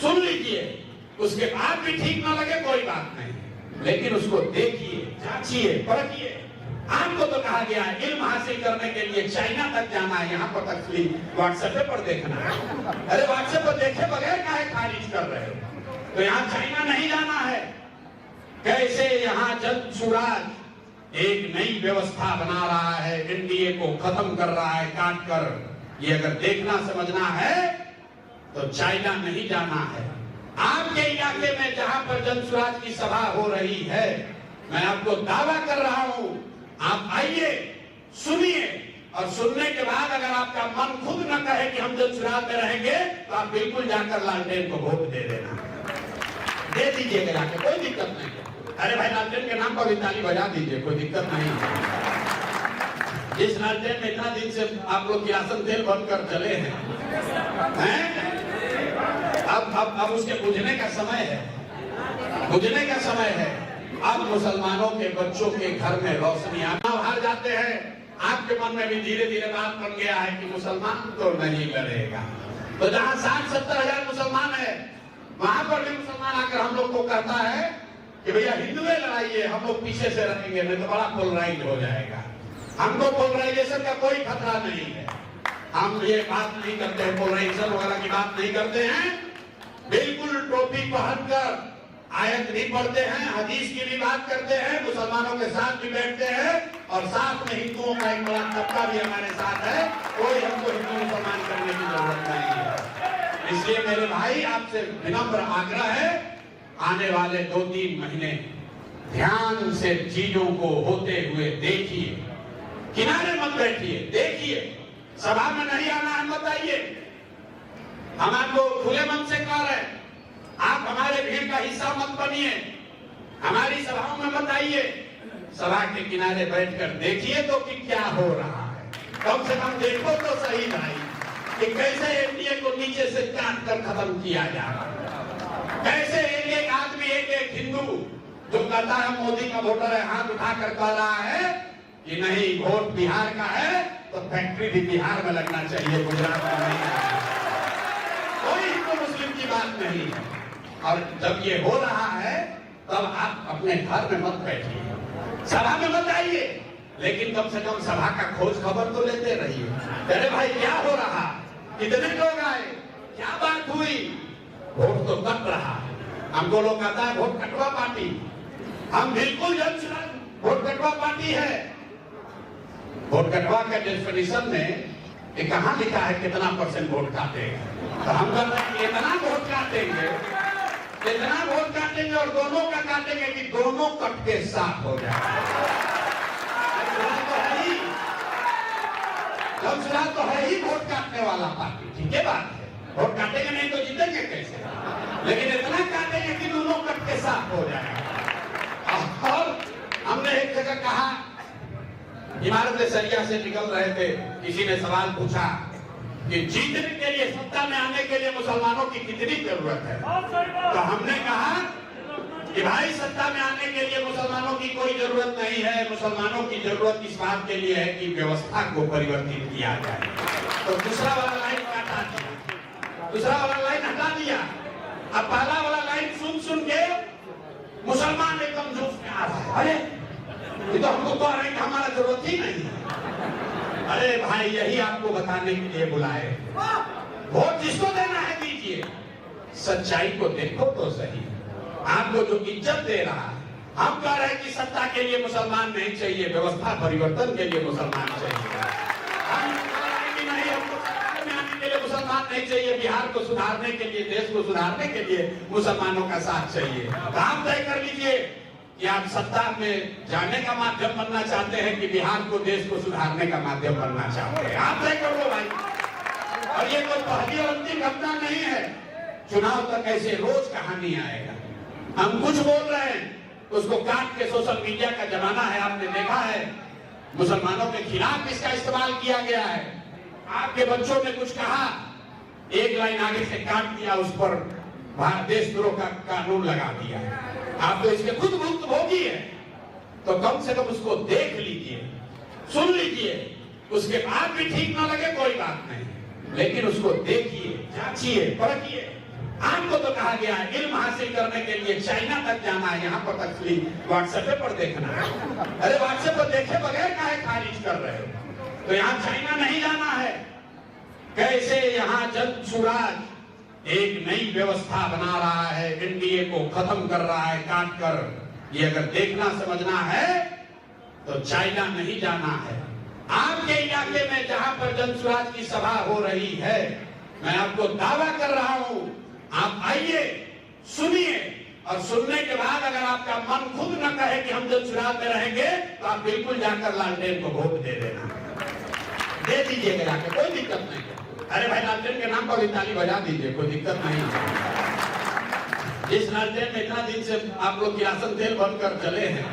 सुन लीजिए, उसके बाद भी ठीक ना लगे कोई बात नहीं, लेकिन उसको देखिए, जांचिए, परखिए। आपको तो कहा गया है इल्म हासिल करने के लिए चाइना तक जाना है, यहाँ पर तक व्हाट्सएप पर देखना है। अरे व्हाट्सएप पर देखे बगैर काहे खारिज कर रहे हो, तो यहाँ चाइना नहीं जाना है। कैसे यहाँ जनसुराज एक नई व्यवस्था बना रहा है, एनडीए को खत्म कर रहा है काट कर। ये अगर देखना समझना है तो चाइना नहीं जाना है। आपके इलाके में जहां पर जनसुराज की सभा हो रही है, मैं आपको दावा कर रहा हूं, आप आइए, सुनिए, और सुनने के बाद अगर आपका मन खुद न कहे कि हम जनसुराज में रहेंगे, तो आप बिल्कुल जाकर लालटेन को वोट दे देना, दे दीजिएगा जाके, कोई दिक्कत नहीं है। अरे भाई लालटेन के नाम पर भी ताली बजा दीजिए, कोई दिक्कत नहीं है। जिस लालटेन में इतना दिन से आप लोग किरासन तेल बंद कर चले हैं, अब उसके बुझने का समय है, बुझने का समय है। अब मुसलमानों के बच्चों के घर में रोशनी आना, बाहर जाते हैं, आपके मन में भी धीरे धीरे बात बन गया है कि मुसलमान तो नहीं लड़ेगा। तो जहां 60-70 हजार मुसलमान है, वहां पर भी मुसलमान आकर हम लोग को कहता है कि भैया हिंदुए लड़ाइए, हम लोग पीछे से रहेंगे, नहीं तो बड़ा पोलराइज हो जाएगा। हमको पोलराइजेशन का कोई खतरा नहीं है, हम ये बात नहीं करते हैं, पोलराइजेशन वगैरह की बात नहीं करते हैं। बिल्कुल टोपी पहनकर आयत भी पढ़ते हैं, हदीस की भी बात करते हैं, मुसलमानों के साथ भी बैठते हैं और साथ में हिंदुओं का एक बड़ा तबका भी हमारे साथ है। कोई हमको हिंदू मुसलमान करने की जरूरत नहीं है। इसलिए मेरे भाई आपसे विनम्र आग्रह है, आने वाले 2-3 महीने ध्यान से चीजों को होते हुए देखिए, किनारे मत बैठिए, देखिए। सभा में नहीं आना है मत आइए, हम आपको खुले मन से कह रहे हैं। आप हमारे भीड़ का हिस्सा मत बनिए, हमारी सभाओं में मत आइए। सभा के किनारे बैठकर देखिए तो कि क्या हो रहा है। कम से कम देखो तो सही भाई कि कैसे एनडीए को नीचे से काट कर खत्म किया जा रहा है। कैसे एक आदमी, एक हिंदू जो कहता है मोदी का वोटर है, हाथ उठाकर कह रहा है कि नहीं वोट बिहार का है तो फैक्ट्री भी बिहार में लगना चाहिए, गुजरात में नहीं है। कोई हिंदू मुस्लिम की बात नहीं है। और जब ये हो रहा है तब आप अपने घर में मत बैठिए, सभा में मत आइए, लेकिन कम से कम सभा का खोज खबर तो लेते रहिए। अरे भाई क्या हो रहा, कितने लोग आए, क्या बात हुई, वोट तो कट रहा है। हमको लोग कहता है वोट कटवा पार्टी, हम बिल्कुल वोट कटवा पार्टी है। वोट कटवा के डेफिनेशन में कहां लिखा है कितना % वोट काटेगा, तो हम कहते हैं इतना वोट काटेंगे, इतना वोट काटेंगे और दोनों का काटेंगे कि दोनों कट के साफ हो जाए। चुनाव तो है ही वोट काटने वाला पार्टी, ठीक है बात है। वोट काटेंगे नहीं तो जीतेंगे कैसे, लेकिन इतना काटेंगे कि दोनों कट के साफ हो जाएगा। और हमने एक जगह कहा, इमारत सरिया से निकल रहे थे, किसी ने सवाल पूछा कि जीतने के लिए, सत्ता में आने के लिए मुसलमानों की कितनी जरूरत है। तो हमने कहा कि भाई सत्ता में आने के लिए मुसलमानों की कोई जरूरत नहीं है। मुसलमानों की जरूरत इस बात के लिए है कि व्यवस्था को परिवर्तित किया जाए। तो दूसरा वाला लाइन काटा दिया, दूसरा वाला लाइन हटा दिया। अब पहला वाला लाइन सुन के मुसलमान एकदम जोश में आ रहा है, अरे ये तो हमको कह रहे हैं कि हमारा जरूरत ही नहीं है। अरे भाई यही आपको बताने के लिए बुलाए, वोट जिसको देना है दीजिए, सच्चाई को देखो तो सही। आपको जो इज्जत दे रहा है, हम कह रहे हैं कि सत्ता के लिए मुसलमान नहीं चाहिए, व्यवस्था परिवर्तन के लिए मुसलमान चाहिए। हम कह रहे हैं कि नहीं, हमको सत्ता में आने के लिए मुसलमान नहीं चाहिए, बिहार को सुधारने के लिए, देश को सुधारने के लिए मुसलमानों का साथ चाहिए। काम तय कर लीजिए कि आप सत्ता में जाने का माध्यम बनना चाहते हैं कि बिहार को, देश को सुधारने का माध्यम बनना चाहते हैं, आप तय कर लो भाई। और ये कोई पहली और अंतिम घटना नहीं है, चुनाव तक ऐसे रोज कहानी आएगा। हम कुछ बोल रहे हैं, उसको काट के सोशल मीडिया का जमाना है, आपने देखा है मुसलमानों के खिलाफ इसका इस्तेमाल किया गया है। आपके बच्चों ने कुछ कहा, एक लाइन आगे से काट दिया, उस पर देशद्रोह का कानून लगा दिया। आप तो इसके खुद भुक्तभोगी है, तो कम से कम उसको देख लीजिए, सुन लीजिए, उसके बाद भी ठीक ना लगे कोई बात नहीं, लेकिन उसको देखिए, जांचिए, परखिए। आपको तो कहा गया है इल्म हासिल करने के लिए चाइना तक जाना है, यहाँ पर तक व्हाट्सएप पर देखना है। अरे व्हाट्सएप पर देखे बगैर काहे खारिज कर रहे हो, तो यहाँ चाइना नहीं जाना है। कैसे यहाँ जन सुराज एक नई व्यवस्था बना रहा है, एनडीए को खत्म कर रहा है काट कर। ये अगर देखना समझना है तो चाइना नहीं जाना है। आपके इलाके में जहां पर जनसुराज की सभा हो रही है, मैं आपको दावा कर रहा हूं, आप आइए, सुनिए, और सुनने के बाद अगर आपका मन खुद न कहे कि हम जनसुराज में रहेंगे, तो आप बिल्कुल जाकर लालटेन को वोट दे देना, दे दीजिएगा जाकर, कोई दिक्कत नहीं है। अरे भाई लालटेन के नाम पर भी ताली बजा दीजिए, कोई दिक्कत नहीं है। इस लालटेन में इतना दिन से आप लोग किरासन तेल बनकर चले हैं,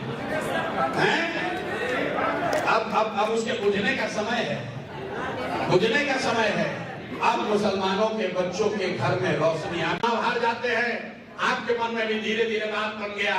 अब उसके बुझने का समय है, बुझने का समय है। अब मुसलमानों के बच्चों के घर में रोशनी आना, हार जाते हैं, आपके मन में भी धीरे धीरे बात बन गया है।